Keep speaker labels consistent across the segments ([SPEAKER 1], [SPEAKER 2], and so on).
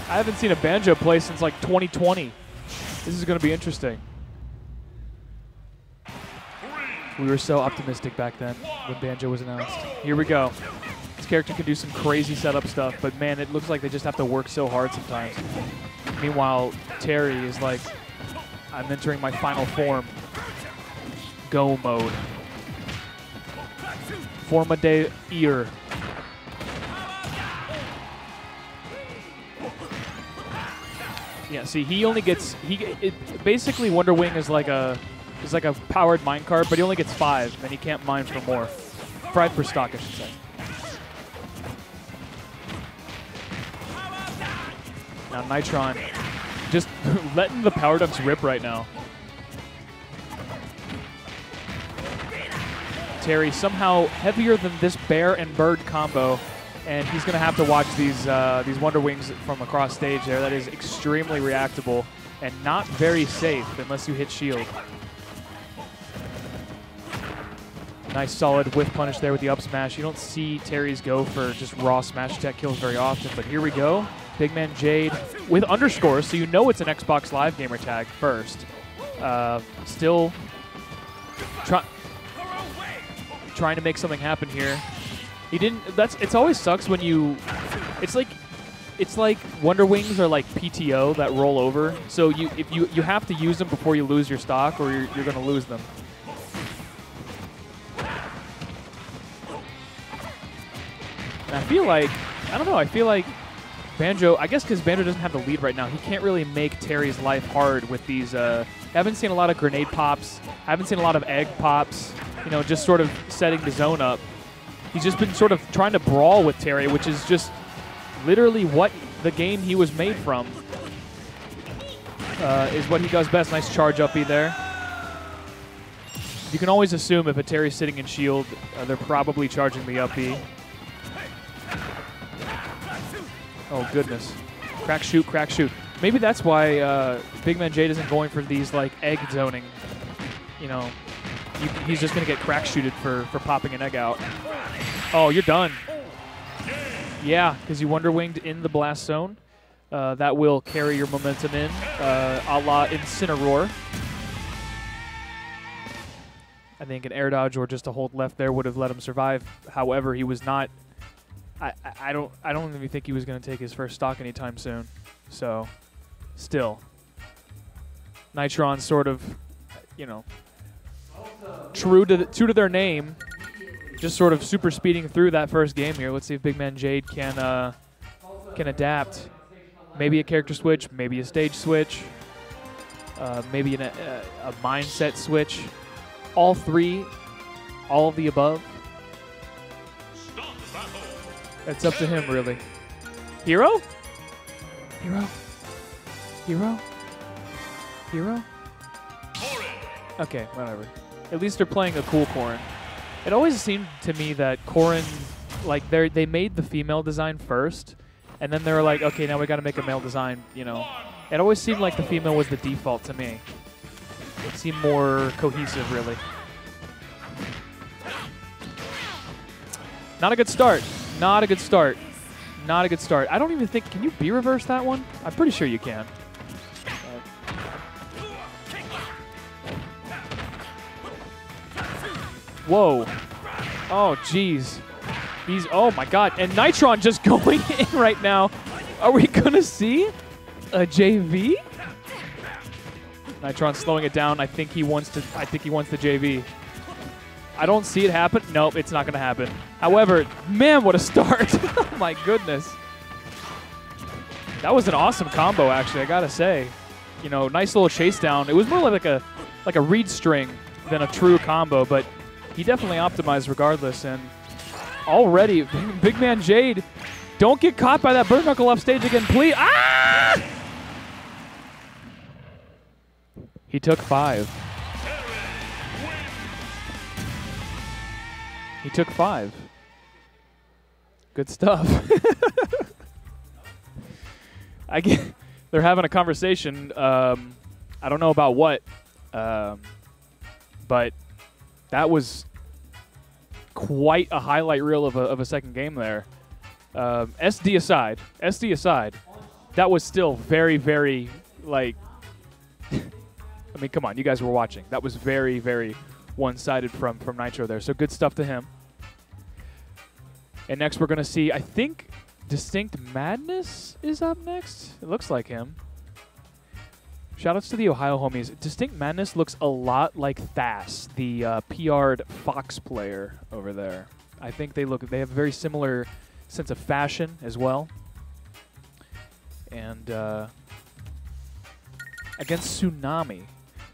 [SPEAKER 1] I haven't seen a Banjo play since like 2020. This is going to be interesting. We were so optimistic back then when Banjo was announced. Here we go. This character can do some crazy setup stuff, but man, it looks like they just have to work so hard sometimes. Meanwhile, Terry is like, I'm entering my final form. Go mode. Forma de ear. Yeah, see, he only gets basically Wonder Wing is like a powered minecart, but he only gets 5, and he can't mine for more. 5 per stock, I should say. Now Nitron just letting the power dunks rip right now. Terry somehow heavier than this bear and bird combo, and he's going to have to watch these Wonder Wings from across stage there. That is extremely reactable and not very safe unless you hit shield. Nice solid whiff punish there with the up smash. You don't see Terry's go for just raw smash attack kills very often, but here we go. Big Man Jade with underscores, so you know it's an Xbox Live gamer tag first. Still trying to make something happen here. He didn't. It's always sucks when you. It's like Wonder Wings are like PTO that roll over. So you have to use them before you lose your stock, or you're going to lose them. And I feel like Banjo, I guess because Banjo doesn't have the lead right now, he can't really make Terry's life hard with these. I haven't seen a lot of grenade pops. I haven't seen a lot of egg pops. You know, just sort of setting the zone up. He's just been sort of trying to brawl with Terry, which is just literally what the game he was made from. Is what he does best. Nice charge up B there. You can always assume if a Terry's sitting in shield, they're probably charging the up B. Oh, goodness. Crack shoot, crack shoot. Maybe that's why Big Man Jade isn't going for these, like, egg zoning. You know, he's just going to get crack shooted for popping an egg out. Oh, you're done. Yeah, because you Wonder Winged in the blast zone. That will carry your momentum in, a la Incineroar. I think an air dodge or just a hold left there would have let him survive. However, he was not. I don't even think he was going to take his first stock anytime soon. So, still, Nitron sort of, you know, true to their name, just sort of super speeding through that first game here. Let's see if Big Man Jade can adapt. Maybe a character switch, maybe a stage switch, maybe a mindset switch. All three, all of the above. It's up to him, really. Hero? Hero? Hero? Hero? Okay, whatever. At least they're playing a cool Corrin. It always seemed to me that Corrin, like, they made the female design first, and then they were like, okay, now we got to make a male design, you know. It always seemed like the female was the default to me. It seemed more cohesive, really. Not a good start. Not a good start. Not a good start. I don't even think... Can you B-reverse that one? I'm pretty sure you can. Whoa. Oh, jeez. He's... Oh, my God. And Nitron just going in right now. Are we going to see a JV? Nitron slowing it down. I think he wants the JV. I don't see it happen. Nope, it's not going to happen. However, man, what a start. Oh, my goodness. That was an awesome combo, actually, I got to say. You know, nice little chase down. It was more like a reed string than a true combo, but he definitely optimized regardless. And already, Big Man Jade, don't get caught by that bird knuckle off stage again, please. Ah! He took 5. He took 5. Good stuff. They're having a conversation. I don't know about what, but that was quite a highlight reel of a second game there. SD aside, that was still very, very, like, I mean, come on, you guys were watching. That was very, very one-sided from Nitro there. So good stuff to him. And next we're going to see, I think, DistinctMadness is up next. It looks like him. Shoutouts to the Ohio homies. DistinctMadness looks a lot like Thas, the PR'd Fox player over there. I think they have a very similar sense of fashion as well. And against Tsunami.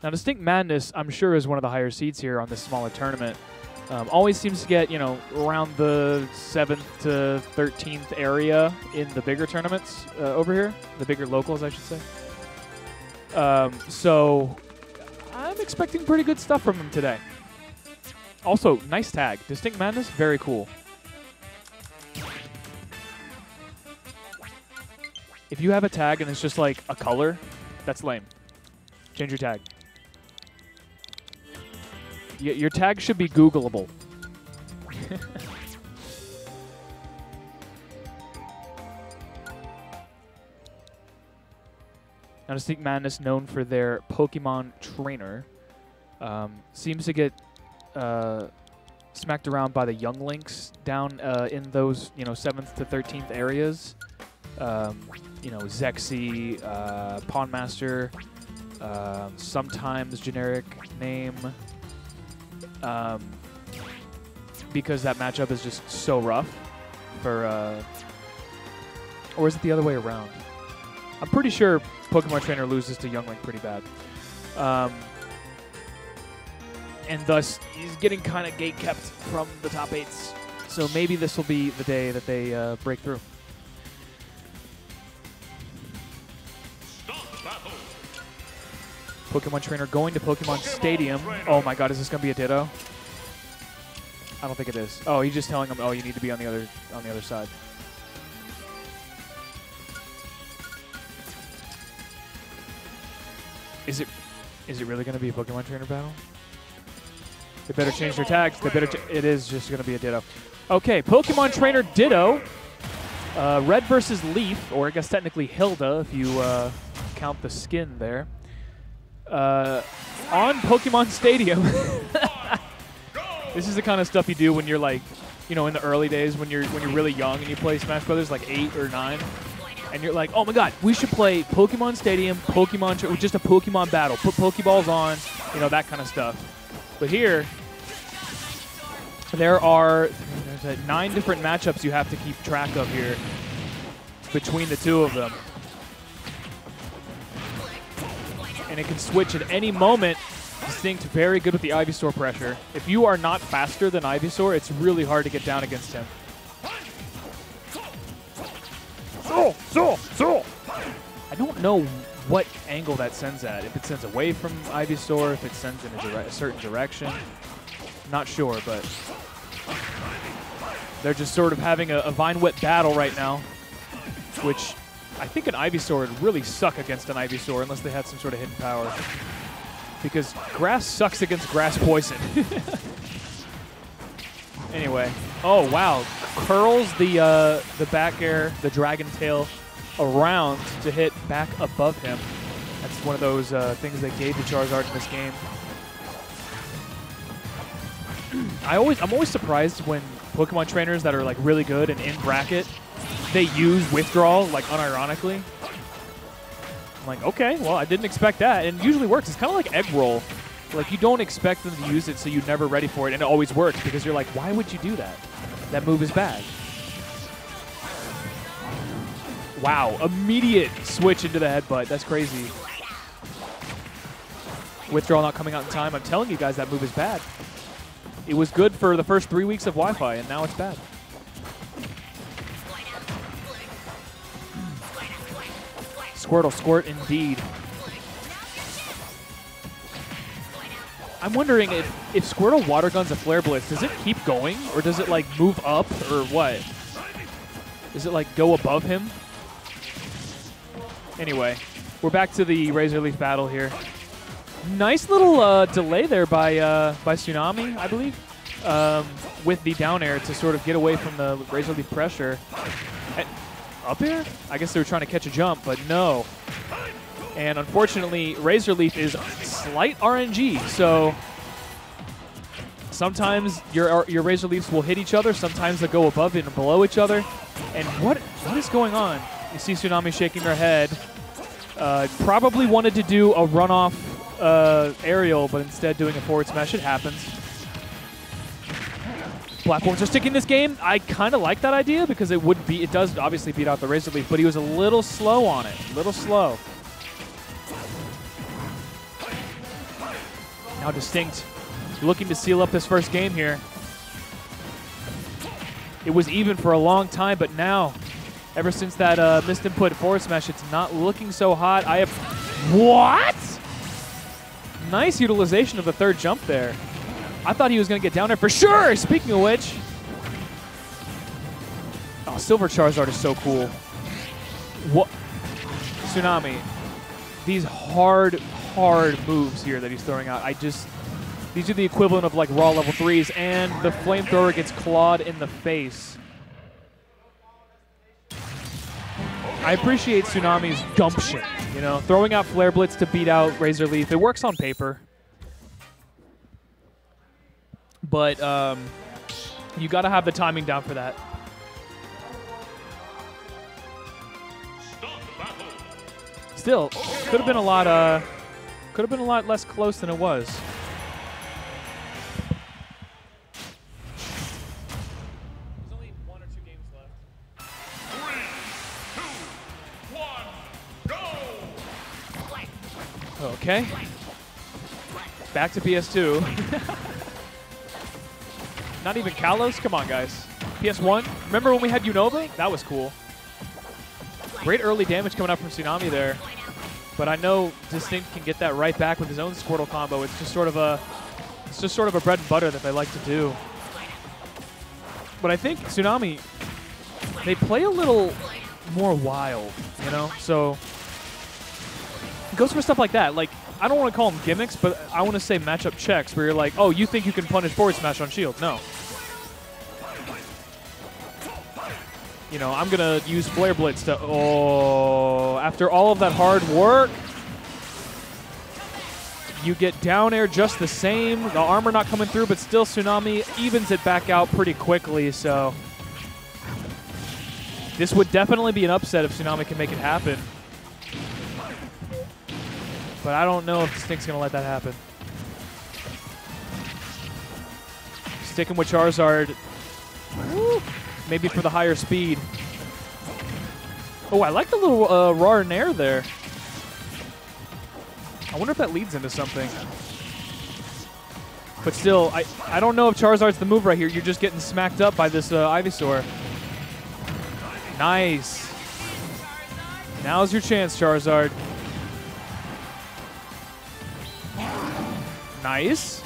[SPEAKER 1] Now, DistinctMadness, I'm sure, is one of the higher seeds here on this smaller tournament. Always seems to get, you know, around the 7th to 13th area in the bigger tournaments over here. The bigger locals, I should say. So I'm expecting pretty good stuff from him today. Also, nice tag. DistinctMadness, very cool. If you have a tag and it's just like a color, that's lame. Change your tag. Your tag should be Googleable. Now, DistinctMadness, known for their Pokemon trainer, seems to get smacked around by the younglings down in those, you know, 7th to 13th areas. You know, Zexy, Pawnmaster, sometimes generic name. Because that matchup is just so rough for, or is it the other way around? I'm pretty sure Pokemon Trainer loses to Youngling pretty bad. And thus, he's getting kind of gate-kept from the top 8s. So maybe this will be the day that they break through. Pokemon Trainer going to Pokemon Stadium. Oh my god, is this going to be a Ditto? I don't think it is. Oh, he's just telling him, oh, you need to be on the other side. Is it really going to be a Pokemon Trainer battle? They better change their tags. They better. It is just going to be a Ditto. Okay, Pokemon Trainer Ditto. Red versus Leaf, or I guess technically Hilda if you count the skin there. On Pokemon Stadium. This is the kind of stuff you do when you're like, you know, in the early days when you're really young and you play Smash Brothers, like 8 or 9, and you're like, oh my god, we should play Pokemon Stadium, just a Pokemon battle, put Pokeballs on, you know, that kind of stuff. But here, there are 9 different matchups you have to keep track of here between the two of them. And it can switch at any moment. Distinct, very good with the Ivysaur pressure. If you are not faster than Ivysaur, it's really hard to get down against him. I don't know what angle that sends at. If it sends away from Ivysaur, if it sends in a certain direction. Not sure, but they're just sort of having a Vine Whip battle right now, which I think an Ivysaur would really suck against an Ivysaur unless they had some sort of hidden power. Because grass sucks against grass poison. Anyway. Oh, wow. Curls the back air, the dragon tail, around to hit back above him. That's one of those things that gave the Charizard in this game. I'm always surprised when Pokemon trainers that are like really good and in bracket, they use withdrawal like unironically. I'm like, okay, well, I didn't expect that. And it usually works. It's kind of like egg roll. Like, you don't expect them to use it, so you're never ready for it. And it always works because you're like, why would you do that? That move is bad. Wow, immediate switch into the headbutt. That's crazy. Withdrawal not coming out in time. I'm telling you guys, that move is bad. It was good for the first 3 weeks of Wi-Fi, and now it's bad. Squirtle, squirt indeed. I'm wondering if Squirtle water guns a Flare Blitz, does it keep going? Or does it like move up or what? Does it like go above him? Anyway, we're back to the Razor Leaf battle here. Nice little delay there by Tsunami, I believe, with the down air to sort of get away from the Razor Leaf pressure. And, up air? I guess they were trying to catch a jump, but no. And unfortunately, Razor Leaf is slight RNG, so sometimes your Razor Leafs will hit each other, sometimes they'll go above and below each other. And what is going on? You see Tsunami shaking her head. Probably wanted to do a runoff aerial, but instead doing a forward smash. It happens. Platforms are sticking this game. I kind of like that idea because it does obviously beat out the Razor Leaf, but he was a little slow on it. A little slow. Now Distinct looking to seal up this first game here. It was even for a long time, but now, ever since that missed input forward smash, it's not looking so hot. What? Nice utilization of the third jump there. I thought he was going to get down there for sure. Speaking of which, oh, Silver Charizard is so cool. What? Tsunami. These hard moves here that he's throwing out. These are the equivalent of like raw level 3s, and the flamethrower gets clawed in the face. I appreciate Tsunami's gumption, you know, throwing out Flare Blitz to beat out Razor Leaf. It works on paper. But you got to have the timing down for that. Still, could have been a lot less close than it was. There's only 1 or 2 games left. 3, 2, 1, go! Okay. Back to PS2. Not even Kalos? Come on, guys. PS1? Remember when we had Unova? That was cool. Great early damage coming out from Tsunami there. But I know Distinct can get that right back with his own Squirtle combo. It's just sort of a bread and butter that they like to do. But I think Tsunami, they play a little more wild, you know? So it goes for stuff like that. Like, I don't want to call them gimmicks, but I want to say matchup checks where you're like, oh, you think you can punish forward smash on shield. No. You know, I'm going to use Flare Blitz to, oh, after all of that hard work, you get down air just the same. The armor not coming through, but still Tsunami evens it back out pretty quickly, so this would definitely be an upset if Tsunami can make it happen. But I don't know if Distinct's going to let that happen. Sticking with Charizard. Woo. Maybe for the higher speed. Oh, I like the little raw in air there. I wonder if that leads into something. But still, I don't know if Charizard's the move right here. You're just getting smacked up by this Ivysaur. Nice. Now's your chance, Charizard. Nice.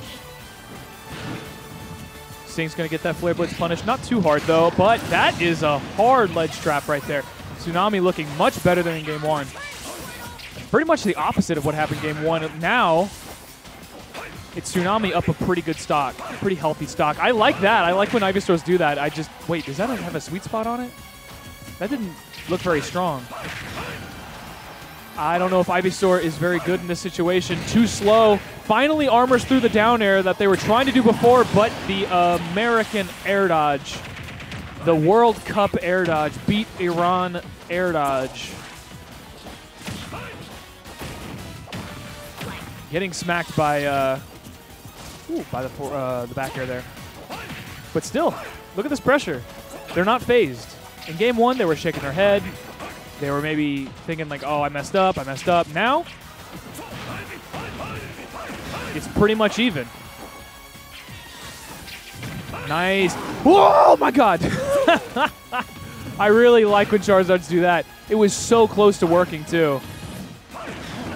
[SPEAKER 1] Sting's going to get that Flare Blitz punished. Not too hard, though, but that is a hard ledge trap right there. Tsunami looking much better than in Game 1. Pretty much the opposite of what happened in Game 1. Now, it's Tsunami up a pretty good stock, a pretty healthy stock. I like that. I like when Ivysaurs do that. Wait, does that have a sweet spot on it? That didn't look very strong. I don't know if Ivysaur is very good in this situation. Too slow. Finally armors through the down air that they were trying to do before, but the American air dodge, the World Cup air dodge, beat Iran air dodge. Getting smacked by the back air there. But still, look at this pressure. They're not phased. In Game 1, they were shaking their head. They were maybe thinking like, oh, I messed up. Now, it's pretty much even. Nice. Whoa, my God. I really like when Charizards do that. It was so close to working, too.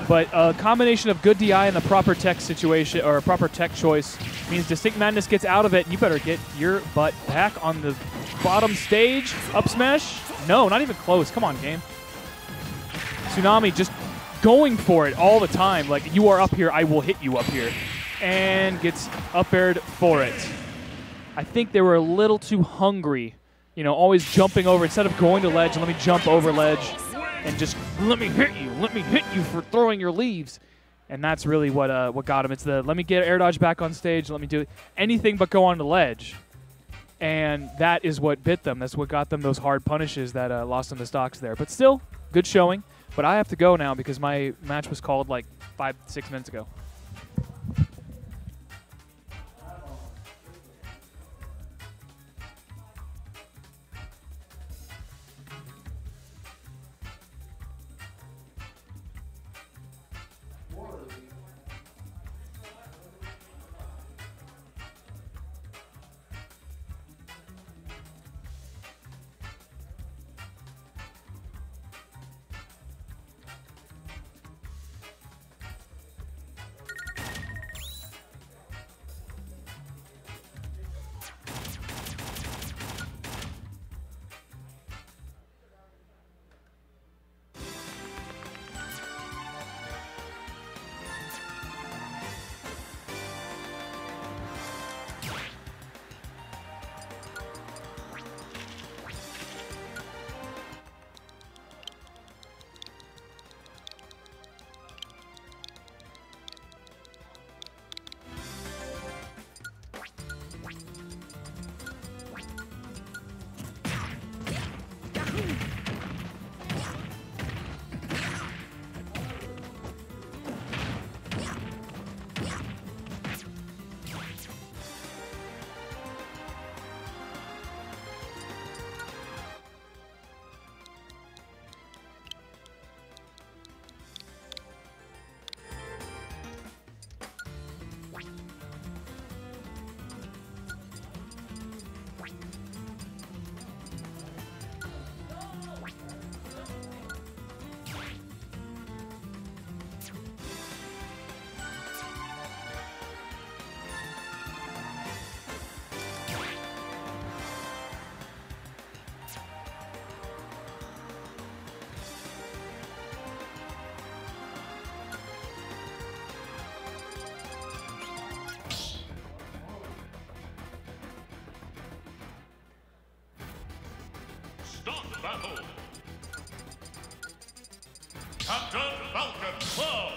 [SPEAKER 1] But a combination of good DI and the proper tech situation, or proper tech choice, means DistinctMadness gets out of it. You better get your butt back on the bottom stage. Up smash? No, not even close. Come on, game. Tsunami just going for it all the time. Like, you are up here, I will hit you up here. And gets up aired for it. I think they were a little too hungry You know, always jumping over instead of going to ledge. Let me jump over ledge and just let me hit you. Let me hit you for throwing your leaves. And that's really what got him. It's the let me get air dodge back on stage. Let me do anything but go on the ledge. And that is what bit them. That's what got them those hard punishes that lost them the stocks there. But still, good showing. But I have to go now because my match was called like 5-6 minutes ago.
[SPEAKER 2] Battle. Captain Falcon Club.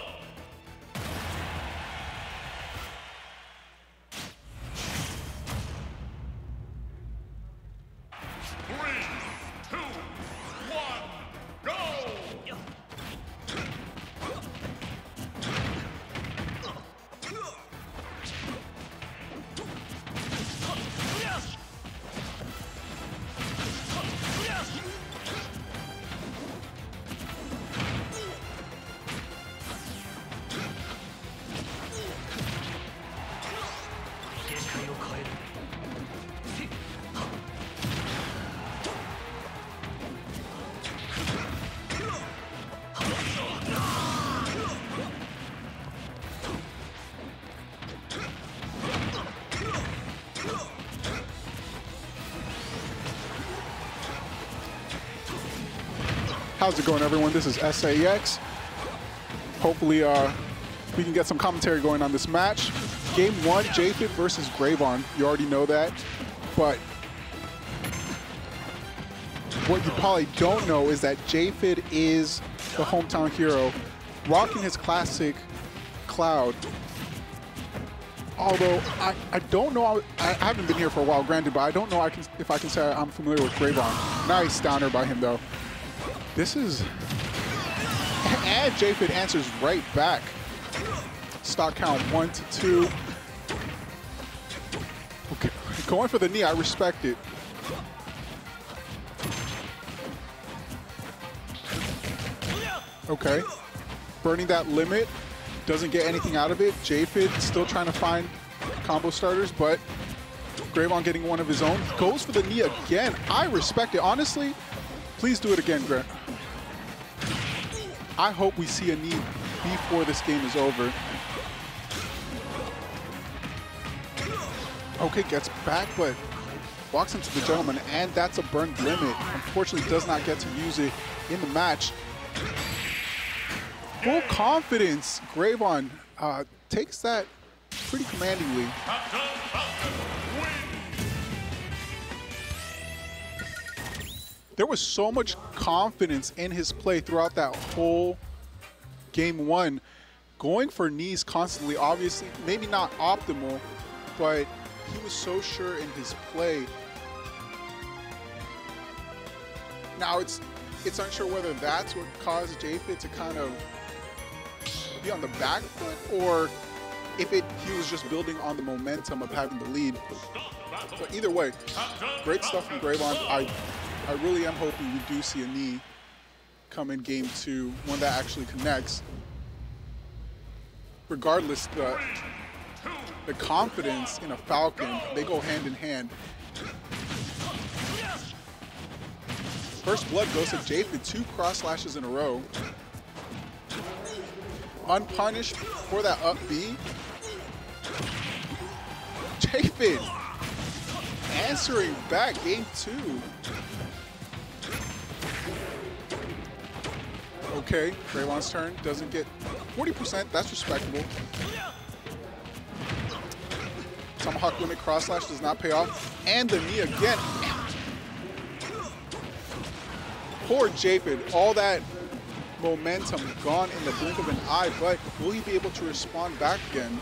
[SPEAKER 3] How's it going, everyone? This is SAX. Hopefully we can get some commentary going on this match. Game 1, J-Fid versus Gravon. You already know that. But what you probably don't know is that J-Fid is the hometown hero, rocking his classic Cloud. Although I don't know, I haven't been here for a while, granted, but I don't know if I can say I'm familiar with Gravon. Nice downer by him, though. This is, and J-Fid answers right back. Stock count 1-2. Okay, going for the knee, I respect it. Okay, burning that limit, doesn't get anything out of it. J-Fid still trying to find combo starters, but Gravon getting one of his own. Goes for the knee again. I respect it. Honestly, please do it again, Grant. I hope we see a knee before this game is over. Okay, gets back, but walks into the gentleman, and that's a burned limit. Unfortunately, does not get to use it in the match. Full confidence. Gravon takes that pretty commandingly. there was so much confidence in his play throughout that whole game one. Going for knees constantly, obviously, maybe not optimal, but he was so sure in his play. Now it's unsure whether that's what caused J-Fid to kind of be on the back foot, or if he was just building on the momentum of having the lead. But either way, great stuff from Gravon. I really am hoping we do see a knee come in game 2, one that actually connects. Regardless, the confidence in a Falcon, they go hand in hand. First blood goes to J-Fid, 2 cross slashes in a row. Unpunished for that up B. J-Fid answering back game 2. Okay, Gravon's turn, doesn't get 40%, that's respectable. Tomahawk limit cross slash does not pay off. And the knee again. Poor J-Fid, all that momentum gone in the blink of an eye, but will he be able to respond back again?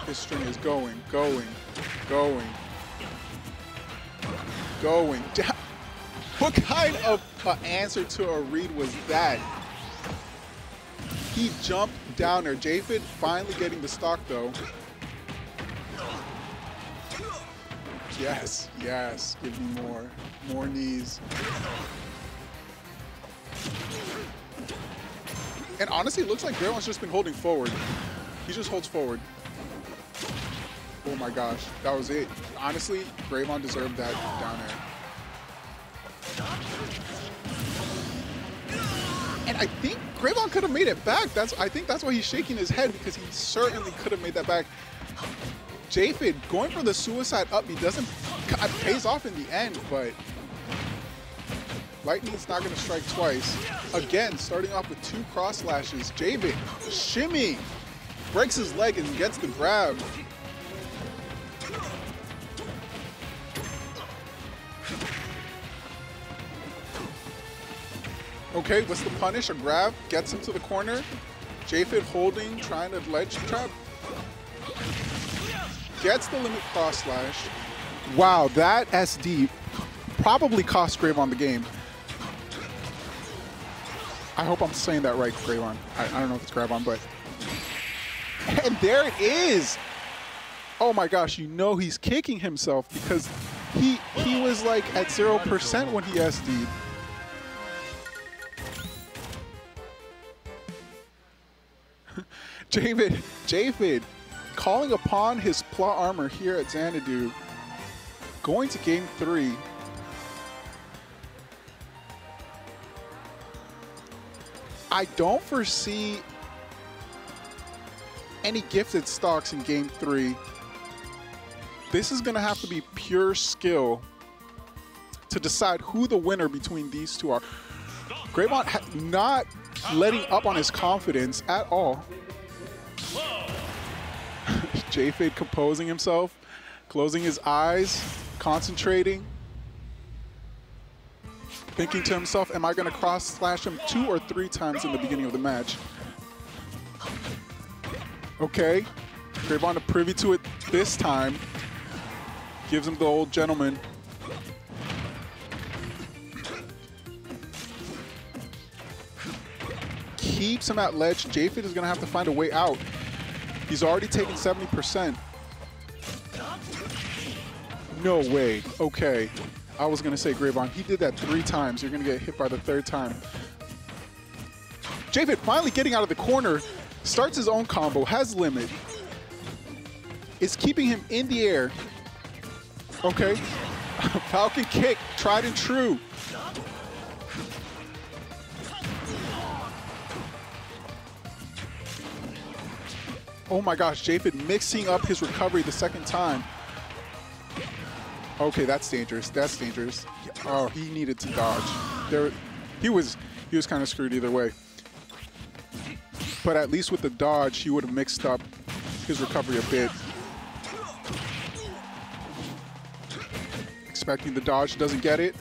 [SPEAKER 3] His string is going down. What kind of answer to a read was that? He jumped down there. J-Fid finally getting the stock though. Yes, yes, give me more knees. And honestly, it looks like Gravon's just been holding forward. He just holds forward. Oh my gosh, that was it. Honestly, Gravon deserved that down air. And I think Gravon could have made it back. I think that's why he's shaking his head, because he certainly could have made that back. J-Fid going for the suicide up, he doesn't, it pays off in the end, but lightning's not gonna strike twice. Again, starting off with 2 cross slashes. J-Fid, shimmy, breaks his leg and gets the grab. Okay, what's the punish? A grab, gets him to the corner. J-Fid holding, trying to ledge trap. Gets the limit cross slash. Wow, that SD probably cost Gravon the game. I hope I'm saying that right, Gravon. I don't know if it's Gravon, but... And there it is! Oh my gosh, you know he's kicking himself, because he was like at 0% when he SD'd. J-Fid calling upon his plot armor here at Xanadu, going to game 3. I don't foresee any gifted stocks in game 3. This is going to have to be pure skill to decide who the winner between these two are. Gravon not letting up on his confidence at all. J-Fid composing himself, closing his eyes, concentrating, thinking to himself, am I going to cross slash him 2 or 3 times in the beginning of the match? Okay, Gravon privy to it this time. Gives him the old gentleman. Keeps him at ledge. J-Fid is going to have to find a way out. He's already taken 70%. No way. Okay. I was going to say Gravon. He did that 3 times. You're going to get hit by the 3rd time. J-Fid finally getting out of the corner. Starts his own combo. Has limit. Is keeping him in the air. Okay. Falcon kick. Tried and true. Oh my gosh, J-Fid mixing up his recovery the 2nd time. Okay, that's dangerous. That's dangerous. Oh, he needed to dodge. He was kind of screwed either way. but at least with the dodge, he would have mixed up his recovery a bit. Expecting the dodge, doesn't get it.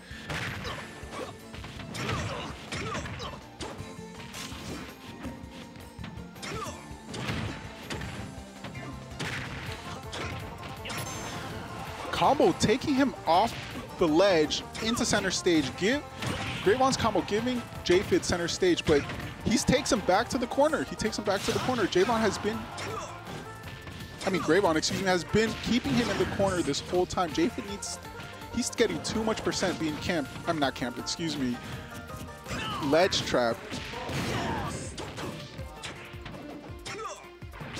[SPEAKER 3] Combo taking him off the ledge into center stage. Gravon's combo giving J-Fid center stage, but he takes him back to the corner. Gravon, excuse me, has been keeping him in the corner this whole time. J-Fid he's getting too much percent being camped. I'm not camped, excuse me. Ledge trap.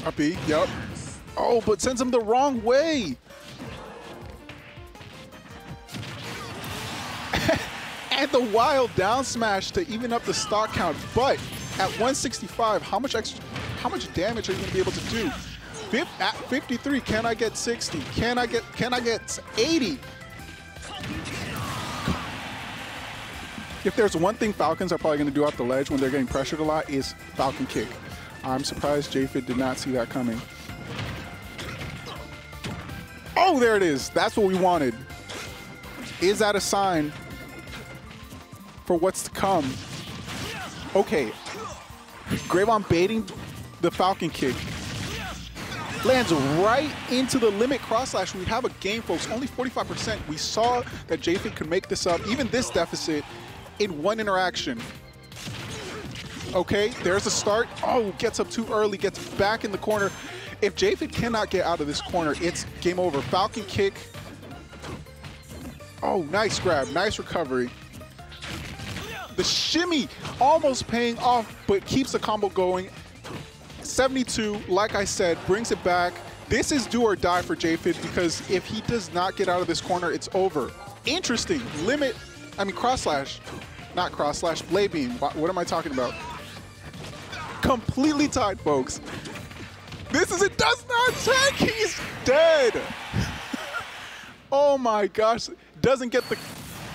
[SPEAKER 3] Up B, yep. Oh, but sends him the wrong way. And the wild down smash to even up the stock count. But at 165, how much damage are you gonna be able to do? At 53, can I get 60? Can I get 80? If there's one thing Falcons are probably gonna do off the ledge when they're getting pressured a lot is Falcon kick. I'm surprised J-Fid did not see that coming. Oh, there it is. That's what we wanted. Is that a sign for what's to come? Okay. Gravon baiting the Falcon kick. Lands right into the limit cross slash. We have a game, folks. Only 45%. We saw that J-Fid could make this up, even this deficit, in one interaction. Okay, there's a start. Oh, gets up too early, gets back in the corner. If J-Fid cannot get out of this corner, it's game over. Falcon kick. Oh, nice grab, nice recovery. The shimmy almost paying off, but keeps the combo going. 72, like I said, brings it back. This is do or die for J-Fid because if he does not get out of this corner, it's over. Interesting. Cross slash. Not cross slash, blade beam. What am I talking about? Completely tied, folks. It does not take. He's dead. Oh my gosh. Doesn't get the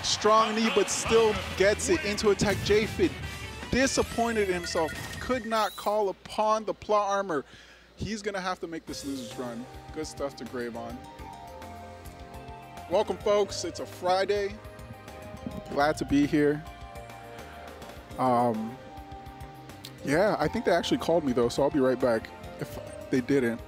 [SPEAKER 3] strong knee, but still gets it into attack. J-Fid disappointed in himself. Could not call upon the plot armor. He's going to have to make this loser's run. Good stuff to Gravon. Welcome, folks. It's a Friday. Glad to be here. Yeah, I think they actually called me, though, so I'll be right back if they didn't.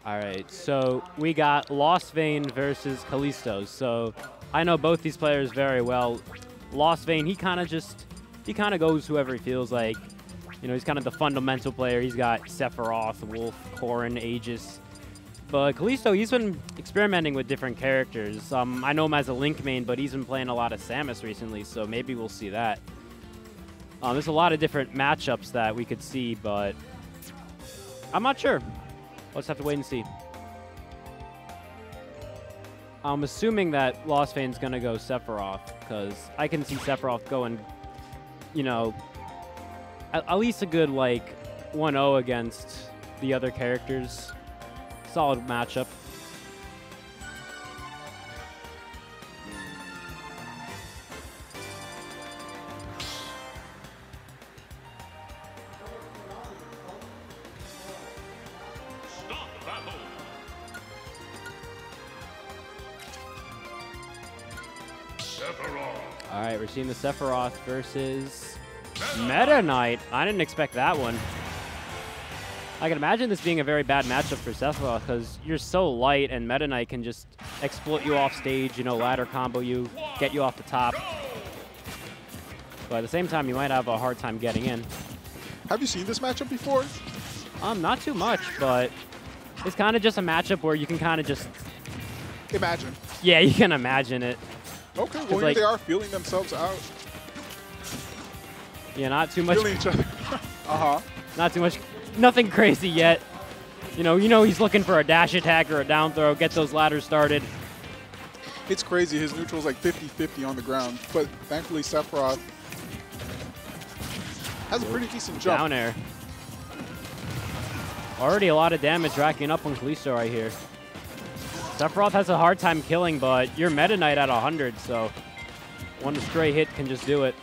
[SPEAKER 4] All right, so we got LostVayne versus Callisto. So I know both these players very well. LostVayne, he kind of goes whoever he feels like. You know, he's kind of the fundamental player. He's got Sephiroth, Wolf, Corrin, Aegis. But Callisto, he's been experimenting with different characters. I know him as a Link main, but he's been playing a lot of Samus recently, so maybe we'll see that. There's a lot of different matchups that we could see, but I'm not sure. Let's have to wait and see. I'm assuming that LostVayne's going to go Sephiroth, because I can see Sephiroth going, you know, at least a good, like, 1-0 against the other characters. Solid matchup. All right, we're seeing the Sephiroth versus Meta Knight. I didn't expect that one. I can imagine this being a very bad matchup for Sephiroth because you're so light and Meta Knight can just exploit you off stage, you know, ladder combo you, get you off the top. But at the same time, you might have a hard time getting in.
[SPEAKER 3] Have you seen this matchup before?
[SPEAKER 4] Not too much, but it's kind of just a matchup where you can kind of just...
[SPEAKER 3] Imagine.
[SPEAKER 4] Yeah, you can imagine it.
[SPEAKER 3] Okay, well, here
[SPEAKER 4] like,
[SPEAKER 3] they are feeling themselves out.
[SPEAKER 4] Yeah, not too much.
[SPEAKER 3] Feeling each other. Uh-huh.
[SPEAKER 4] Not too much. Nothing crazy yet. You know he's looking for a dash attack or a down throw, get those ladders started.
[SPEAKER 3] It's crazy. His neutral's like 50-50 on the ground, but thankfully Sephiroth has a pretty decent jump.
[SPEAKER 4] Down air. Already a lot of damage racking up on Callisto right here. Sephiroth has a hard time killing, but you're Meta Knight at 100, so one stray hit can just do it.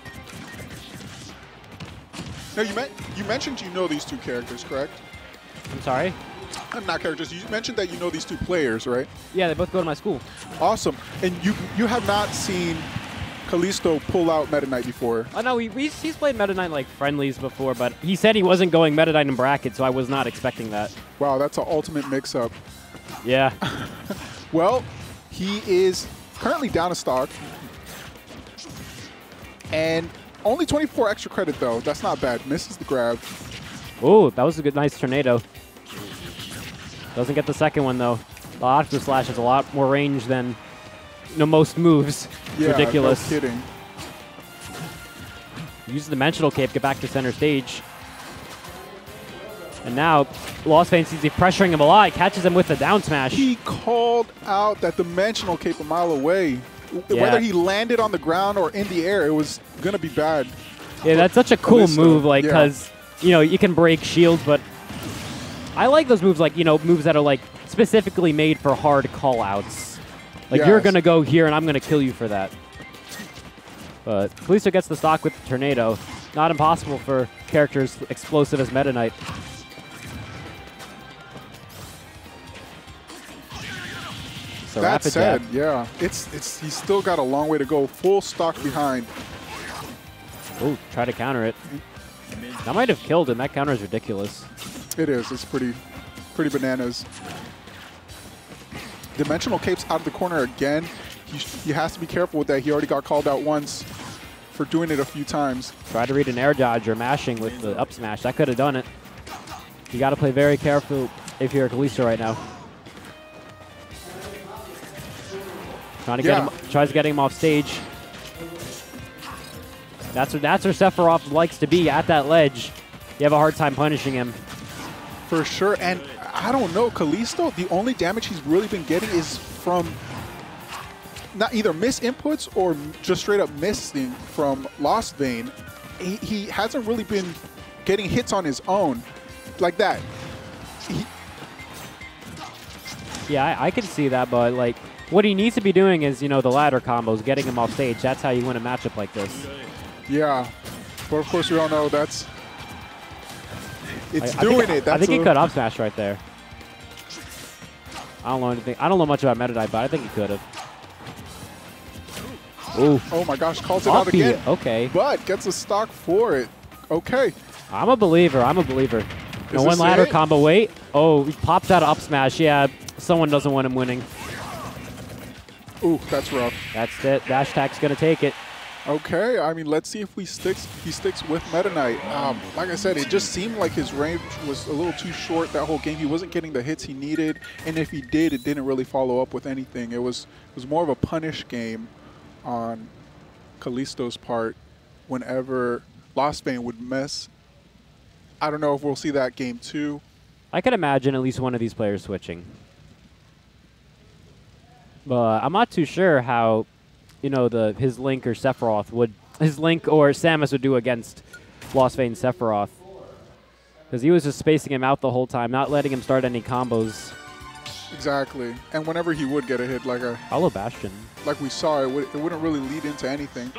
[SPEAKER 3] Now, you mentioned you know these two characters, correct?
[SPEAKER 4] I'm sorry?
[SPEAKER 3] Not characters. You mentioned that you know these two players, right?
[SPEAKER 4] Yeah, they both go to my school.
[SPEAKER 3] Awesome. And you have not seen Callisto pull out Meta Knight before?
[SPEAKER 4] Oh, no, he's played Meta Knight like friendlies before, but he said he wasn't going Meta Knight in bracket, so I was not expecting that.
[SPEAKER 3] Wow, that's an ultimate mix-up.
[SPEAKER 4] Yeah.
[SPEAKER 3] Well, he is currently down a stock. And only 24 extra credit, though. That's not bad. Misses the grab.
[SPEAKER 4] Oh, that was a good, nice tornado. Doesn't get the second one, though. The Octo Slash has a lot more range than most moves.
[SPEAKER 3] Yeah,
[SPEAKER 4] ridiculous.
[SPEAKER 3] No kidding.
[SPEAKER 4] Use the Dimensional Cape, get back to center stage. And now, LostVayne sees he pressuring him a lot. Catches him with the down smash.
[SPEAKER 3] He called out that Dimensional Cape a mile away. Yeah. Whether he landed on the ground or in the air, it was going to be bad.
[SPEAKER 4] Yeah, that's such a cool move, like, because, you can break shields, but I like those moves, like, moves that are, like, specifically made for hard call-outs. Like, you're going to go here, and I'm going to kill you for that. But Callisto gets the stock with the tornado. Not impossible for characters explosive as Meta Knight. So
[SPEAKER 3] that said, yeah, he's still got a long way to go. Full stock behind.
[SPEAKER 4] Oh, try to counter it. That might have killed him. That counter is ridiculous.
[SPEAKER 3] It is. It's pretty bananas. Dimensional Cape's out of the corner again. He has to be careful with that. He already got called out once for doing it a few times.
[SPEAKER 4] Try to read an air dodge or mashing with the up smash. That could have done it. You got to play very careful if you're a Callisto right now. Tries getting him off stage. That's where Sephiroth likes to be, at that ledge. You have a hard time punishing him.
[SPEAKER 3] For sure, and I don't know, Callisto, the only damage he's really been getting is from not either miss inputs or just straight up missing from LostVayne. He hasn't really been getting hits on his own like that.
[SPEAKER 4] Yeah, I can see that, but like, what he needs to be doing is, the ladder combos, getting him off stage. That's how you win a matchup like this.
[SPEAKER 3] Yeah, but of course we all know I think
[SPEAKER 4] he could up smash right there. I don't know anything. I don't know much about Meta Knight, but I think he could have. Ooh.
[SPEAKER 3] Oh my gosh, calls it out again.
[SPEAKER 4] Okay.
[SPEAKER 3] But gets a stock for it. Okay.
[SPEAKER 4] I'm a believer. No one ladder combo. Wait. Oh, he pops out of up smash. Yeah, someone doesn't want him winning.
[SPEAKER 3] Ooh, that's rough.
[SPEAKER 4] That's it. Dash attack's going to take it.
[SPEAKER 3] Okay, I mean, let's see if he sticks with Meta Knight. Like I said, it just seemed like his range was a little too short that whole game. He wasn't getting the hits he needed, and if he did, it didn't really follow up with anything. It was more of a punish game on Callisto's part whenever LostVayne would mess. I don't know if we'll see that game too.
[SPEAKER 4] I could imagine at least one of these players switching. But I'm not too sure how, you know, his Link or Sephiroth would, his Link or Samus would do against LostVayne Sephiroth. Because he was just spacing him out the whole time, not letting him start any combos.
[SPEAKER 3] Exactly. And whenever he would get a hit, like
[SPEAKER 4] Hollow Bastion,
[SPEAKER 3] like we saw, it wouldn't really lead into anything.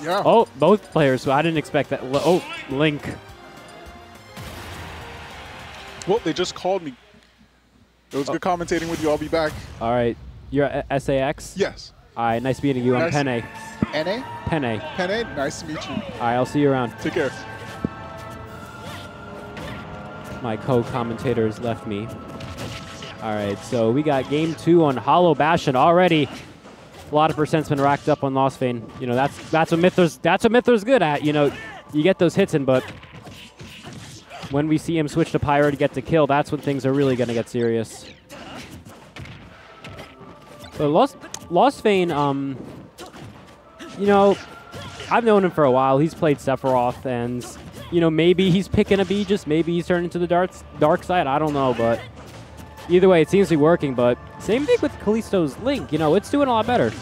[SPEAKER 3] Yeah.
[SPEAKER 4] Oh, both players. So I didn't expect that. Oh, Link.
[SPEAKER 3] Well, they just called me. It was good commentating with you. I'll be back.
[SPEAKER 4] All right. You're SAX?
[SPEAKER 3] Yes.
[SPEAKER 4] All right. Nice meeting you. I'm Penne.
[SPEAKER 3] Penne?
[SPEAKER 4] Penne.
[SPEAKER 3] Penne, nice to meet you.
[SPEAKER 4] All right. I'll see you around.
[SPEAKER 3] Take care.
[SPEAKER 4] My co-commentator has left me. All right. So we got game 2 on Hollow Bastion already. A lot of percent's been racked up on LostVayne. You know, that's what Mythra's good at. You know, you get those hits in, but when we see him switch to Pyra to get the kill, that's when things are really going to get serious. But LostVayne, you know, I've known him for a while. He's played Sephiroth, and, you know, maybe he's picking a Aegis, maybe he's turning to the dark side. I don't know, but either way, it seems to be working. But same thing with Callisto's Link. You know, it's doing a lot better.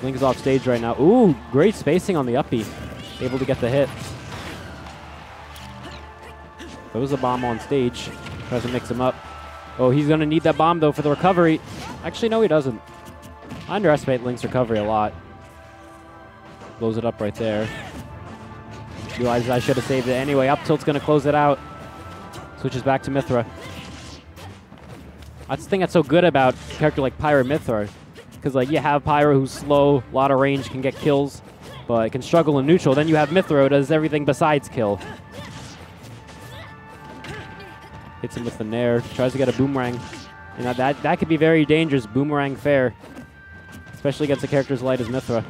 [SPEAKER 4] Link is off stage right now. Ooh, great spacing on the up B. Able to get the hit. Throws a bomb on stage. Tries to mix him up. Oh, he's going to need that bomb, though, for the recovery. Actually, no, he doesn't. I underestimate Link's recovery a lot. Blows it up right there. Realizes I should have saved it anyway. Up tilt's going to close it out. Switches back to Mythra. That's the thing that's so good about a character like Pyra Mythra. Because, like, you have Pyra who's slow, a lot of range, can get kills, but it can struggle in neutral. Then you have Mythra who does everything besides kill. Hits him with the Nair. Tries to get a boomerang. You know, that could be very dangerous. Boomerang fair. Especially against a character as light as Mythra.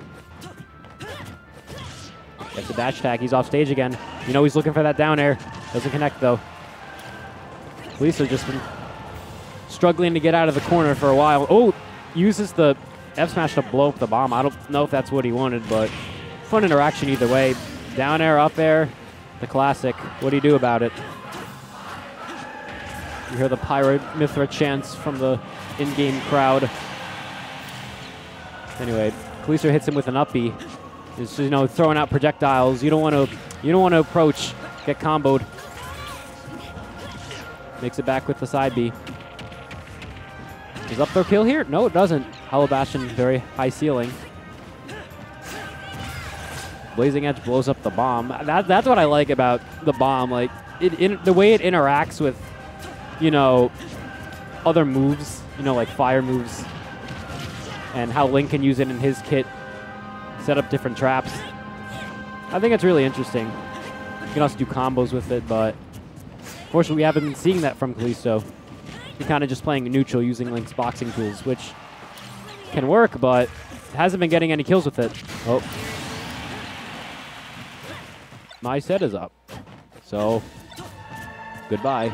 [SPEAKER 4] Gets the dash attack. He's off stage again. You know he's looking for that down air. Doesn't connect, though. Callisto just been struggling to get out of the corner for a while. Oh, uses the F smash to blow up the bomb. I don't know if that's what he wanted, but fun interaction either way. Down air, up air, the classic. What do you do about it? You hear the Pyra Mythra chants from the in-game crowd. Anyway, Callisto hits him with an up B. Just, you know, throwing out projectiles. You don't want to approach, get comboed. Makes it back with the side B. Is up throw kill here? No, it doesn't. Hollow Bastion, very high ceiling. Blazing Edge blows up the bomb. That's what I like about the bomb. Like the way it interacts with, you know, other moves. You know, like fire moves, and how Link can use it in his kit, set up different traps. I think it's really interesting. You can also do combos with it, but unfortunately we haven't been seeing that from Callisto. You're kind of just playing neutral using Link's boxing tools, which can work, but hasn't been getting any kills with it. Oh. My set is up. So, goodbye.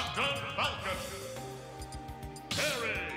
[SPEAKER 2] Captain Falcon. Harry.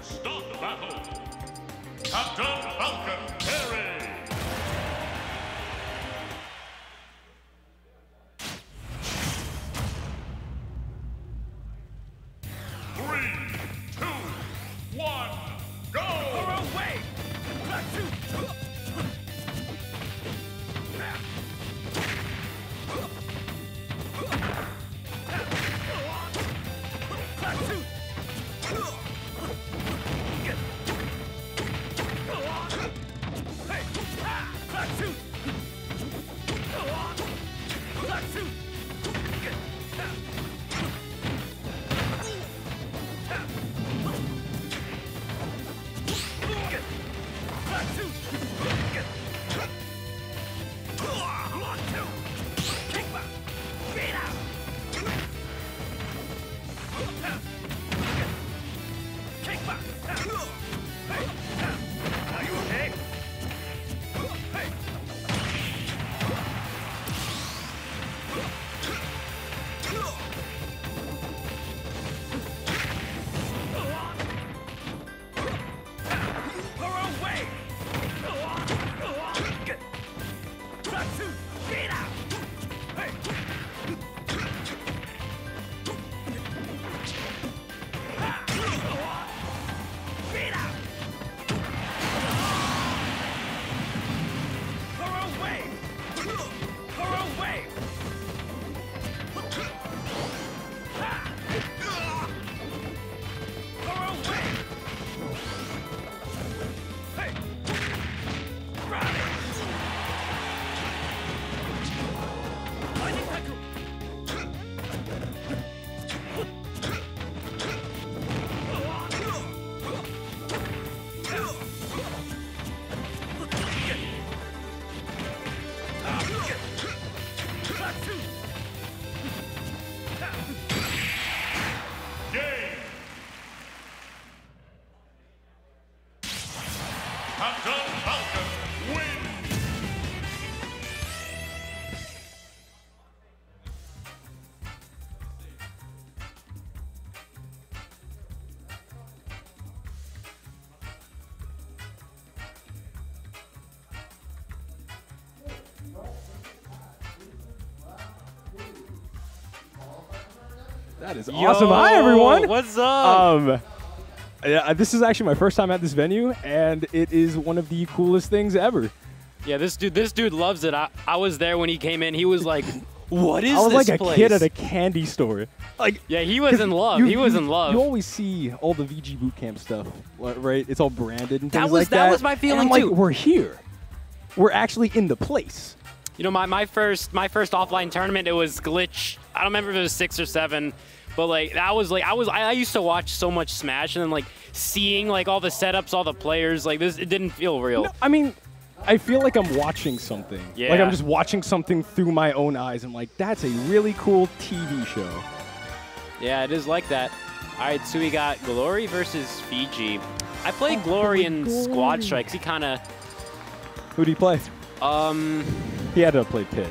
[SPEAKER 2] Start battle. Captain Falcon, Harry. Three, two, one, go! Away!
[SPEAKER 5] That is awesome. Hi, everyone.
[SPEAKER 4] What's up?
[SPEAKER 5] Yeah, this is actually my first time at this venue, and it is one of the coolest things ever.
[SPEAKER 4] Yeah, this dude loves it. I was there when he came in. He was like, "What is this place?"
[SPEAKER 5] I was like a kid at a candy store. Like,
[SPEAKER 4] yeah, he was in love. He was in love.
[SPEAKER 5] You always see all the VGBootCamp stuff, right? It's all branded and things like that.
[SPEAKER 4] That was my feeling
[SPEAKER 5] and
[SPEAKER 4] too.
[SPEAKER 5] Like, we're here. We're actually in the place.
[SPEAKER 4] You know, my first offline tournament, it was Glitch. I don't remember if it was 6 or 7. But like that was like I used to watch so much Smash, and then like seeing like all the setups, all the players, like this, it didn't feel real.
[SPEAKER 5] No, I mean, I feel like I'm watching something.
[SPEAKER 4] Yeah.
[SPEAKER 5] Like I'm just watching something through my own eyes. I'm like, that's a really cool TV show.
[SPEAKER 4] Yeah, it is like that. All right, so we got Glory versus Fiji. I played Glory in Squad Strikes. He kind of.
[SPEAKER 5] Who did he play? He had to play Pit.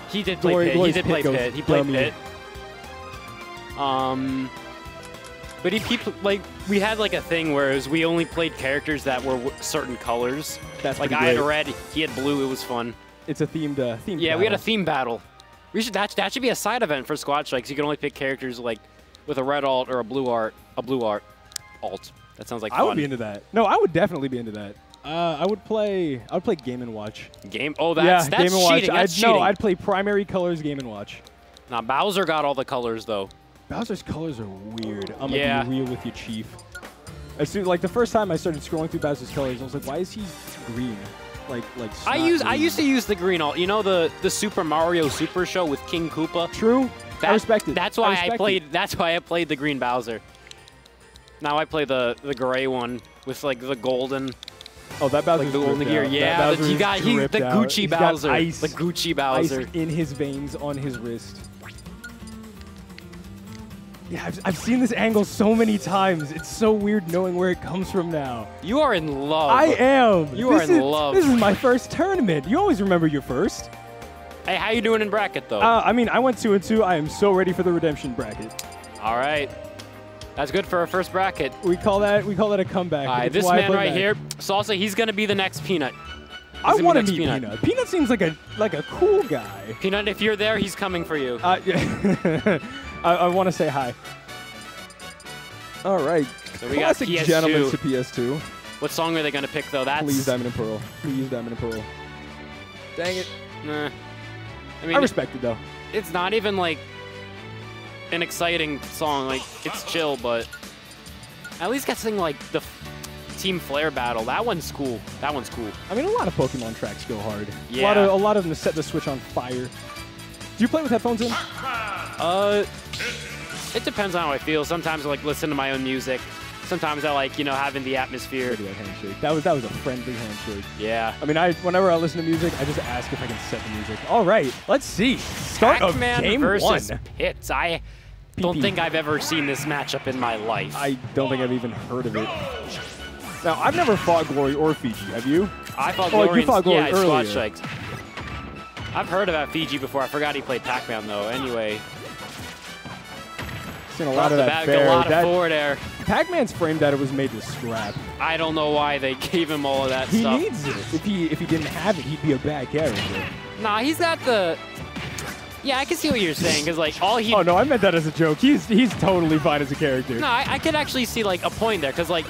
[SPEAKER 4] He did play Pit. He did play Pit. He played Pit. But like we had like a thing where we only played characters that were certain colors.
[SPEAKER 5] That's
[SPEAKER 4] like I had red, he had blue. It was fun.
[SPEAKER 5] It's a themed
[SPEAKER 4] Yeah,
[SPEAKER 5] battle.
[SPEAKER 4] we had a theme battle. We should that should be a side event for Squad Strikes. You can only pick characters like with a red alt or a blue alt. That sounds like fun.
[SPEAKER 5] I would be into that. No, I would definitely be into that. I would play Game & Watch.
[SPEAKER 4] Game? Oh, that's
[SPEAKER 5] Game & Watch.
[SPEAKER 4] cheating. That's cheating.
[SPEAKER 5] No, I'd play primary colors Game & Watch.
[SPEAKER 4] Now Bowser got all the colors though.
[SPEAKER 5] Bowser's colors are weird. I'm gonna be real with you, Chief. As soon like the first time I started scrolling through Bowser's colors, I was like, why is he green? Like
[SPEAKER 4] I used to use the green alt. You know the Super Mario Super Show with King Koopa?
[SPEAKER 5] True. I respect it.
[SPEAKER 4] That's why I played the green Bowser. Now I play the gray one with like the golden.
[SPEAKER 5] Oh, that Bowser's
[SPEAKER 4] like the golden gear.
[SPEAKER 5] Yeah,
[SPEAKER 4] the Gucci Bowser.
[SPEAKER 5] Ice,
[SPEAKER 4] the Gucci Bowser.
[SPEAKER 5] Ice in his veins on his wrist. Yeah, I've seen this angle so many times. It's so weird knowing where it comes from now.
[SPEAKER 4] You are in love.
[SPEAKER 5] I am.
[SPEAKER 4] You are in love.
[SPEAKER 5] This is my first tournament. You always remember your first.
[SPEAKER 4] Hey, how you doing in bracket though?
[SPEAKER 5] I mean, I went 2-2. I am so ready for the redemption bracket.
[SPEAKER 4] All right. That's good for our first bracket.
[SPEAKER 5] We call that a comeback.
[SPEAKER 4] All right, this man right here, Salsa, he's gonna be the next Peanut.
[SPEAKER 5] I want to meet Peanut. Peanut seems like a cool guy.
[SPEAKER 4] Peanut, if you're there, he's coming for you.
[SPEAKER 5] Yeah. I want to say hi. All right.
[SPEAKER 4] So we
[SPEAKER 5] Classic
[SPEAKER 4] got PS2.
[SPEAKER 5] Gentlemen to PS2.
[SPEAKER 4] What song are they gonna pick though? That's
[SPEAKER 5] Please Diamond and Pearl. Please Diamond and Pearl. Dang it.
[SPEAKER 4] Nah. I mean,
[SPEAKER 5] I respect it though.
[SPEAKER 4] It's not even like an exciting song. Like it's chill, but at least get something like the Team Flare battle. That one's cool. That one's cool.
[SPEAKER 5] I mean, a lot of Pokemon tracks go hard.
[SPEAKER 4] Yeah.
[SPEAKER 5] A lot of them set the Switch on fire. Do you play with headphones in?
[SPEAKER 4] It depends on how I feel. Sometimes I like listen to my own music. Sometimes I like, you know, having the atmosphere.
[SPEAKER 5] Look at that handshake. That was a friendly handshake.
[SPEAKER 4] Yeah.
[SPEAKER 5] I mean, whenever I listen to music, I just ask if I can set the music. All right, let's see. Start of
[SPEAKER 4] Pac-Man
[SPEAKER 5] game
[SPEAKER 4] versus
[SPEAKER 5] 1.
[SPEAKER 4] Pits. I don't think I've ever seen this matchup in my life.
[SPEAKER 5] I don't think I've even heard of it. Now, I've never fought Glory or Fiji. Have you?
[SPEAKER 4] I fought Glory.
[SPEAKER 5] You fought Glory
[SPEAKER 4] yeah,
[SPEAKER 5] earlier.
[SPEAKER 4] Squad Strikes. I've heard about Fiji before. I forgot he played Pac-Man though. Anyway.
[SPEAKER 5] Seen a lot of that
[SPEAKER 4] A lot of
[SPEAKER 5] that
[SPEAKER 4] forward air.
[SPEAKER 5] Pac-Man's framed that it was made to scrap.
[SPEAKER 4] I don't know why they gave him all of that
[SPEAKER 5] He
[SPEAKER 4] stuff.
[SPEAKER 5] needs it. If he didn't have it, he'd be a bad character.
[SPEAKER 4] Nah, he's got the... Yeah, I can see what you're saying, because like all he...
[SPEAKER 5] Oh no, I meant that as a joke. He's totally fine as a character.
[SPEAKER 4] No, I could actually see like a point there, because like,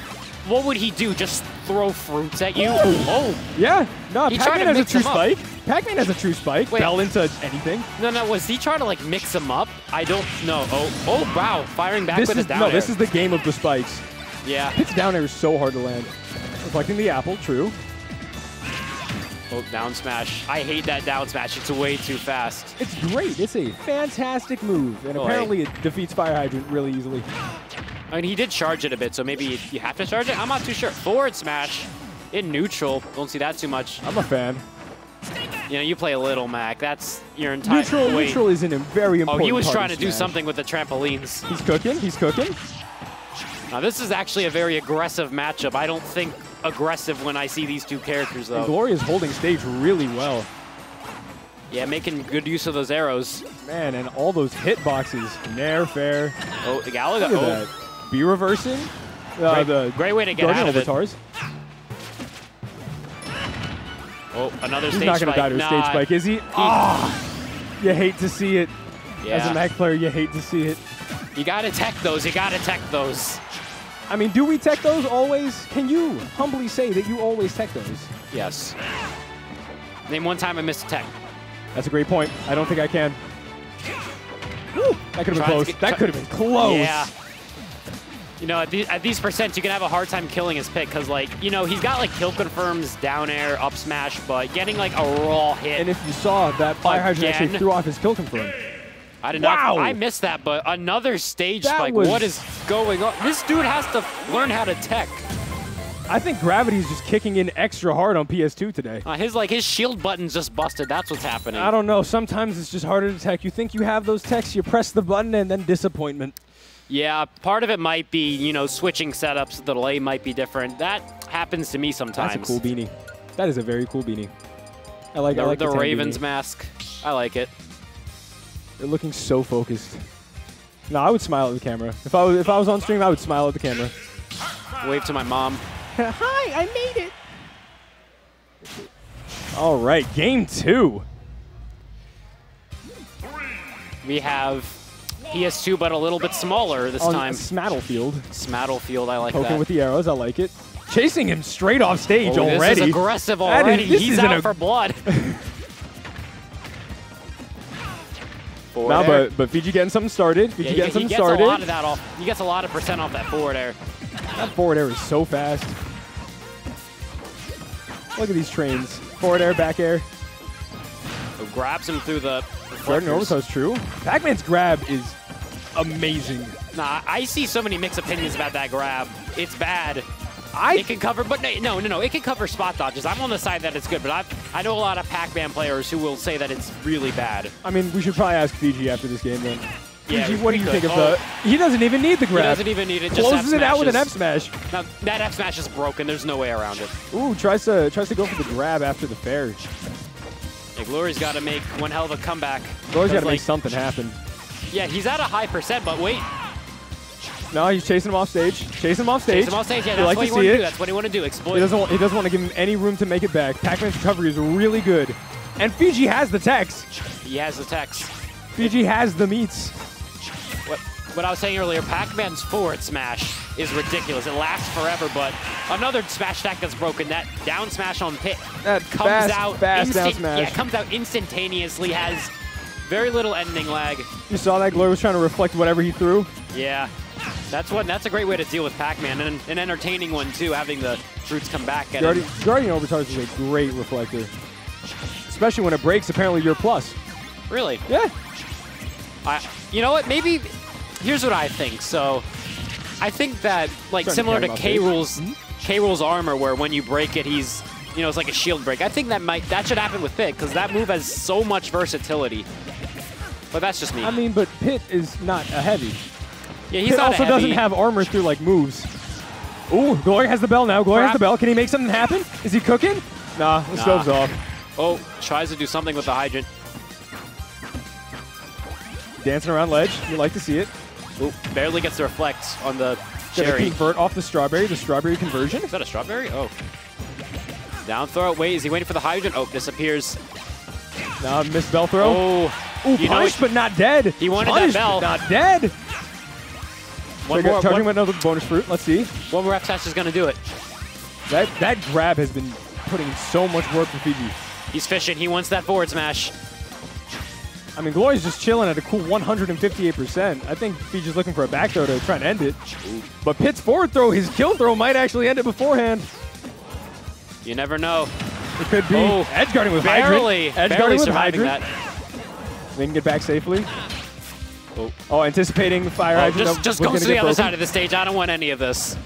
[SPEAKER 4] what would he do? Just throw fruits at you?
[SPEAKER 5] Ooh.
[SPEAKER 4] Oh!
[SPEAKER 5] Yeah, no,
[SPEAKER 4] He tried
[SPEAKER 5] Pac-Man
[SPEAKER 4] to
[SPEAKER 5] has a
[SPEAKER 4] mix
[SPEAKER 5] true
[SPEAKER 4] him up.
[SPEAKER 5] spike. Pac-Man has a true spike.
[SPEAKER 4] Wait.
[SPEAKER 5] Bell into anything.
[SPEAKER 4] No, was he trying to like mix him up? I don't know. Oh, wow. Firing back with a down air.
[SPEAKER 5] This is the game of the spikes.
[SPEAKER 4] Yeah.
[SPEAKER 5] Pit's down air is so hard to land. Reflecting the apple, true.
[SPEAKER 4] Oh, down smash. I hate that down smash. It's way too fast.
[SPEAKER 5] It's great. It's a fantastic move, and
[SPEAKER 4] Boy.
[SPEAKER 5] apparently it defeats Fire Hydrant really easily.
[SPEAKER 4] I mean, he did charge it a bit, so maybe you have to charge it? I'm not too sure. Forward smash in neutral. Don't see that too much.
[SPEAKER 5] I'm a fan.
[SPEAKER 4] You know, you play a little Mac. That's your entire...
[SPEAKER 5] Neutral is in a very important
[SPEAKER 4] Oh, he was
[SPEAKER 5] part
[SPEAKER 4] trying
[SPEAKER 5] of
[SPEAKER 4] to do
[SPEAKER 5] Smash.
[SPEAKER 4] something with the trampolines.
[SPEAKER 5] He's cooking. He's cooking.
[SPEAKER 4] Now, this is actually a very aggressive matchup. I don't think aggressive when I see these two characters, though.
[SPEAKER 5] And Glory is holding stage really well.
[SPEAKER 4] Yeah, making good use of those arrows.
[SPEAKER 5] Man, and all those hitboxes. Nair, fair.
[SPEAKER 4] Oh, the Galaga.
[SPEAKER 5] Look at that. B reversing.
[SPEAKER 4] Great way to get
[SPEAKER 5] Guardian
[SPEAKER 4] out of it.
[SPEAKER 5] Overtars.
[SPEAKER 4] Oh, another
[SPEAKER 5] He's
[SPEAKER 4] stage
[SPEAKER 5] not going to
[SPEAKER 4] spike.
[SPEAKER 5] die to a stage spike, is he? You hate to see it.
[SPEAKER 4] Yeah.
[SPEAKER 5] As a Mac player, you hate to see it.
[SPEAKER 4] You got to tech those. You got to tech those.
[SPEAKER 5] I mean, do we tech those always? Can you humbly say that you always tech those?
[SPEAKER 4] Yes. Name one time I missed a tech.
[SPEAKER 5] That's a great point. I don't think I can. Woo, that could have been close. That could have been close.
[SPEAKER 4] Yeah. You know, at these percents, you can have a hard time killing his pick because, like, you know, he's got, like, kill confirms, down air, up smash, but getting, like, a raw hit.
[SPEAKER 5] And if you saw that Fire Hydrant actually threw off his kill confirm.
[SPEAKER 4] I did not. I missed that, but another stage spike. What is going on? This dude has to learn how to tech.
[SPEAKER 5] I think Gravity's just kicking in extra hard on PS2 today.
[SPEAKER 4] His shield button's just busted. That's what's happening.
[SPEAKER 5] I don't know. Sometimes it's just harder to tech. You think you have those techs, you press the button, and then disappointment.
[SPEAKER 4] Yeah, part of it might be, you know, switching setups. The delay might be different. That happens to me sometimes.
[SPEAKER 5] That's a cool beanie. That is a very cool beanie. I like
[SPEAKER 4] the
[SPEAKER 5] tan
[SPEAKER 4] Raven's
[SPEAKER 5] beanie.
[SPEAKER 4] mask. I like it.
[SPEAKER 5] They're looking so focused. No, I would smile at the camera. If I was on stream, I would smile at the camera.
[SPEAKER 4] Wave to my mom.
[SPEAKER 5] Hi, I made it. All right, game 2.
[SPEAKER 4] We have PS2, but a little bit smaller this time.
[SPEAKER 5] Smattlefield.
[SPEAKER 4] Smattlefield, I like
[SPEAKER 5] Poking
[SPEAKER 4] that.
[SPEAKER 5] with the arrows, I like it. Chasing him straight off stage already.
[SPEAKER 4] This is aggressive already. He's out for blood.
[SPEAKER 5] No, but Fiji getting something started. Fiji getting something started.
[SPEAKER 4] A lot of that off. He gets a lot of percent off that forward air.
[SPEAKER 5] That forward air is so fast. Look at these trains. Forward air, back air.
[SPEAKER 4] So grabs him through the
[SPEAKER 5] Guardian Overtars, true. Pac-Man's grab is amazing.
[SPEAKER 4] Nah, I see so many mixed opinions about that grab. It's bad. It can cover, but no. It can cover spot dodges. I'm on the side that it's good, but I know a lot of Pac-Man players who will say that it's really bad.
[SPEAKER 5] I mean, we should probably ask Fiji after this game then.
[SPEAKER 4] Yeah,
[SPEAKER 5] Fiji, what do you think of the... He doesn't even need the grab.
[SPEAKER 4] He doesn't even need it.
[SPEAKER 5] Closes it out with an F smash.
[SPEAKER 4] Now, that F smash is broken. There's no way around it.
[SPEAKER 5] Ooh, tries to go for the grab after the fair.
[SPEAKER 4] Yeah, Glory's got to make one hell of a comeback.
[SPEAKER 5] Glory's got to make something happen.
[SPEAKER 4] Yeah, he's at a high percent, but wait.
[SPEAKER 5] No, he's chasing him off stage. Chasing him off stage.
[SPEAKER 4] Chasing him off stage, yeah, that's what you want to do. That's what you want to do, exploit.
[SPEAKER 5] He doesn't want to give him any room to make it back. Pac-Man's recovery is really good. And Fiji has the techs.
[SPEAKER 4] He has the techs.
[SPEAKER 5] Fiji has the meats.
[SPEAKER 4] What I was saying earlier, Pac-Man's forward smash is ridiculous. It lasts forever, but another smash stack that's broken, that down smash on Pit comes out
[SPEAKER 5] fast down smash.
[SPEAKER 4] Yeah, comes out instantaneously, has very little ending lag.
[SPEAKER 5] You saw that? Glory was trying to reflect whatever he threw.
[SPEAKER 4] Yeah. That's a great way to deal with Pac-Man, and an entertaining one too, having the fruits come back at him.
[SPEAKER 5] Guardian Overcharge is a great reflector. Especially when it breaks, apparently you're plus.
[SPEAKER 4] Really?
[SPEAKER 5] Yeah.
[SPEAKER 4] You know what, maybe, here's what I think. So, I think that, like,
[SPEAKER 5] Starting
[SPEAKER 4] similar
[SPEAKER 5] to
[SPEAKER 4] to
[SPEAKER 5] carry him off
[SPEAKER 4] K-Rool's armor, where when you break it, he's, you know, it's like a shield break. I think that should happen with Pit, because that move has so much versatility. But that's just me.
[SPEAKER 5] I mean, but Pit is not a heavy.
[SPEAKER 4] Yeah, he's
[SPEAKER 5] Pit
[SPEAKER 4] not
[SPEAKER 5] also
[SPEAKER 4] a heavy.
[SPEAKER 5] doesn't have armor through, like, moves. Ooh, Glory has the bell now. Glory has the bell. Can he make something happen? Is he cooking? Nah, the stove's off.
[SPEAKER 4] Oh, tries to do something with the hydrant.
[SPEAKER 5] Dancing around ledge. You like to see it.
[SPEAKER 4] Ooh, barely gets to reflect on the
[SPEAKER 5] Gonna
[SPEAKER 4] cherry.
[SPEAKER 5] convert off the strawberry conversion.
[SPEAKER 4] Is that a strawberry? Oh. Down throw. Wait, is he waiting for the hydrant? Oh, disappears.
[SPEAKER 5] Nah, missed bell throw.
[SPEAKER 4] Oh.
[SPEAKER 5] Ooh, punished but not dead.
[SPEAKER 4] He wanted
[SPEAKER 5] Punished,
[SPEAKER 4] that bell.
[SPEAKER 5] but not dead. Charging with another bonus fruit. Let's see.
[SPEAKER 4] One more F-Sash is going to do it.
[SPEAKER 5] That grab has been putting in so much work for Fiji.
[SPEAKER 4] He's fishing. He wants that forward smash.
[SPEAKER 5] I mean, Glory's just chilling at a cool 158%. I think Fiji's looking for a back throw to try and end it.
[SPEAKER 4] Ooh.
[SPEAKER 5] But Pit's forward throw, his kill throw, might actually end it beforehand.
[SPEAKER 4] You never know.
[SPEAKER 5] It could be.
[SPEAKER 4] Oh,
[SPEAKER 5] Edge guarding with
[SPEAKER 4] barely,
[SPEAKER 5] Hydrant. Edge
[SPEAKER 4] barely
[SPEAKER 5] guarding with
[SPEAKER 4] surviving
[SPEAKER 5] Hydrant.
[SPEAKER 4] that.
[SPEAKER 5] They can get back safely.
[SPEAKER 4] Oh,
[SPEAKER 5] oh, anticipating fire Hydrant.
[SPEAKER 4] Just goes to the other side of the stage. I don't want any of this.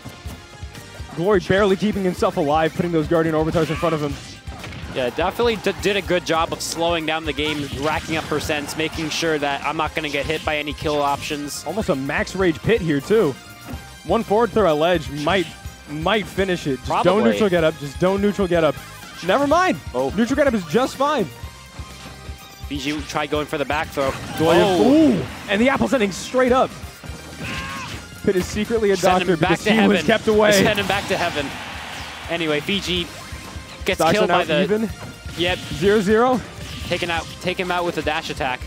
[SPEAKER 5] Glory barely keeping himself alive, putting those Guardian Orbitars in front of him.
[SPEAKER 4] Yeah, definitely did a good job of slowing down the game, racking up percents, making sure that I'm not going to get hit by any kill options.
[SPEAKER 5] Almost a max rage Pit here, too. One forward throw at ledge might finish it. Just
[SPEAKER 4] Probably.
[SPEAKER 5] don't neutral get up. Just don't neutral get up. Never mind.
[SPEAKER 4] Oh.
[SPEAKER 5] Neutral get up is just fine.
[SPEAKER 4] Fiji tried going for the back throw.
[SPEAKER 5] Ooh. And the apple sending straight up. Pit is secretly a doctor because he was kept away.
[SPEAKER 4] Send him back to heaven. Anyway, Fiji gets
[SPEAKER 5] Stocks
[SPEAKER 4] killed by the...
[SPEAKER 5] even.
[SPEAKER 4] Yep.
[SPEAKER 5] 0-0.
[SPEAKER 4] Take him out with a dash attack.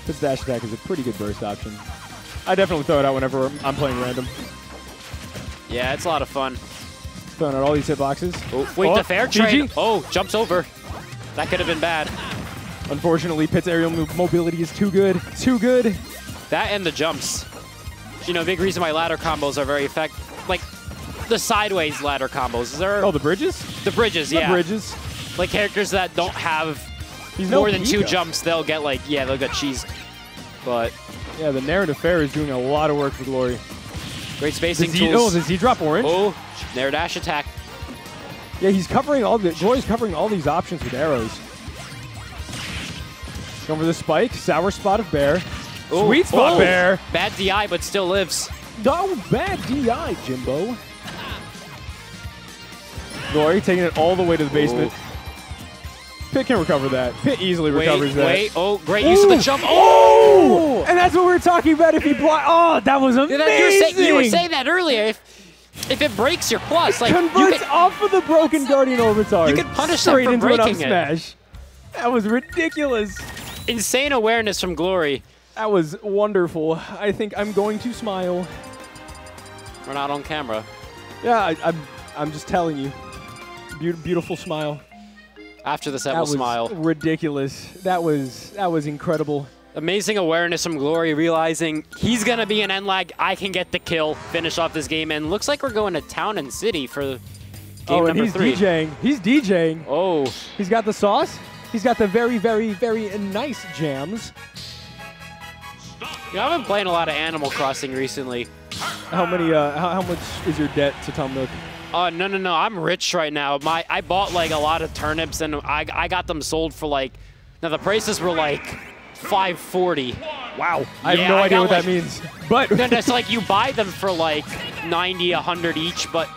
[SPEAKER 5] This dash attack is a pretty good burst option. I definitely throw it out whenever I'm playing random.
[SPEAKER 4] Yeah, it's a lot of fun.
[SPEAKER 5] Throwing out all these hitboxes.
[SPEAKER 4] Oh, wait, the fair
[SPEAKER 5] Fiji?
[SPEAKER 4] trade. Oh, jumps over. That could have been bad.
[SPEAKER 5] Unfortunately, Pit's aerial mobility is too good. Too good.
[SPEAKER 4] That and the jumps. You know, big reason why ladder combos are very effective. Like, the sideways ladder combos. Is there...
[SPEAKER 5] Oh, the bridges?
[SPEAKER 4] The bridges, yeah.
[SPEAKER 5] The bridges.
[SPEAKER 4] Like, characters that don't have
[SPEAKER 5] He's
[SPEAKER 4] more
[SPEAKER 5] no
[SPEAKER 4] than 2
[SPEAKER 5] Pika.
[SPEAKER 4] jumps, they'll get, like, yeah, they'll get cheesed. But...
[SPEAKER 5] Yeah, the narrative fair is doing a lot of work for Glory.
[SPEAKER 4] Great spacing
[SPEAKER 5] Oh,
[SPEAKER 4] tools.
[SPEAKER 5] does he drop orange?
[SPEAKER 4] Oh, Nair dash attack.
[SPEAKER 5] Yeah, he's covering all the... Glory's covering all these options with arrows. Going for the spike. Sour spot of bear.
[SPEAKER 4] Ooh.
[SPEAKER 5] Sweet spot
[SPEAKER 4] Oh,
[SPEAKER 5] bear.
[SPEAKER 4] Bad DI, but still lives.
[SPEAKER 5] No bad DI, Jimbo. Glory taking it all the way to the basement.
[SPEAKER 4] Ooh.
[SPEAKER 5] Pit can recover that. Pit easily recovers that.
[SPEAKER 4] Wait, oh, great use of the jump.
[SPEAKER 5] Oh! And that's what we were talking about if he blocked. Oh, that was amazing!
[SPEAKER 4] You were saying that earlier. If it breaks your plus, like
[SPEAKER 5] Converts off of the broken Guardian Orbitars.
[SPEAKER 4] You can punish them
[SPEAKER 5] straight
[SPEAKER 4] for
[SPEAKER 5] into an up
[SPEAKER 4] breaking it.
[SPEAKER 5] smash. That was ridiculous.
[SPEAKER 4] Insane awareness from Glory.
[SPEAKER 5] That was wonderful. I think I'm going to smile.
[SPEAKER 4] We're not on camera.
[SPEAKER 5] Yeah, I'm just telling you. Beautiful smile.
[SPEAKER 4] After the set,
[SPEAKER 5] That
[SPEAKER 4] we'll
[SPEAKER 5] was
[SPEAKER 4] smile.
[SPEAKER 5] ridiculous. That was incredible.
[SPEAKER 4] Amazing awareness from Glory, realizing he's going to be an end lag. I can get the kill, finish off this game, and looks like we're going to Town and City for game number 3.
[SPEAKER 5] DJing. He's DJing.
[SPEAKER 4] Oh.
[SPEAKER 5] He's got the sauce. He's got the very, very, very nice jams.
[SPEAKER 4] You know, I've been playing a lot of Animal Crossing recently.
[SPEAKER 5] How many? How much is your debt to Tom Nook?
[SPEAKER 4] No. I'm rich right now. I bought like a lot of turnips, and I got them sold for like. Now the prices were like $5.40.
[SPEAKER 5] Wow. I have no idea what that means. But
[SPEAKER 4] no, it's like you buy them for like 90, 100 each, but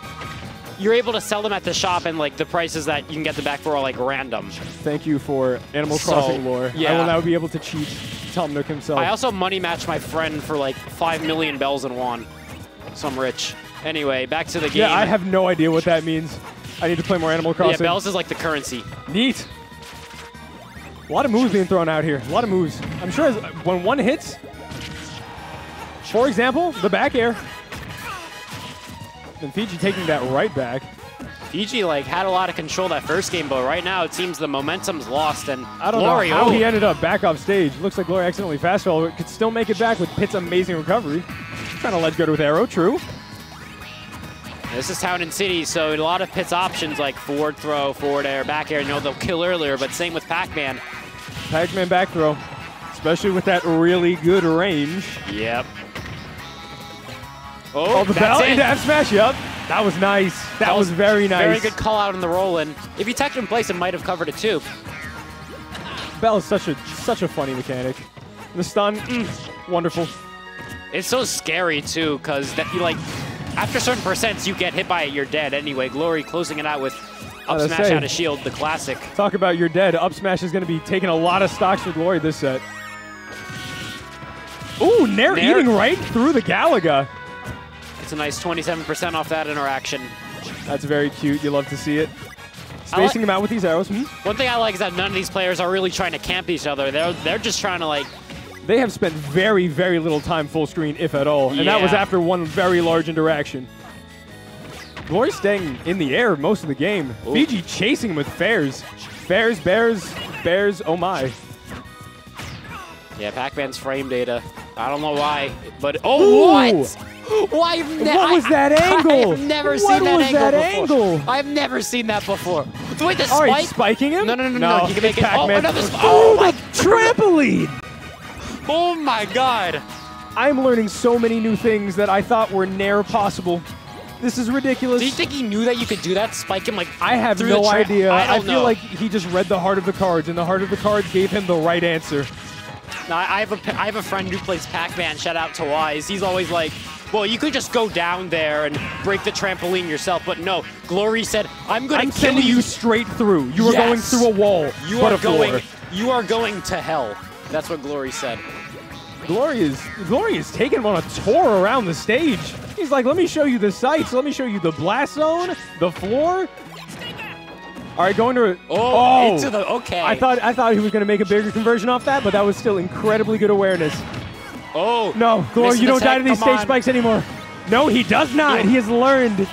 [SPEAKER 4] you're able to sell them at the shop, and like the prices that you can get them back for are like random.
[SPEAKER 5] Thank you for Animal Crossing lore.
[SPEAKER 4] Yeah.
[SPEAKER 5] I will now be able to cheat Tom Nook himself.
[SPEAKER 4] I also money matched my friend for like 5 million bells in one. So I'm rich. Anyway, back to the game.
[SPEAKER 5] Yeah, I have no idea what that means. I need to play more Animal Crossing.
[SPEAKER 4] Yeah, bells is like the currency.
[SPEAKER 5] Neat. A lot of moves being thrown out here. A lot of moves. I'm sure when one hits, for example, the back air, and Fiji taking that right back.
[SPEAKER 4] Fiji like had a lot of control that first game, but right now it seems the momentum's lost, and
[SPEAKER 5] I don't
[SPEAKER 4] Glory,
[SPEAKER 5] know how he ended up back off stage. Looks like Glory accidentally fast fell, but could still make it back with Pit's amazing recovery. Trying to ledge guard with arrow, true.
[SPEAKER 4] This is Town and City, so a lot of Pit's options like forward throw, forward air, back air. You know, they'll kill earlier, but same with Pac-Man.
[SPEAKER 5] Pac-Man back throw, especially with that really good range.
[SPEAKER 4] Yep. Oh,
[SPEAKER 5] the bell into F smash. Yep, that was nice. That was very nice.
[SPEAKER 4] Very good call out on the roll, and if he teched in place, it might have covered it too.
[SPEAKER 5] Bell is such a funny mechanic. The stun, wonderful.
[SPEAKER 4] It's so scary too, because that you like after certain percents you get hit by it, you're dead anyway. Glory closing it out with up smash out of shield, the classic.
[SPEAKER 5] Talk about you're dead. Up smash is going to be taking a lot of stocks for Glory this set. Ooh, Nair eating right through the Galaga.
[SPEAKER 4] It's a nice 27% off that interaction.
[SPEAKER 5] That's very cute. You love to see it. Spacing him out with these arrows.
[SPEAKER 4] One thing I like is that none of these players are really trying to camp each other. They're just trying to like.
[SPEAKER 5] They have spent very, very little time full screen, if at all, and that was after one very large interaction. Glory staying in the air most of the game. Ooh. Fiji chasing him with fairs. Fairs, bears, oh my.
[SPEAKER 4] Yeah, Pac-Man's frame data. I don't know why, but what? Why?
[SPEAKER 5] What was that angle?
[SPEAKER 4] I've never seen that angle before. I've never seen that before. Wait, the spike?
[SPEAKER 5] Are you spiking him?
[SPEAKER 4] No. You can make it. Oh, another spike.
[SPEAKER 5] Oh, my trampoline!
[SPEAKER 4] Oh my God.
[SPEAKER 5] I'm learning so many new things that I thought were ne'er possible. This is ridiculous.
[SPEAKER 4] Do you think he knew that you could do that? Spike him like
[SPEAKER 5] I have
[SPEAKER 4] through
[SPEAKER 5] no
[SPEAKER 4] the
[SPEAKER 5] idea.
[SPEAKER 4] I
[SPEAKER 5] feel like he just read the heart of the cards, and the heart of the cards gave him the right answer.
[SPEAKER 4] No, I have a friend who plays Pac-Man. Shout out to Wise. He's always like, well, you could just go down there and break the trampoline yourself, but no. Glory said, I'm
[SPEAKER 5] sending you straight through. You are going through a wall.
[SPEAKER 4] You are going to hell. That's what Glory said.
[SPEAKER 5] Glory is taking him on a tour around the stage. He's like, let me show you the sights. Let me show you the blast zone, the floor. All right, going to
[SPEAKER 4] into the okay.
[SPEAKER 5] I thought he was going to make a bigger conversion off that, but that was still incredibly good awareness.
[SPEAKER 4] Oh
[SPEAKER 5] no, Glory, you don't die to these stage spikes anymore. No, he does not. He has learned.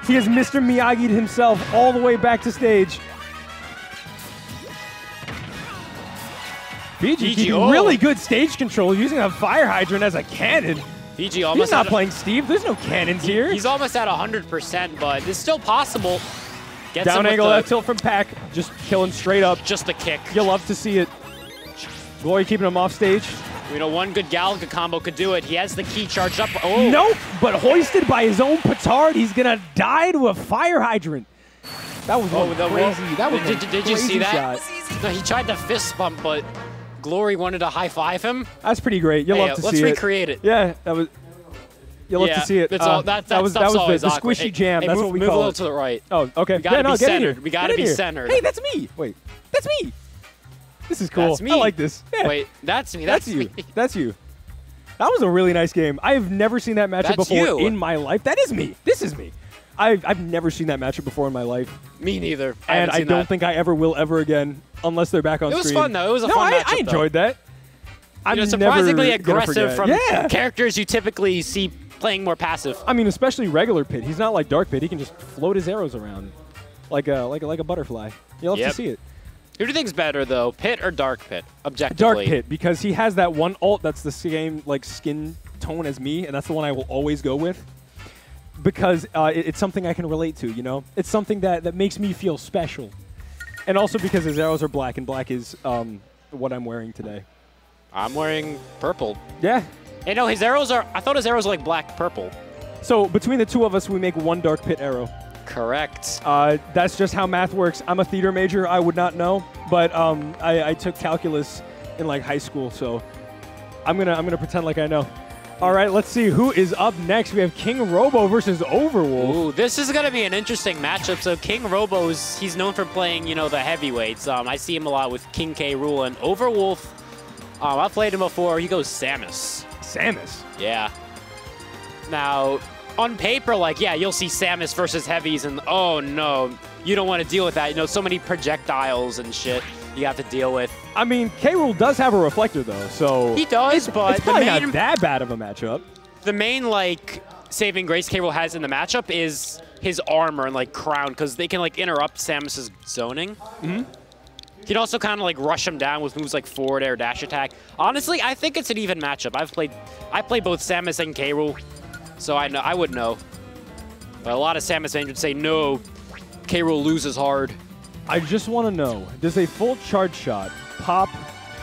[SPEAKER 5] He has Mr. Miyagi'd himself all the way back to stage. Fiji keeping really good stage control, using a fire hydrant as a cannon.
[SPEAKER 4] Fiji almost.
[SPEAKER 5] He's not playing Steve. There's no cannons here.
[SPEAKER 4] He's almost at 100%, but it's still possible. Gets
[SPEAKER 5] down angle left tilt from Pac, just killing straight up.
[SPEAKER 4] Just the kick.
[SPEAKER 5] You'll love to see it. Glory keeping him off stage.
[SPEAKER 4] You know, one good Galaga combo could do it. He has the key charged up. Oh.
[SPEAKER 5] Nope, but hoisted by his own petard, he's going to die to a fire hydrant. That was crazy. That was
[SPEAKER 4] did you see that? No, he tried to fist bump, but Glory wanted to high-five him.
[SPEAKER 5] That's pretty great. You'll love to see it.
[SPEAKER 4] Let's recreate it.
[SPEAKER 5] Yeah, that was... You'll love to see it.
[SPEAKER 4] That was the
[SPEAKER 5] squishy jam. That's what we call it.
[SPEAKER 4] Move a little to the right.
[SPEAKER 5] Oh, okay.
[SPEAKER 4] We gotta be centered. We gotta be centered.
[SPEAKER 5] Hey, that's me. Wait, that's me. This is cool.
[SPEAKER 4] That's me.
[SPEAKER 5] I like this. Yeah.
[SPEAKER 4] Wait, that's me.
[SPEAKER 5] That's you. That's you. That was a really nice game. I have never seen that matchup before in my life. That is me. This is me. I've never seen that matchup before in my life.
[SPEAKER 4] Me neither.
[SPEAKER 5] And I don't think I ever will ever again, unless they're back on screen.
[SPEAKER 4] It was fun though. It was a fun matchup.
[SPEAKER 5] I enjoyed that.
[SPEAKER 4] I'm surprisingly aggressive from characters you typically see playing more passive.
[SPEAKER 5] I mean, especially regular Pit. He's not like Dark Pit. He can just float his arrows around like a butterfly. You'll have to see it.
[SPEAKER 4] Who do you think's better though, Pit or Dark Pit? Objectively.
[SPEAKER 5] Dark Pit, because he has that one ult that's the same like skin tone as me, and that's the one I will always go with. Because it's something I can relate to, you know? It's something that makes me feel special. And also because his arrows are black, and black is what I'm wearing today.
[SPEAKER 4] I'm wearing purple.
[SPEAKER 5] Yeah.
[SPEAKER 4] Hey, no, his arrows are... I thought his arrows were like black-purple.
[SPEAKER 5] So between the two of us, we make one Dark Pit arrow.
[SPEAKER 4] Correct.
[SPEAKER 5] That's just how math works. I'm a theater major. I would not know. But I took calculus in like high school, so I'm gonna pretend like I know. All right, let's see who is up next. We have KingRoBo versus OveRWoLF.
[SPEAKER 4] Ooh, this is going to be an interesting matchup. So KingRoBo, he's known for playing, you know, the heavyweights. I see him a lot with King K. Rool, and OveRWoLF, I've played him before. He goes Samus.
[SPEAKER 5] Samus?
[SPEAKER 4] Yeah. Now, on paper, like, yeah, you'll see Samus versus heavies, and oh no, you don't want to deal with that. You know, so many projectiles and shit you have to deal with.
[SPEAKER 5] I mean, K-Rool does have a reflector, though, so...
[SPEAKER 4] He does, but...
[SPEAKER 5] It's probably not that bad of a matchup.
[SPEAKER 4] The main, like, saving grace K-Rool has in the matchup is his armor and, like, crown, because they can, like, interrupt Samus's zoning.
[SPEAKER 5] Mm-hmm.
[SPEAKER 4] You can also kind of, like, rush him down with moves like forward air, dash attack. Honestly, I think it's an even matchup. I played both Samus and K-Rool, so I would know. But a lot of Samus fans would say, no, K-Rool loses hard.
[SPEAKER 5] I just want to know, does a full charge shot pop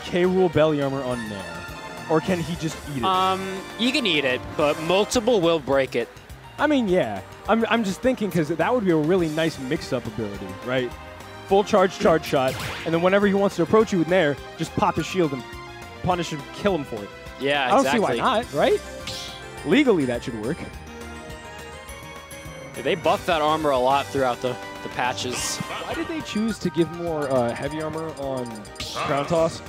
[SPEAKER 5] K-Rool belly armor on Nair? or can he just eat it?
[SPEAKER 4] You can eat it, but multiple will break it.
[SPEAKER 5] I mean, yeah. I'm just thinking because that would be a really nice mix-up ability, right? Full charge shot, and then whenever he wants to approach you in there, just pop his shield and punish him, kill him for it.
[SPEAKER 4] Yeah,
[SPEAKER 5] I don't
[SPEAKER 4] exactly.
[SPEAKER 5] see why not, right? Legally, that should work.
[SPEAKER 4] Yeah, they buffed that armor a lot throughout the patches.
[SPEAKER 5] Why did they choose to give more heavy armor on ground toss?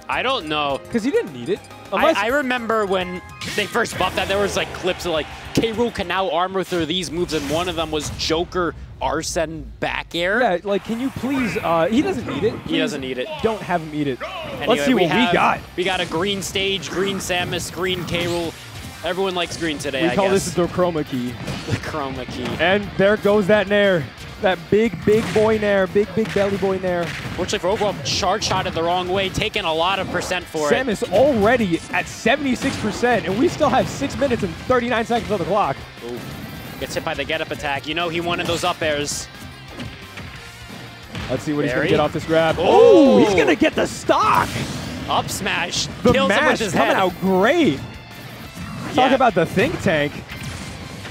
[SPEAKER 4] I don't know.
[SPEAKER 5] Because he didn't need it. Unless
[SPEAKER 4] I remember when they first buffed that, there was like clips of like, K-Rool can now armor through these moves, and one of them was Joker Arsene back air.
[SPEAKER 5] Yeah, like, can you please, he doesn't need it.
[SPEAKER 4] He doesn't need it.
[SPEAKER 5] Don't have him eat it.
[SPEAKER 4] Anyway,
[SPEAKER 5] Let's see what we got.
[SPEAKER 4] We got a green stage, green Samus, green K-Rool. Everyone likes green today,
[SPEAKER 5] We call this the chroma key.
[SPEAKER 4] The chroma key.
[SPEAKER 5] And there goes that nair. That big boy nair. Big belly boy nair.
[SPEAKER 4] Fortunately for OveRWoLF, charge shot it the wrong way, taking a lot of percent for it.
[SPEAKER 5] Samus already at 76%, and we still have 6 minutes and 39 seconds on the clock.
[SPEAKER 4] Ooh. Gets hit by the get-up attack. You know he wanted those up airs.
[SPEAKER 5] Let's see what he's going
[SPEAKER 4] Parry.
[SPEAKER 5] to get off this grab.
[SPEAKER 4] Oh!
[SPEAKER 5] Oh, he's going to get the stock.
[SPEAKER 4] Up smash.
[SPEAKER 5] The
[SPEAKER 4] Kills him
[SPEAKER 5] mash
[SPEAKER 4] with his
[SPEAKER 5] coming
[SPEAKER 4] head.
[SPEAKER 5] out great. Talk
[SPEAKER 4] Yeah.
[SPEAKER 5] about the think tank.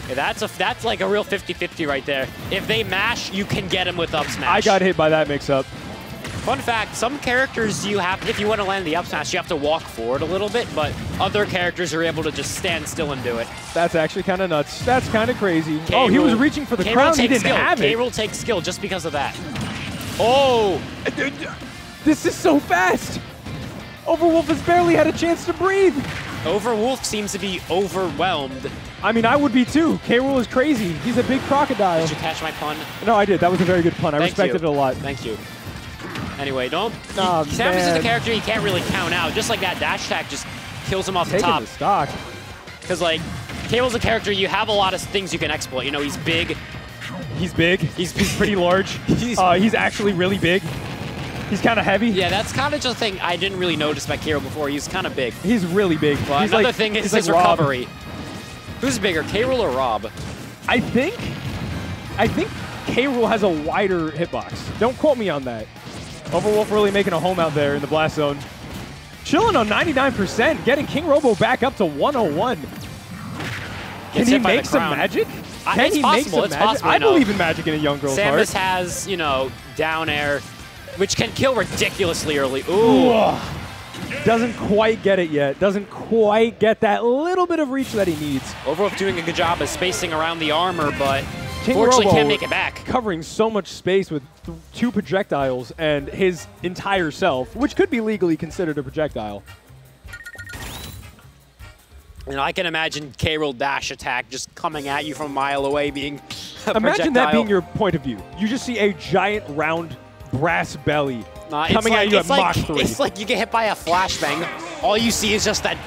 [SPEAKER 4] Yeah, that's like a real 50-50 right there. If they mash, you can get him with up smash.
[SPEAKER 5] I got hit by that mix-up.
[SPEAKER 4] Fun fact, some characters you have, if you want to land the up smash, you have to walk forward a little bit, but other characters are able to just stand still and do it.
[SPEAKER 5] That's actually kind of nuts. That's kind of crazy. Oh, he was reaching for the crown. He didn't have it.
[SPEAKER 4] K-Rool takes skill just because of that. Oh!
[SPEAKER 5] This is so fast. OveRWoLF has barely had a chance to breathe.
[SPEAKER 4] OveRWoLF seems to be overwhelmed.
[SPEAKER 5] I mean, I would be too. K-Rool is crazy. He's a big crocodile.
[SPEAKER 4] Did you catch my pun?
[SPEAKER 5] No, I did. That was a very good pun. I respected it a lot.
[SPEAKER 4] Thank you. Anyway, don't.
[SPEAKER 5] Nah,
[SPEAKER 4] Samus is a
[SPEAKER 5] man.
[SPEAKER 4] character you can't really count out. Just like that dash attack just kills him off the
[SPEAKER 5] Taking
[SPEAKER 4] top.
[SPEAKER 5] the stock.
[SPEAKER 4] Because, like, K-Rool's a character you have a lot of things you can exploit. You know, he's big.
[SPEAKER 5] He's big. He's pretty large. He's actually really big. He's kind of heavy.
[SPEAKER 4] Yeah, that's kind of just a thing I didn't really notice about K-Rool before. He's kind of big.
[SPEAKER 5] He's really big.
[SPEAKER 4] Well,
[SPEAKER 5] he's
[SPEAKER 4] another thing is
[SPEAKER 5] he's
[SPEAKER 4] his
[SPEAKER 5] like Rob.
[SPEAKER 4] recovery. Who's bigger, K-Rool or Rob?
[SPEAKER 5] I think K-Rool has a wider hitbox. Don't quote me on that. OveRWoLF really making a home out there in the blast zone. Chilling on 99%, getting KingRoBo back up to 101. Can he make some magic? Can
[SPEAKER 4] it's
[SPEAKER 5] he
[SPEAKER 4] possible.
[SPEAKER 5] make some
[SPEAKER 4] It's
[SPEAKER 5] magic?
[SPEAKER 4] possible,
[SPEAKER 5] I
[SPEAKER 4] you know.
[SPEAKER 5] believe in magic in a young girl's heart.
[SPEAKER 4] Samus has, you know, down air, which can kill ridiculously early. Ooh.
[SPEAKER 5] Ugh. Doesn't quite get it yet. Doesn't quite get that little bit of reach that he needs.
[SPEAKER 4] OveRWoLF doing a good job of spacing around the armor, but
[SPEAKER 5] KingRoBo
[SPEAKER 4] fortunately can't make it back.
[SPEAKER 5] Covering so much space with 2 projectiles and his entire self, which could be legally considered a projectile.
[SPEAKER 4] And I can imagine K-Rool dash attack just coming at you from a mile away being a
[SPEAKER 5] Imagine that
[SPEAKER 4] projectile.
[SPEAKER 5] being your point of view. You just see a giant round brass belly coming at you at Mach 3.
[SPEAKER 4] It's like you get hit by a flashbang. All you see is just that,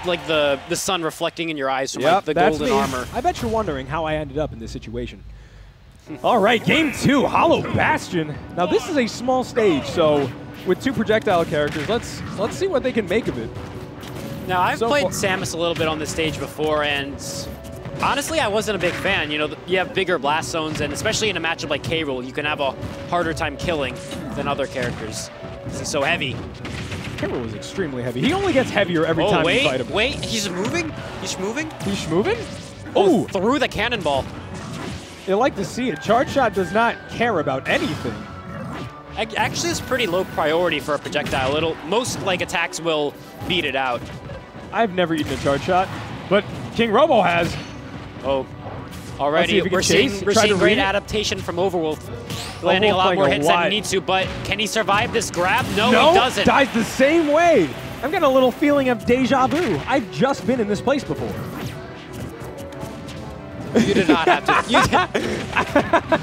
[SPEAKER 4] like the sun reflecting in your eyes from like, the
[SPEAKER 5] that's
[SPEAKER 4] golden
[SPEAKER 5] me.
[SPEAKER 4] armor.
[SPEAKER 5] I bet you're wondering how I ended up in this situation. All right, game 2, Hollow Bastion. Now this is a small stage, so with 2 projectile characters, let's see what they can make of it.
[SPEAKER 4] Now, I've
[SPEAKER 5] So
[SPEAKER 4] played
[SPEAKER 5] far-
[SPEAKER 4] Samus a little bit on this stage before, and honestly, I wasn't a big fan. You know, you have bigger blast zones, and especially in a matchup like K-Rool, you can have a harder time killing than other characters. He's so heavy.
[SPEAKER 5] K-Rool was extremely heavy. He only gets heavier every time you fight him.
[SPEAKER 4] Wait, he's moving? He's moving?
[SPEAKER 5] He's moving?
[SPEAKER 4] Oh,
[SPEAKER 5] Ooh,
[SPEAKER 4] through the cannonball.
[SPEAKER 5] you like to see it. Charge Shot does not care about anything.
[SPEAKER 4] Actually, it's pretty low priority for a projectile. Most like attacks will beat it out.
[SPEAKER 5] I've never eaten a Charge Shot, but KingRoBo has.
[SPEAKER 4] Oh,
[SPEAKER 5] Let's see
[SPEAKER 4] already
[SPEAKER 5] if he can
[SPEAKER 4] we're
[SPEAKER 5] chase,
[SPEAKER 4] seeing
[SPEAKER 5] try to
[SPEAKER 4] great
[SPEAKER 5] read it.
[SPEAKER 4] adaptation from OveRWoLF. Landing a lot
[SPEAKER 5] playing
[SPEAKER 4] more
[SPEAKER 5] a
[SPEAKER 4] hits than
[SPEAKER 5] lot.
[SPEAKER 4] he needs to, but can he survive this grab? No,
[SPEAKER 5] No,
[SPEAKER 4] he doesn't.
[SPEAKER 5] dies the same way. I'm getting a little feeling of deja vu. I've just been in this place before.
[SPEAKER 4] You did not have to. You did.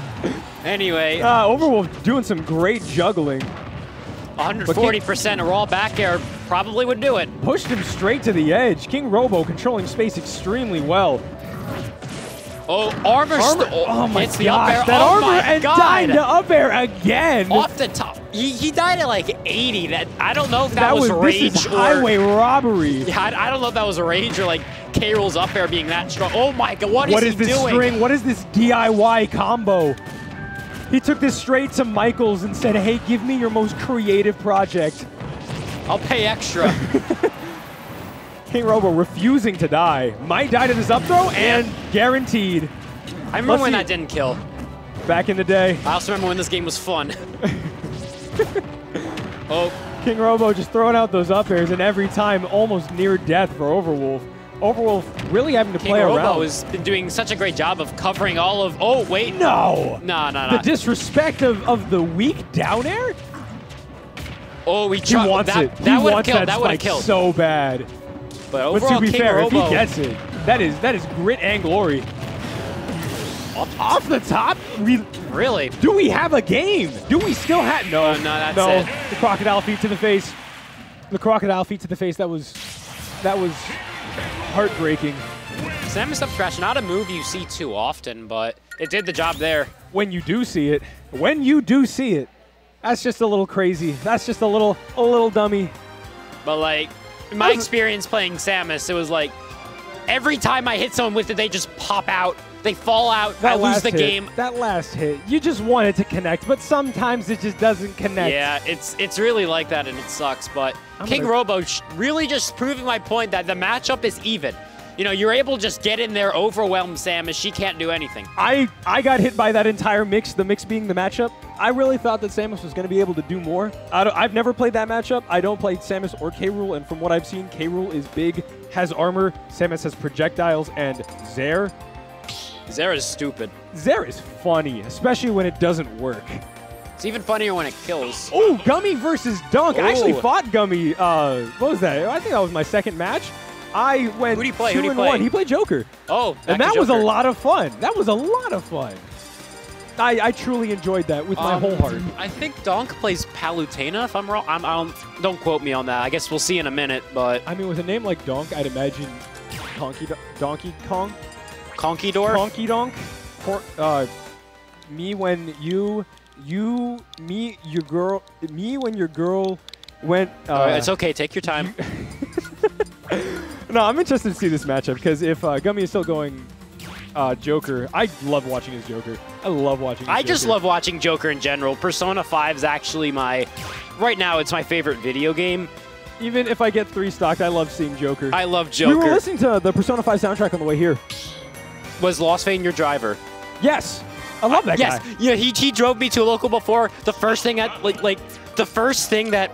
[SPEAKER 4] Anyway,
[SPEAKER 5] OveRWoLF doing some great juggling.
[SPEAKER 4] 140% a raw back air probably would do it.
[SPEAKER 5] Pushed him straight to the edge. KingRoBo controlling space extremely well.
[SPEAKER 4] Oh, armor.
[SPEAKER 5] Oh my
[SPEAKER 4] hits the up air.
[SPEAKER 5] gosh, that
[SPEAKER 4] Oh
[SPEAKER 5] armor
[SPEAKER 4] my
[SPEAKER 5] and
[SPEAKER 4] God.
[SPEAKER 5] died to up air again.
[SPEAKER 4] Off the top. He died at like 80. That I don't know if that was
[SPEAKER 5] this
[SPEAKER 4] rage
[SPEAKER 5] is
[SPEAKER 4] or
[SPEAKER 5] highway robbery.
[SPEAKER 4] Yeah, I don't know if that was rage or like K-Rool's up air being that strong. Oh my God, what is he
[SPEAKER 5] this
[SPEAKER 4] doing?
[SPEAKER 5] string? What is this DIY combo? He took this straight to Michaels and said, hey, give me your most creative project.
[SPEAKER 4] I'll pay extra.
[SPEAKER 5] KingRoBo refusing to die. Might die to this up throw, and guaranteed.
[SPEAKER 4] I remember when
[SPEAKER 5] see.
[SPEAKER 4] that didn't kill.
[SPEAKER 5] Back in the day.
[SPEAKER 4] I also remember when this game was fun. Oh.
[SPEAKER 5] KingRoBo just throwing out those up airs, and every time almost near death for OveRWoLF. OveRWoLF really having to play around.
[SPEAKER 4] KingRoBo has been doing such a great job of covering all of... Oh, wait.
[SPEAKER 5] No.
[SPEAKER 4] No.
[SPEAKER 5] The disrespect of the weak down air?
[SPEAKER 4] Oh,
[SPEAKER 5] He wants it.
[SPEAKER 4] That would have killed.
[SPEAKER 5] That
[SPEAKER 4] That would have
[SPEAKER 5] spike
[SPEAKER 4] killed.
[SPEAKER 5] so bad.
[SPEAKER 4] But overall,
[SPEAKER 5] to be fair, if he
[SPEAKER 4] KingRoBo...
[SPEAKER 5] gets it, that is grit and glory. Off the top?
[SPEAKER 4] Really?
[SPEAKER 5] Do we have a game? Do we still have... No,
[SPEAKER 4] no, that's
[SPEAKER 5] no.
[SPEAKER 4] it.
[SPEAKER 5] The crocodile feet to the face. The crocodile feet to the face. That was heartbreaking.
[SPEAKER 4] Samus up crash, not a move you see too often, but it did the job there.
[SPEAKER 5] When you do see it, that's just a little crazy. That's just a little dummy.
[SPEAKER 4] But like, in my experience playing Samus, it was like, every time I hit someone with it, they just pop out. They fall out. I lose the game.
[SPEAKER 5] That last hit, you just want it to connect, but sometimes it just doesn't connect.
[SPEAKER 4] Yeah, it's really like that, and it sucks. But KingRoBo really just proving my point that the matchup is even. You know, you're able to just get in there, overwhelm Samus. She can't do anything.
[SPEAKER 5] I got hit by that entire mix, the mix being the matchup. I really thought that Samus was going to be able to do more. I've never played that matchup. I don't play Samus or K-Rool, and from what I've seen, K-Rool is big, has armor, Samus has projectiles, and Zair.
[SPEAKER 4] Zair is stupid.
[SPEAKER 5] Zair is funny, especially when it doesn't work.
[SPEAKER 4] It's even funnier when it kills.
[SPEAKER 5] Oh, Gummy versus Donk. I actually
[SPEAKER 4] Ooh.
[SPEAKER 5] fought Gummy. What was that? I think that was my second match. I went
[SPEAKER 4] Who'd he play?
[SPEAKER 5] 2-1. He played Joker.
[SPEAKER 4] Oh,
[SPEAKER 5] and that was a lot of fun. That was a lot of fun. I truly enjoyed that with my whole heart.
[SPEAKER 4] I think Donk plays Palutena, if I'm wrong. Don't quote me on that. I guess we'll see in a minute, but...
[SPEAKER 5] I mean, with a name like Donk, I'd imagine Donkey Kong?
[SPEAKER 4] Conky Door?
[SPEAKER 5] Conky Donk? Me when your girl went...
[SPEAKER 4] it's okay, take your time.
[SPEAKER 5] No, I'm interested to see this matchup, because if Gummy is still going Joker, I love watching his Joker. I love watching his
[SPEAKER 4] I just love watching Joker in general. Persona 5 is actually right now, it's my favorite video game.
[SPEAKER 5] Even if I get 3-stocked, I love seeing Joker.
[SPEAKER 4] I love Joker.
[SPEAKER 5] We were listening to the Persona 5 soundtrack on the way here.
[SPEAKER 4] Was LostVayne your driver?
[SPEAKER 5] Yes. I love that guy.
[SPEAKER 4] Yes. Yeah, he drove me to a local before. The first thing the first thing that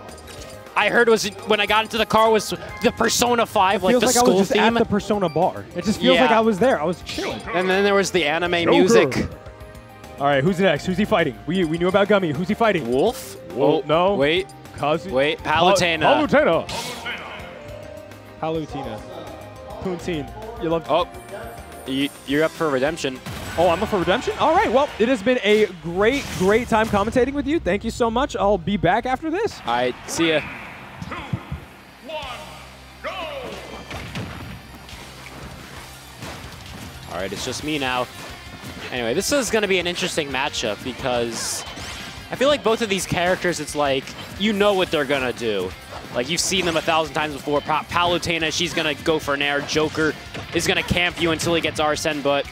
[SPEAKER 4] I heard was when I got into the car was the Persona 5, like the
[SPEAKER 5] feels like
[SPEAKER 4] school
[SPEAKER 5] I was just
[SPEAKER 4] theme.
[SPEAKER 5] at the Persona bar. It just feels like I was there. I was chilling.
[SPEAKER 4] And then there was the anime
[SPEAKER 5] Joker.
[SPEAKER 4] music.
[SPEAKER 5] All right, who's next? Who's he fighting? We knew about Gummy. Who's he fighting?
[SPEAKER 4] Wolf?
[SPEAKER 5] Oh, no.
[SPEAKER 4] Wait. Wait. Palutena.
[SPEAKER 5] Palutena. Poonteen. You love...
[SPEAKER 4] Oh. You're up for redemption.
[SPEAKER 5] Oh, I'm up for redemption? All right, well, it has been a great time commentating with you. Thank you so much. I'll be back after this.
[SPEAKER 4] All right, see ya.
[SPEAKER 2] 2, 1, go!
[SPEAKER 4] All right, it's just me now. Anyway, this is going to be an interesting matchup because I feel like both of these characters, it's like, you know what they're going to do. Like, you've seen them 1,000 times before. Palutena, she's going to go for an air. Joker is going to camp you until he gets Arsene, but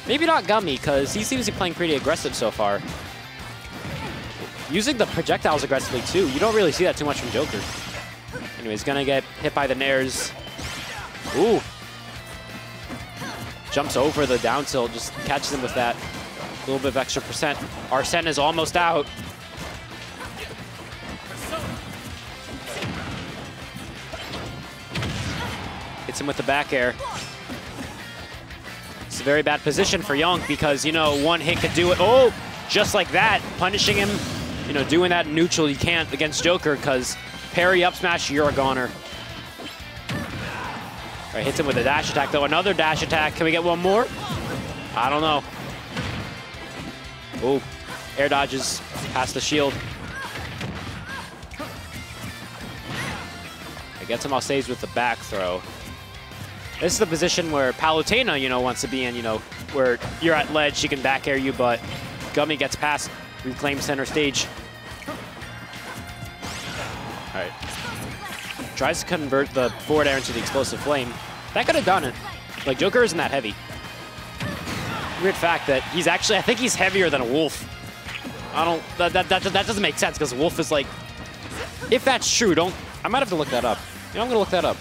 [SPEAKER 4] maybe not Gummy, because he seems to be playing pretty aggressive so far. Using the projectiles aggressively, too. You don't really see that too much from Joker. Anyway, he's going to get hit by the nairs. Ooh. Jumps over the down tilt, just catches him with that. A little bit of extra percent. Arsene is almost out. Hits him with the back air. It's a very bad position for Young because, you know, one hit could do it. Oh, just like that, punishing him, you know, doing that in neutral. You can't against Joker because parry up smash, you're a goner. All right, hits him with a dash attack, though. Another dash attack. Can we get one more? I don't know. Oh, air dodges past the shield. It gets him off stage with the back throw. This is the position where Palutena, you know, wants to be in, you know, where you're at ledge, she can back air you, but Gummy gets past, reclaims center stage. All right. Tries to convert the forward air into the explosive flame. That could have done it. Like, Joker isn't that heavy. Weird fact that he's actually, I think he's heavier than a Wolf. I don't, that doesn't make sense because Wolf is like, if that's true, I might have to look that up. You know, I'm gonna look that up.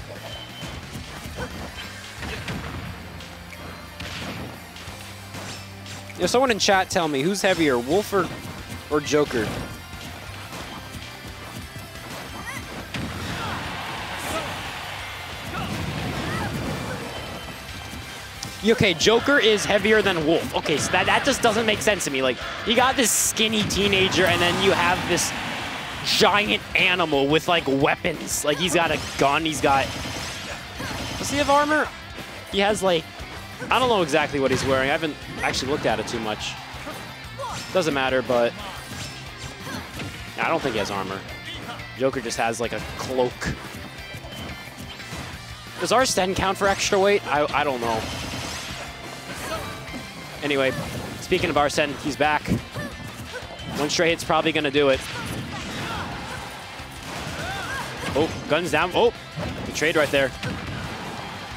[SPEAKER 4] Someone in chat tell me, who's heavier, Wolf or Joker? Okay, Joker is heavier than Wolf. Okay, so that just doesn't make sense to me. Like, you got this skinny teenager, and then you have this giant animal with, like, weapons. Like, he's got a gun, he's got... Does he have armor? He has, like... I don't know exactly what he's wearing. I haven't actually looked at it too much. Doesn't matter, but... I don't think he has armor. Joker just has, like, a cloak. Does Arsene count for extra weight? I don't know. Anyway, speaking of Arsene, he's back. One straight hit's probably going to do it. Oh, guns down. Oh, the trade right there.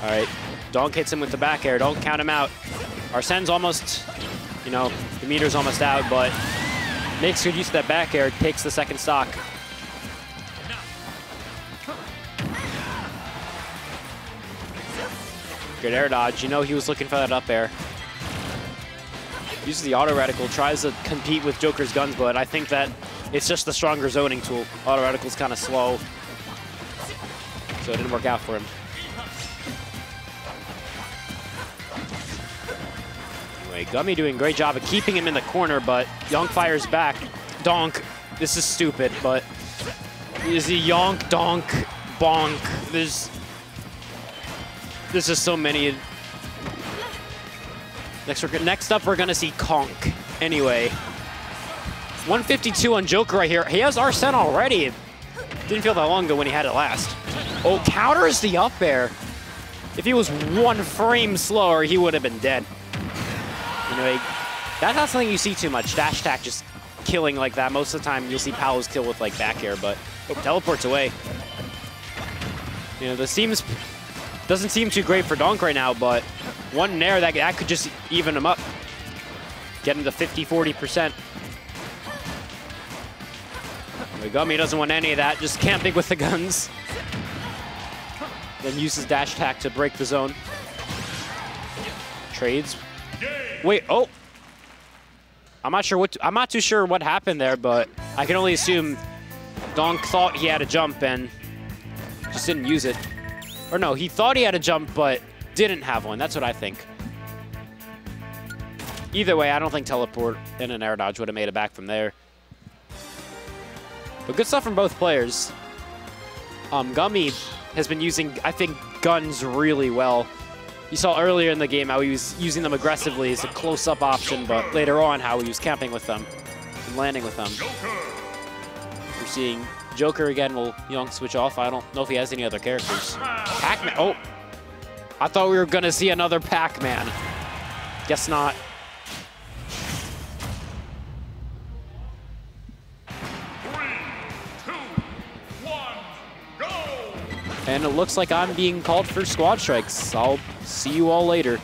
[SPEAKER 4] All right, Donk hits him with the back air. Don't count him out. Arsene's almost, you know, the meter's almost out, but makes good use of that back air, takes the second stock. Good air dodge. You know he was looking for that up air. Uses the auto reticle, tries to compete with Joker's guns, but I think that it's just the stronger zoning tool. Auto reticle's kind of slow, so it didn't work out for him. Anyway, Gummy doing a great job of keeping him in the corner, but Yonk fires back. Donk, this is stupid, but is he Yonk, Donk, Bonk? There's just so many. Next up, we're going to see Conk. Anyway, 152 on Joker right here. He has Arsene already. It didn't feel that long ago when he had it last. Oh, counters the up air. If he was 1 frame slower, he would have been dead. Anyway, that's not something you see too much. Dash attack just killing like that. Most of the time, you'll see Palos kill with like back air, but teleports away. You know, this doesn't seem too great for Donk right now, but one nair, that could just even him up. Get him to 50-40%. Gummy doesn't want any of that, just camping with the guns. Then uses dash attack to break the zone. Trades. Wait, oh! I'm not too sure what happened there, but I can only assume Donk thought he had a jump and just didn't use it. Or no, he thought he had a jump, but didn't have one. That's what I think. Either way, I don't think teleport and an air dodge would have made it back from there. But good stuff from both players. Gummy has been using, I think, guns really well. You saw earlier in the game how he was using them aggressively as a close-up option, but later on how he was camping with them and landing with them. We're seeing Joker again will switch off. I don't know if he has any other characters. Pac-Man. Oh, I thought we were going to see another Pac-Man. Guess not. And it looks like I'm being called for squad strikes. I'll see you all later.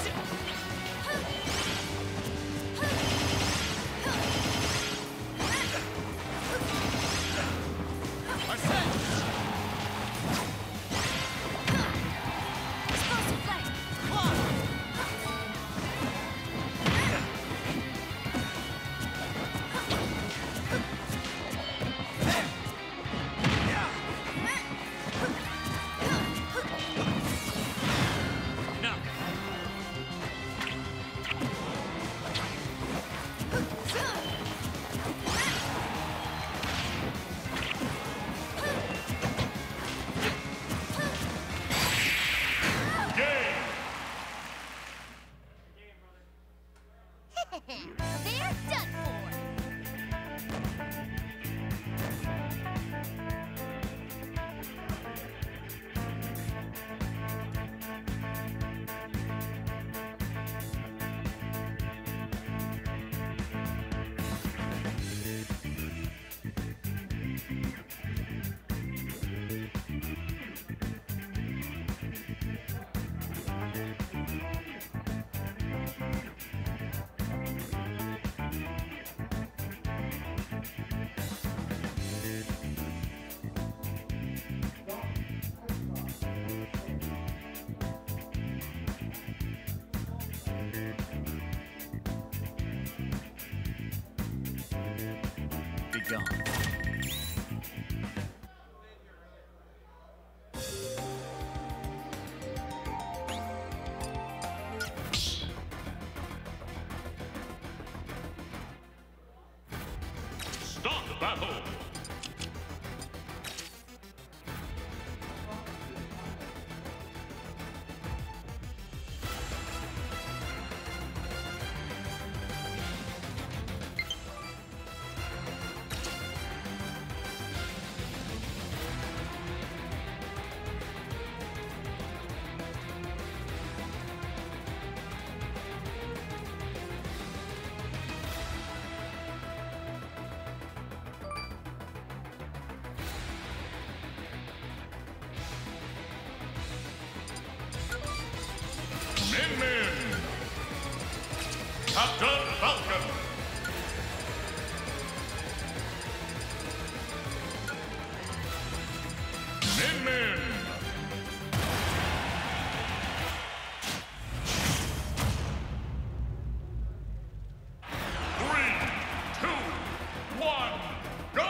[SPEAKER 6] They're done for.
[SPEAKER 7] Begun.
[SPEAKER 2] Start battle. Min. Captain Falcon. Min. 3, 2, 1, go!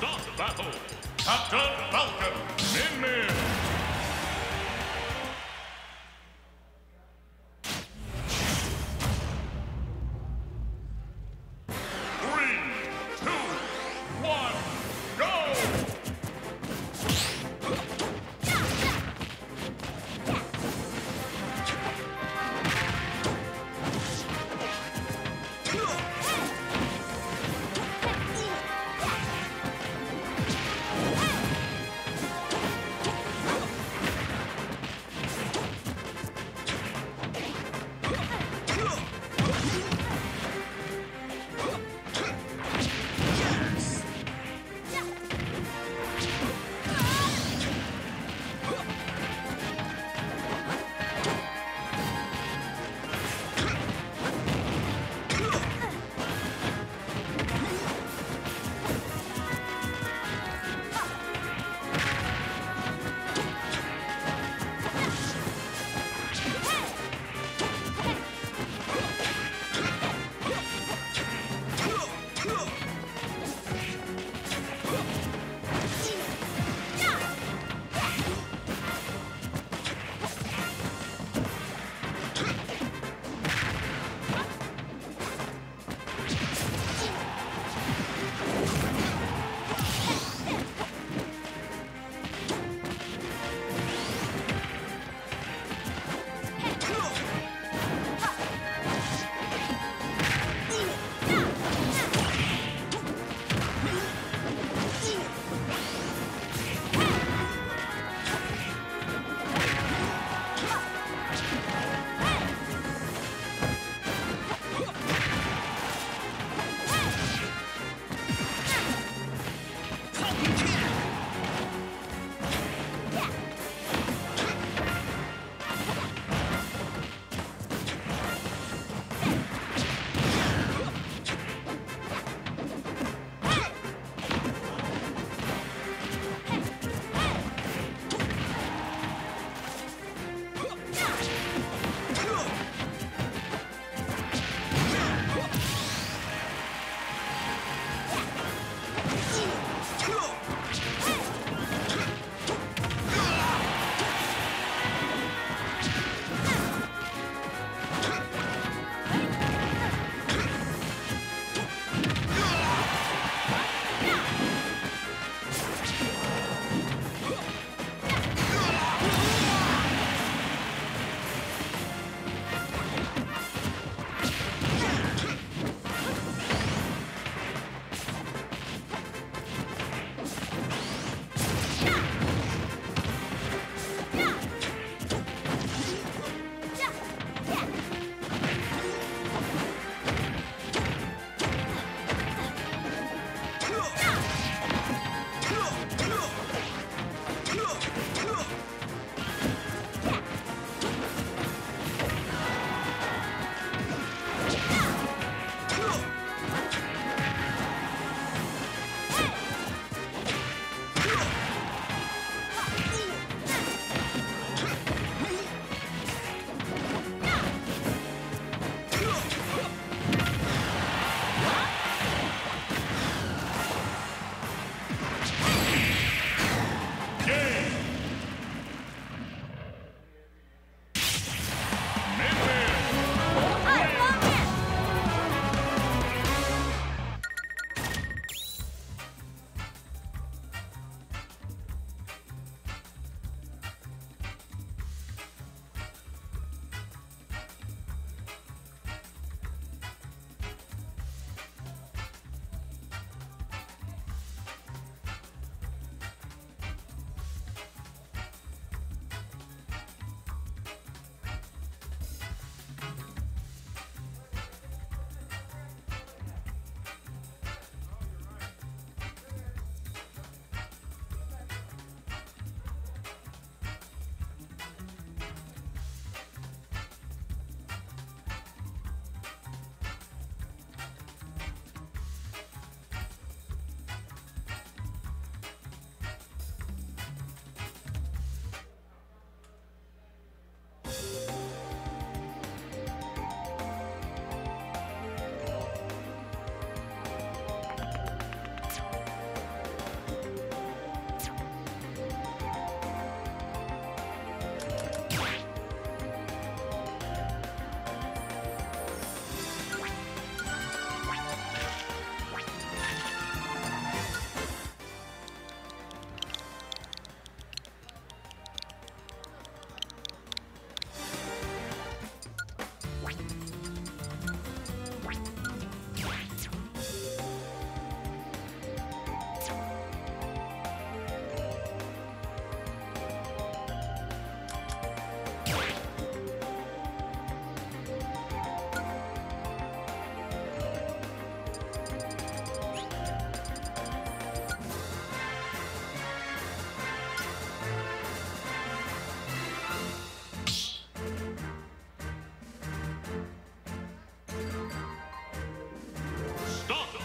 [SPEAKER 2] Start battle. Captain Falcon, Min. 3, 2, 1, go!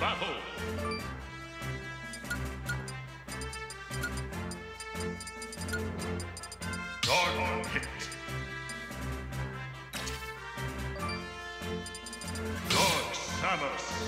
[SPEAKER 2] battle. Dark Pit. Dark Samus.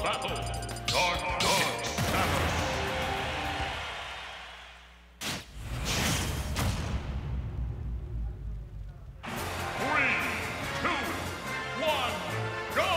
[SPEAKER 2] battle, Donk, Samus. 3, 2, 1, go!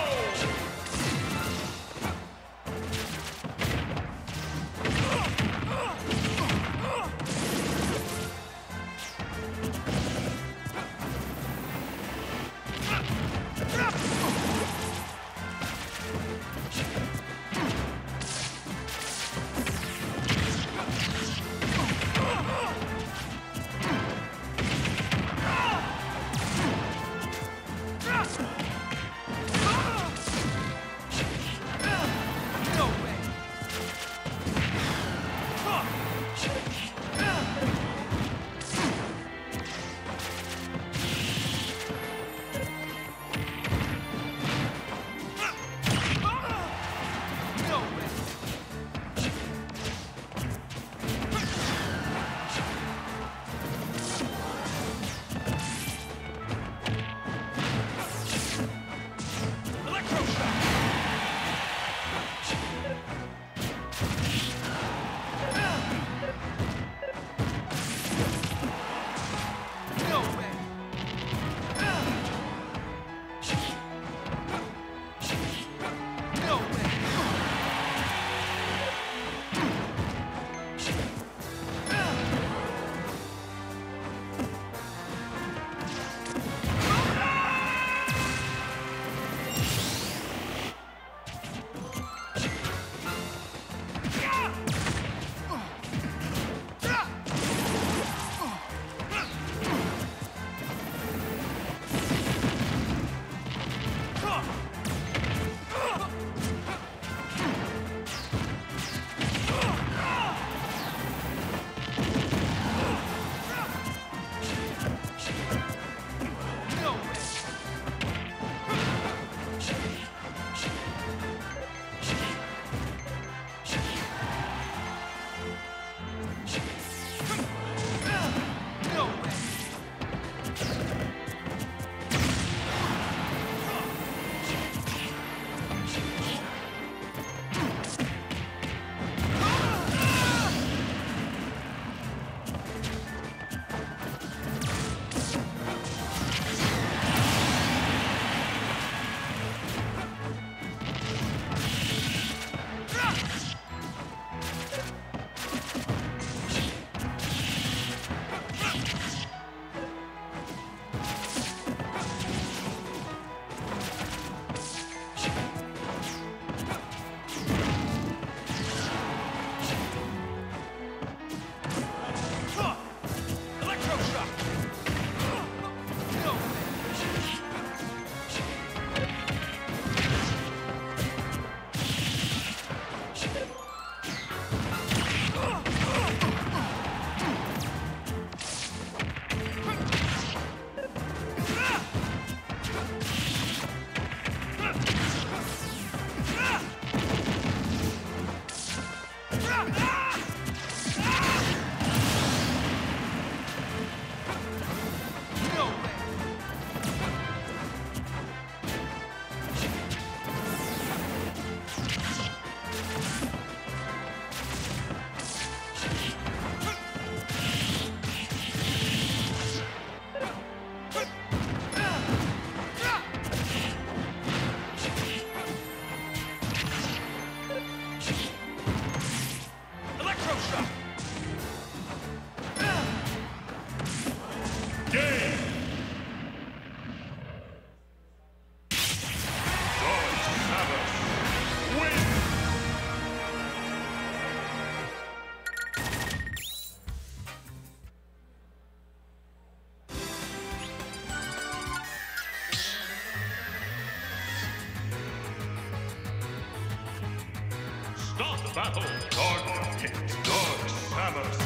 [SPEAKER 2] Start the battle, Dog hits Dog Samus.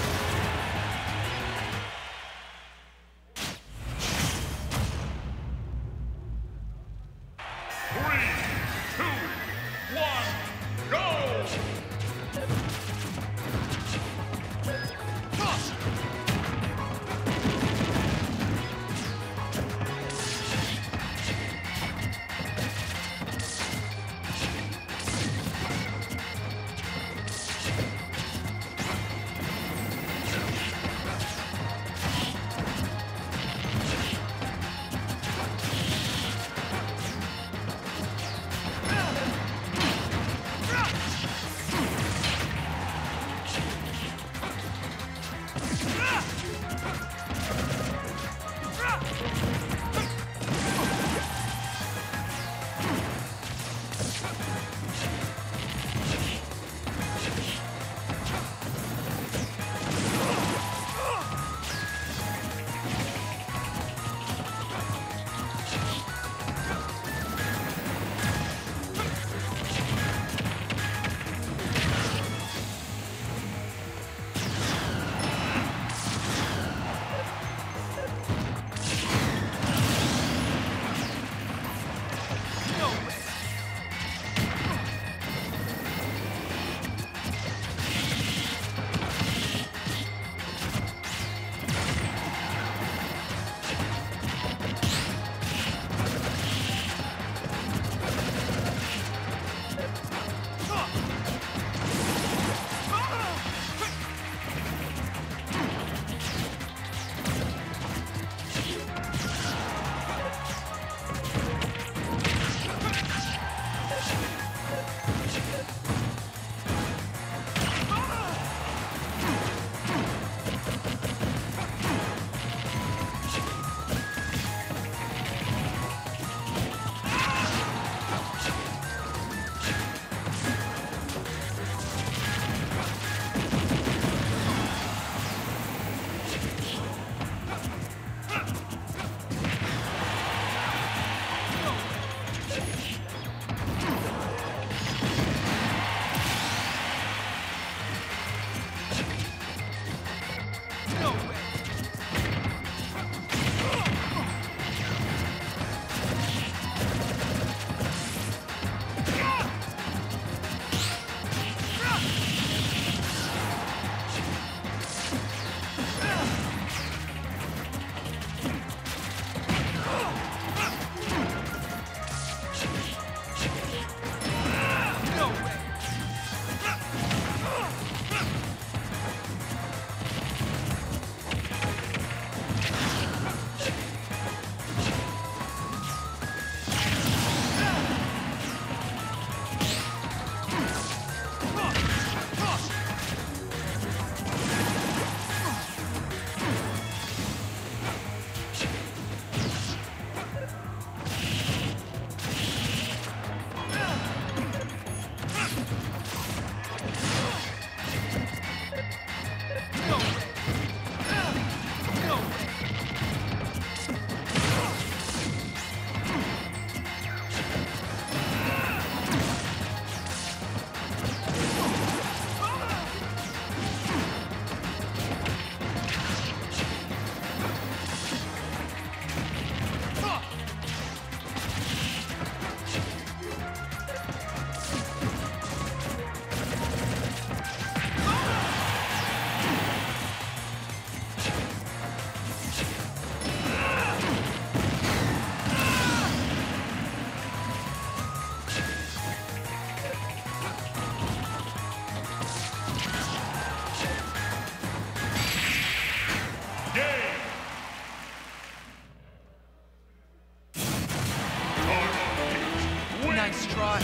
[SPEAKER 8] Nice try.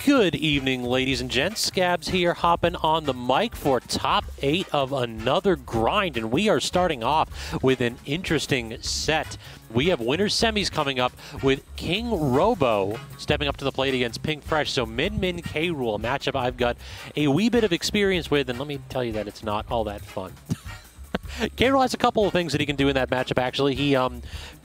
[SPEAKER 9] Good evening, ladies and gents. Scabs here, hopping on the mic for top 8 of another grind, and we are starting off with an interesting set. We have winners semis coming up with KingRoBo stepping up to the plate against Pink Fresh. So Min K Rool, a matchup I've got a wee bit of experience with, and let me tell you that it's not all that fun. K Rool has a couple of things that he can do in that matchup, actually. He,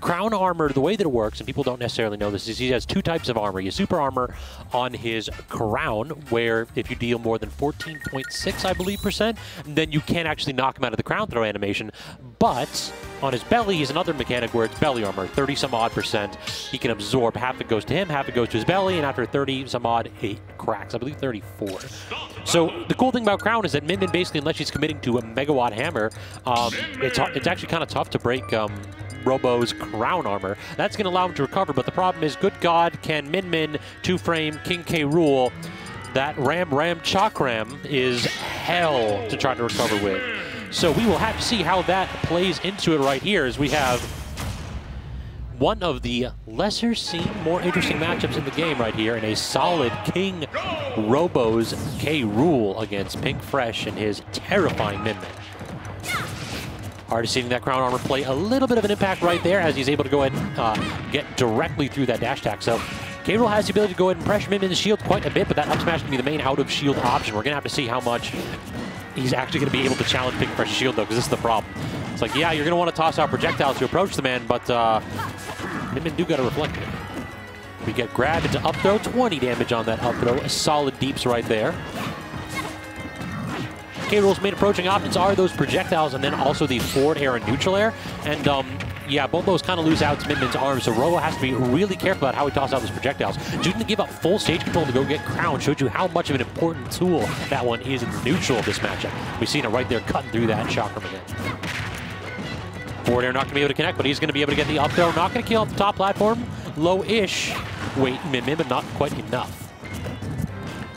[SPEAKER 9] crown armor, the way that it works, and people don't necessarily know this, is he has 2 types of armor. He has super armor on his crown, where if you deal more than 14.6, I believe, %, then you can't actually knock him out of the crown throw animation. But on his belly is another mechanic where it's belly armor, 30-some-odd %. He can absorb. Half it goes to him, half it goes to his belly, and after 30-some-odd, 8 cracks. I believe 34. So the cool thing about crown is that Min basically, unless she's committing to a megawatt hammer, it's actually kind of tough to break Robo's crown armor. That's going to allow him to recover, but the problem is, good God, can Min 2-frame King K Rool? That Ram Chakram is hell to try to recover with. So we will have to see how that plays into it right here, as we have one of the lesser seen, more interesting matchups in the game right here, in a solid KingRoBo's K Rool against Pink Fresh and his terrifying Min. Already seeing that crown armor play a little bit of an impact right there, as he's able to go ahead and get directly through that dash attack. So K Rool has the ability to go ahead and pressure Min's shield quite a bit, but that up smash can be the main out-of-shield option. We're going to have to see how much he's actually going to be able to challenge Pink Fresh's shield, though, because this is the problem. It's like, yeah, you're going to want to toss out projectiles to approach the man, but Min do got to reflect it. We get grab into up throw, 20 damage on that up throw. A solid deeps right there. K Rool's main approaching options are those projectiles and then also the forward air and neutral air. And yeah, both those kind of lose out to Min's arms, so Robo has to be really careful about how he tosses out those projectiles. Choosing to give up full stage control to go get crown shows you how much of an important tool that one is in the neutral of this matchup. We've seen it right there cutting through that chakram again. Forward air not going to be able to connect, but he's going to be able to get the up throw. Not going to kill off the top platform. Low-ish weight Min, but not quite enough.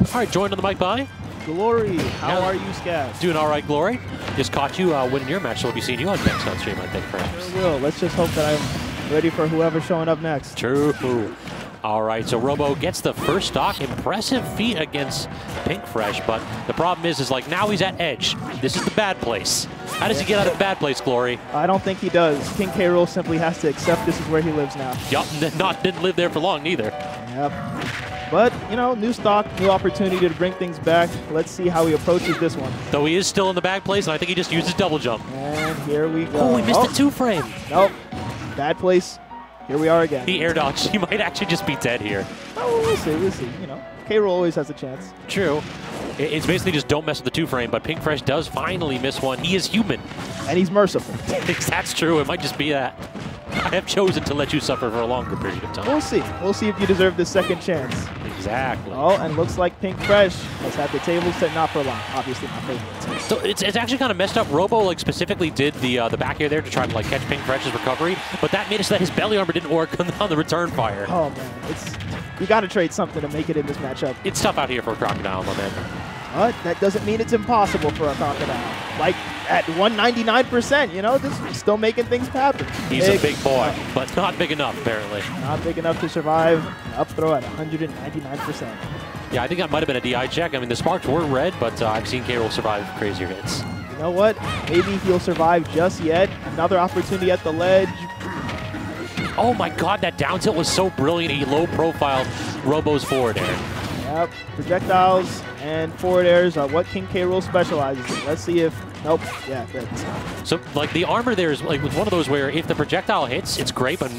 [SPEAKER 9] All right, joined on the mic by
[SPEAKER 10] Glory. How
[SPEAKER 9] Yeah.
[SPEAKER 10] are you, Scabs?
[SPEAKER 9] doing all right, Glory. Just caught you winning your match, so we'll be seeing you on next on stream, I think, perhaps.
[SPEAKER 10] Sure will. Let's just hope that I'm ready for whoever's showing up next.
[SPEAKER 9] True. All right, so Robo gets the first stock. Impressive feat against Pink Fresh, but the problem is like now he's at edge. This is the bad place. How does he get out of the bad place, Glory?
[SPEAKER 10] I don't think he does. King K. Rool simply has to accept this is where he lives now.
[SPEAKER 9] Yup, didn't live there for long neither.
[SPEAKER 10] Yep. But, you know, new stock, new opportunity to bring things back. Let's see how he approaches this one.
[SPEAKER 9] Though he is still in the bad place, and I think he just uses double jump.
[SPEAKER 10] And here we go.
[SPEAKER 9] Oh, he missed the two-frame.
[SPEAKER 10] Nope. Bad place. Here we are again.
[SPEAKER 9] He air dodged. He might actually just be dead here.
[SPEAKER 10] Oh, we'll see. We'll see. You know, K. Rool always has a chance.
[SPEAKER 9] True. It's basically just don't mess with the two-frame, but Pink Fresh does finally miss one. He is human.
[SPEAKER 10] And he's merciful.
[SPEAKER 9] That's true. It might just be that. I have chosen to let you suffer for a longer period of time.
[SPEAKER 10] We'll see. We'll see if you deserve this second chance.
[SPEAKER 9] Exactly.
[SPEAKER 10] Oh, and looks like Pink Fresh has had the table set not for long. Obviously not favorite.
[SPEAKER 9] So it's actually kind of messed up. Robo like specifically did the back air there to try to like catch Pink Fresh's recovery, but that made it so that his belly armor didn't work on the return fire.
[SPEAKER 10] Oh man, you got to trade something to make it in this matchup.
[SPEAKER 9] It's tough out here for a Crocodile, my man.
[SPEAKER 10] But that doesn't mean it's impossible for a Crocodile. Like at 199%, you know, just still making things happen.
[SPEAKER 9] He's a big boy, but not big enough apparently.
[SPEAKER 10] Not big enough to survive an up throw at 199%.
[SPEAKER 9] Yeah, I think that might have been a DI check. I mean, the sparks were red, but I've seen K. Rool survive crazier hits.
[SPEAKER 10] You know what? Maybe he'll survive just yet. Another opportunity at the ledge.
[SPEAKER 9] Oh my god, that down tilt was so brilliant. He low profiled Robo's forward air.
[SPEAKER 10] Yep, projectiles and forward airs are what King K. Rool specializes in. Let's see if, nope, yeah, good.
[SPEAKER 9] So, like, the armor there is, like, one of those where if the projectile hits, it's great, but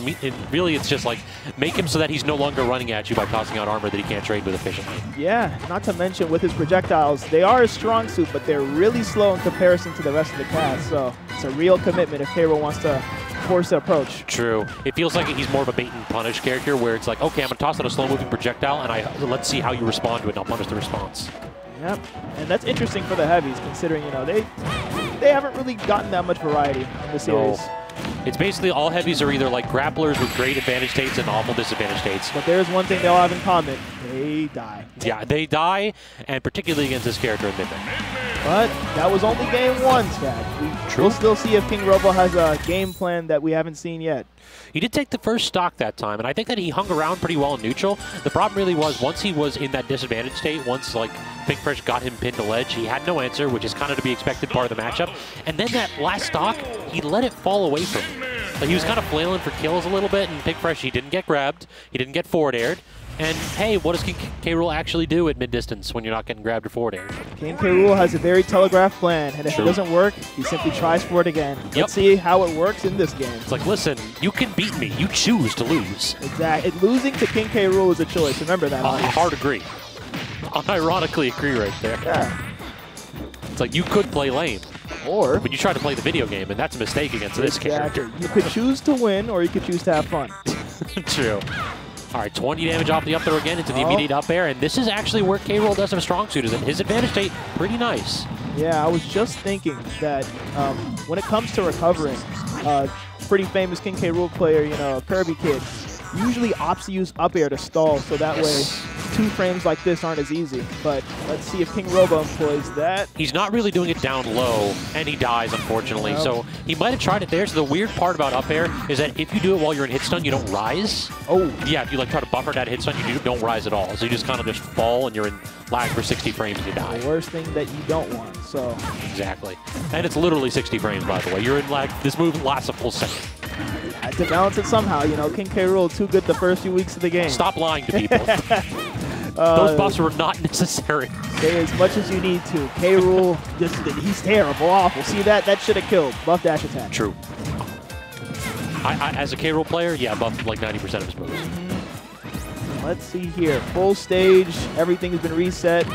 [SPEAKER 9] really it's just, like, make him so that he's no longer running at you by tossing out armor that he can't trade with efficiently.
[SPEAKER 10] Yeah, not to mention with his projectiles, they are a strong suit, but they're really slow in comparison to the rest of the cast, so it's a real commitment if K. Rool wants to force the approach.
[SPEAKER 9] True. It feels like he's more of a bait and punish character where it's like, okay, I'm going to toss out a slow-moving projectile, and let's see how you respond to it, and I'll punish the response.
[SPEAKER 10] Yep, and that's interesting for the heavies, considering, you know, they haven't really gotten that much variety in the series.
[SPEAKER 9] No. It's basically all heavies are either like grapplers with great advantage states and awful disadvantage states.
[SPEAKER 10] But there's one thing they all have in common. They die.
[SPEAKER 9] Yeah, they die, and particularly against this character in Mythra.
[SPEAKER 10] But that was only game one, Scott. We'll still see if KingRoBo has a game plan that we haven't seen yet.
[SPEAKER 9] He did take the first stock that time, and I think that he hung around pretty well in neutral. The problem really was once he was in that disadvantage state, once like Pink Fresh got him pinned to ledge, he had no answer, which is kind of to be expected part of the matchup. And then that last stock, he let it fall away from him. Like he was kind of flailing for kills a little bit, and Pink Fresh, he didn't get grabbed, he didn't get forward aired. And hey, what does K. Rool actually do at mid-distance when you're not getting grabbed or forward aired?
[SPEAKER 10] King K. Rool has a very telegraphed plan, and if it doesn't work, he simply tries for it again. Let's see how it works in this game.
[SPEAKER 9] It's like, listen, you can beat me. You choose to lose.
[SPEAKER 10] Exactly. Losing to King K. Rool is a choice. Remember that.
[SPEAKER 9] Hard agree. Unironically agree right there.
[SPEAKER 10] Yeah.
[SPEAKER 9] It's like you could play lame.
[SPEAKER 10] But
[SPEAKER 9] you try to play the video game, and that's a mistake against this character.
[SPEAKER 10] You could choose to win, or you could choose to have fun.
[SPEAKER 9] True. All right, 20 damage off the up throw again into the immediate up air, and this is actually where K. Rool does have a strong suit. Is in his advantage state, pretty nice.
[SPEAKER 10] Yeah, I was just thinking that when it comes to recovering, pretty famous King K. Rool player, you know, Kirby Kid, usually opts to use up air to stall, so that way 2 frames like this aren't as easy. But let's see if KingRoBo employs that.
[SPEAKER 9] He's not really doing it down low, and he dies, unfortunately. So he might have tried it there. So the weird part about up air is that if you do it while you're in hit stun, you don't rise. Yeah, if you like try to buffer that hit stun, you don't rise at all. So you just kind of just fall, and you're in lag for 60 frames, and you die.
[SPEAKER 10] The worst thing that you don't want, so.
[SPEAKER 9] Exactly. And it's literally 60 frames, by the way. You're in lag. This move lasts a full second.
[SPEAKER 10] Had to balance it somehow. You know, King K. Rool too good the first few weeks of the game.
[SPEAKER 9] Stop lying to people. Those buffs were not necessary.
[SPEAKER 10] Say as much as you need to. K. Rool, he's terrible, awful. See that? That should have killed. Buff dash attack.
[SPEAKER 9] True. As a K. Rool player, yeah, buff like 90% of his moves.
[SPEAKER 10] Let's see here. Full stage. Everything's been reset.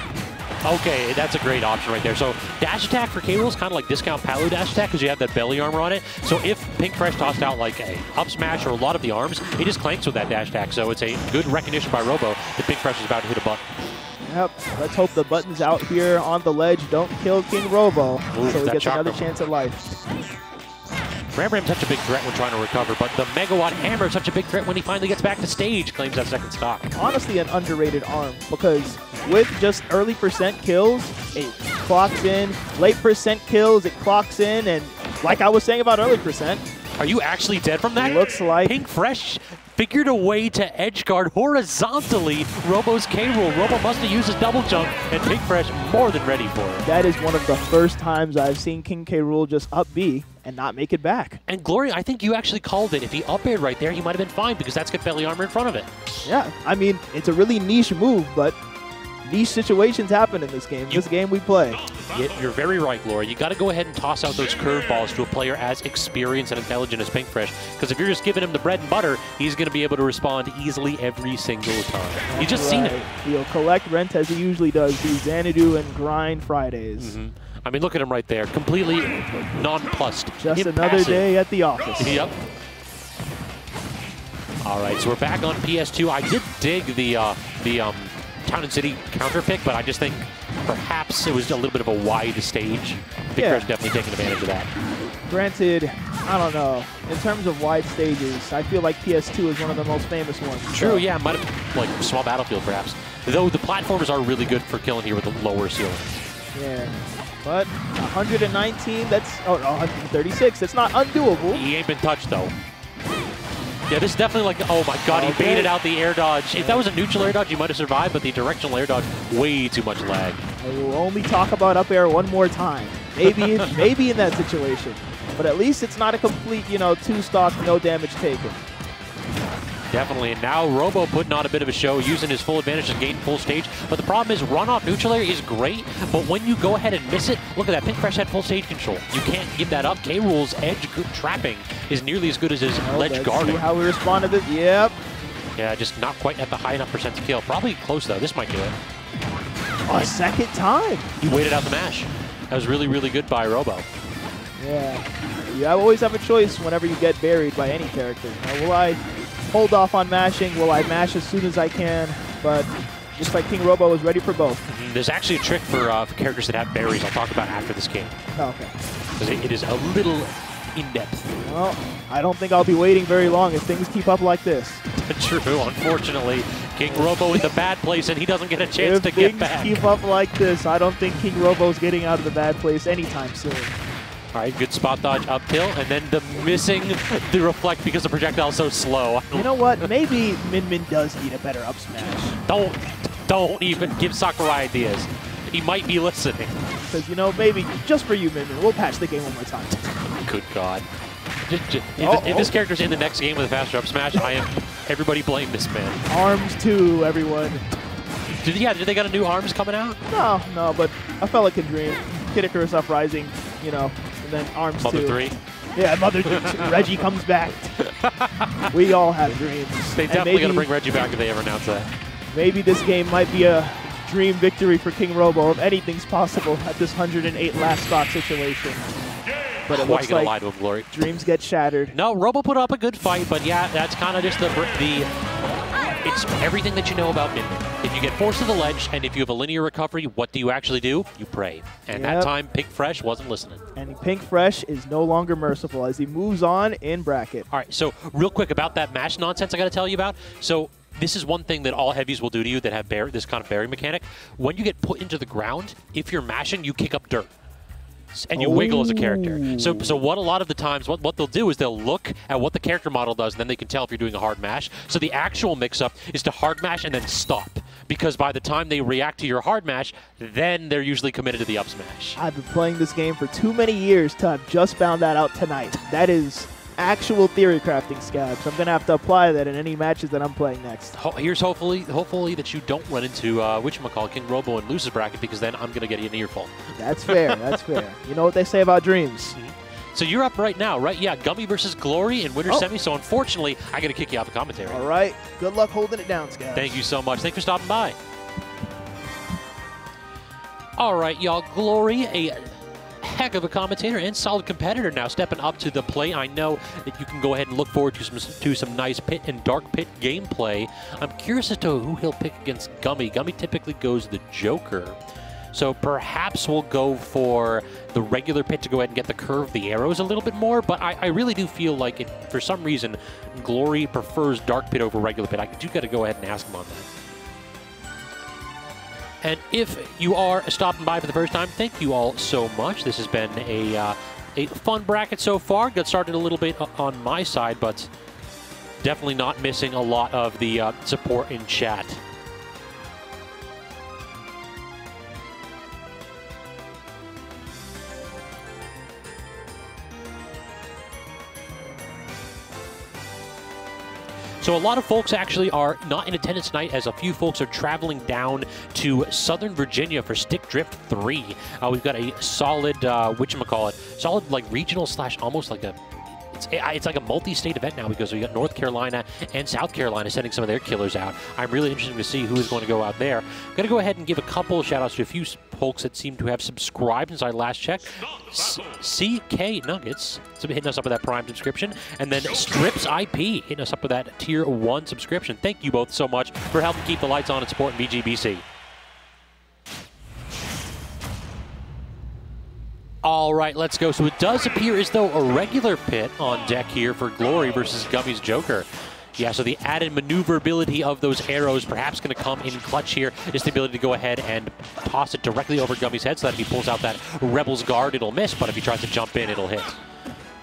[SPEAKER 9] Okay, that's a great option right there. So dash attack for K. Rool is kind of like discount Palu dash attack because you have that belly armor on it. So if Pink Fresh tossed out like a up smash or a lot of the arms, he just clanks with that dash attack. So it's a good recognition by Robo that Pink Fresh is about to hit a button.
[SPEAKER 10] Yep. Let's hope the buttons out here on the ledge don't kill KingRoBo, so he gets another chance at life.
[SPEAKER 9] Ram Ram's such a big threat when trying to recover, but the Megawatt Hammer is such a big threat when he finally gets back to stage, claims that second stock.
[SPEAKER 10] Honestly, an underrated arm, because with just early percent kills, it clocks in. Late percent kills, it clocks in. And like I was saying about early percent.
[SPEAKER 9] Are you actually dead from that?
[SPEAKER 10] Looks like.
[SPEAKER 9] Pink Fresh figured a way to edge guard horizontally Robo's K. Rool. Robo must have used his double jump, and Pink Fresh more than ready for it.
[SPEAKER 10] That is one of the first times I've seen King K. Rool just up B and not make it back.
[SPEAKER 9] And Glory, I think you actually called it. If he up aired right there, he might have been fine because that's got belly armor in front of it.
[SPEAKER 10] Yeah, I mean, it's a really niche move, but niche situations happen in this game. This game we play.
[SPEAKER 9] You're very right, Glory. You got to go ahead and toss out those curveballs to a player as experienced and intelligent as Pink Fresh, because if you're just giving him the bread and butter, he's going to be able to respond easily every single time. You've just seen it.
[SPEAKER 10] He'll collect rent as he usually does, do Xanadu and grind Fridays.
[SPEAKER 9] I mean, look at him right there, completely nonplussed.
[SPEAKER 10] Just
[SPEAKER 9] impassive.
[SPEAKER 10] another day at the office.
[SPEAKER 9] Yep. All right, so we're back on PS2. I did dig the Town and City counter pick, but I just think perhaps it was a little bit of a wide stage. Pink Fresh definitely taking advantage of that.
[SPEAKER 10] Granted, I don't know. In terms of wide stages, I feel like PS2 is one of the most famous ones.
[SPEAKER 9] True,
[SPEAKER 10] so.
[SPEAKER 9] yeah, might have like Small Battlefield perhaps. Though the platformers are really good for killing here with the lower ceilings.
[SPEAKER 10] Yeah. But 119, that's, oh, 136, that's not undoable.
[SPEAKER 9] He ain't been touched, though. Yeah, this is definitely like, oh my god, he baited out the air dodge. If that was a neutral air dodge, he might have survived, but the directional air dodge, way too much lag.
[SPEAKER 10] I will only talk about up air one more time. Maybe, maybe in that situation. But at least it's not a complete, you know, two-stock, no damage taken.
[SPEAKER 9] Definitely, and now Robo putting on a bit of a show, using his full advantage to gain full stage. But the problem is, run-off neutral air is great, but when you go ahead and miss it, look at that, Pink Fresh had full stage control. You can't give that up. K. Rool's edge trapping is nearly as good as his ledge guarding.
[SPEAKER 10] See how we respond to this. Yep.
[SPEAKER 9] Yeah, just not quite at the high enough percent to kill. Probably close, though. This might do it.
[SPEAKER 10] A second time.
[SPEAKER 9] He waited out the mash. That was really, really good by Robo.
[SPEAKER 10] Yeah. You always have a choice whenever you get buried by any character. Now, will I hold off on mashing? Will I mash as soon as I can? But just like KingRoBo is ready for both.
[SPEAKER 9] There's actually a trick for characters that have berries I'll talk about after this game.
[SPEAKER 10] Oh, okay.
[SPEAKER 9] Because it is a little in-depth.
[SPEAKER 10] Well, I don't think I'll be waiting very long if things keep up like this.
[SPEAKER 9] True, unfortunately. KingRoBo in the bad place, and he doesn't get a chance to get back.
[SPEAKER 10] If things keep up like this, I don't think KingRoBo's getting out of the bad place anytime soon.
[SPEAKER 9] All right, good spot dodge up tilt, and then the missing the reflect because the projectile's so slow.
[SPEAKER 10] You know what? Maybe Min Min does need a better up smash.
[SPEAKER 9] Don't even give Sakurai ideas. He might be listening.
[SPEAKER 10] Because, you know, maybe just for you, Min Min, we'll patch the game one more time.
[SPEAKER 9] Good God. If this character's in the next game with a faster up smash, everybody blame this man.
[SPEAKER 10] Arms 2, everyone.
[SPEAKER 9] Did they got a new arms coming out?
[SPEAKER 10] No, but a fella can dream. Kid Icarus Uprising, you know, and then arms 2.
[SPEAKER 9] Mother 3?
[SPEAKER 10] Yeah, Mother 3. Reggie comes back. We all have dreams.
[SPEAKER 9] They definitely got to bring Reggie back if they ever announce that.
[SPEAKER 10] Maybe this game might be a dream victory for KingRoBo if anything's possible at this 108 last stock situation. But it looks like
[SPEAKER 9] lie to him, Glory?
[SPEAKER 10] dreams get shattered.
[SPEAKER 9] No, Robo put up a good fight, but yeah, that's kind of just it's everything that you know about Min Min. If you get forced to the ledge, and if you have a linear recovery, what do you actually do? You pray. And that time, Pink Fresh wasn't listening.
[SPEAKER 10] And Pink Fresh is no longer merciful as he moves on in bracket.
[SPEAKER 9] All right, so real quick about that mash nonsense I got to tell you about. So this is one thing that all heavies will do to you that have this kind of berry mechanic. When you get put into the ground, if you're mashing, you kick up dirt. And you wiggle as a character. So what a lot of the times, what they'll do is they'll look at what the character model does, and then they can tell if you're doing a hard mash. So the actual mix-up is to hard mash and then stop. Because by the time they react to your hard mash, then they're usually committed to the up smash.
[SPEAKER 10] I've been playing this game for too many years to have just found that out tonight. That is actual theory crafting, Scabs. I'm going to have to apply that in any matches that I'm playing next.
[SPEAKER 9] Here's hopefully that you don't run into KingRoBo and loses bracket, because then I'm going to get you an earful.
[SPEAKER 10] That's fair. That's fair. You know what they say about dreams.
[SPEAKER 9] So you're up right now, right? Yeah, Gummy versus Glory in winter semi. So unfortunately, I got to kick you off the commentary.
[SPEAKER 10] All right. Good luck holding it down, Scabs.
[SPEAKER 9] Thank you so much. Thanks for stopping by. All right, y'all. Glory, a heck of a commentator and solid competitor now, stepping up to the plate. I know that you can go ahead and look forward to some nice pit and dark pit gameplay. I'm curious as to who he'll pick against Gummy. Gummy typically goes the Joker. So perhaps we'll go for the regular Pit to go ahead and get the curve, the arrows a little bit more, but I really do feel like, it, for some reason, Glory prefers Dark Pit over regular Pit. I do got to go ahead and ask him on that. And if you are stopping by for the first time, thank you all so much. This has been a fun bracket so far. Got started a little bit on my side, but definitely not missing a lot of the support in chat. So a lot of folks actually are not in attendance tonight, as a few folks are traveling down to Southern Virginia for Stick Drift 3. We've got a solid, solid like regional / almost like a, it's like a multi-state event now, because we got North Carolina and South Carolina sending some of their killers out. I'm really interested to see who is going to go out there. Got to go ahead and give a couple shout-outs to a few folks that seem to have subscribed since I last checked. CK Nuggets hitting us up with that Prime subscription, and then Strips IP hitting us up with that Tier 1 subscription. Thank you both so much for helping keep the lights on and supporting VGBC. All right, let's go. So it does appear as though a regular Pit on deck here for Glory versus Gummy's Joker. Yeah, so the added maneuverability of those arrows perhaps going to come in clutch here. Just the ability to go ahead and toss it directly over Gummy's head, so that if he pulls out that Rebel's Guard, it'll miss, but if he tries to jump in, it'll hit.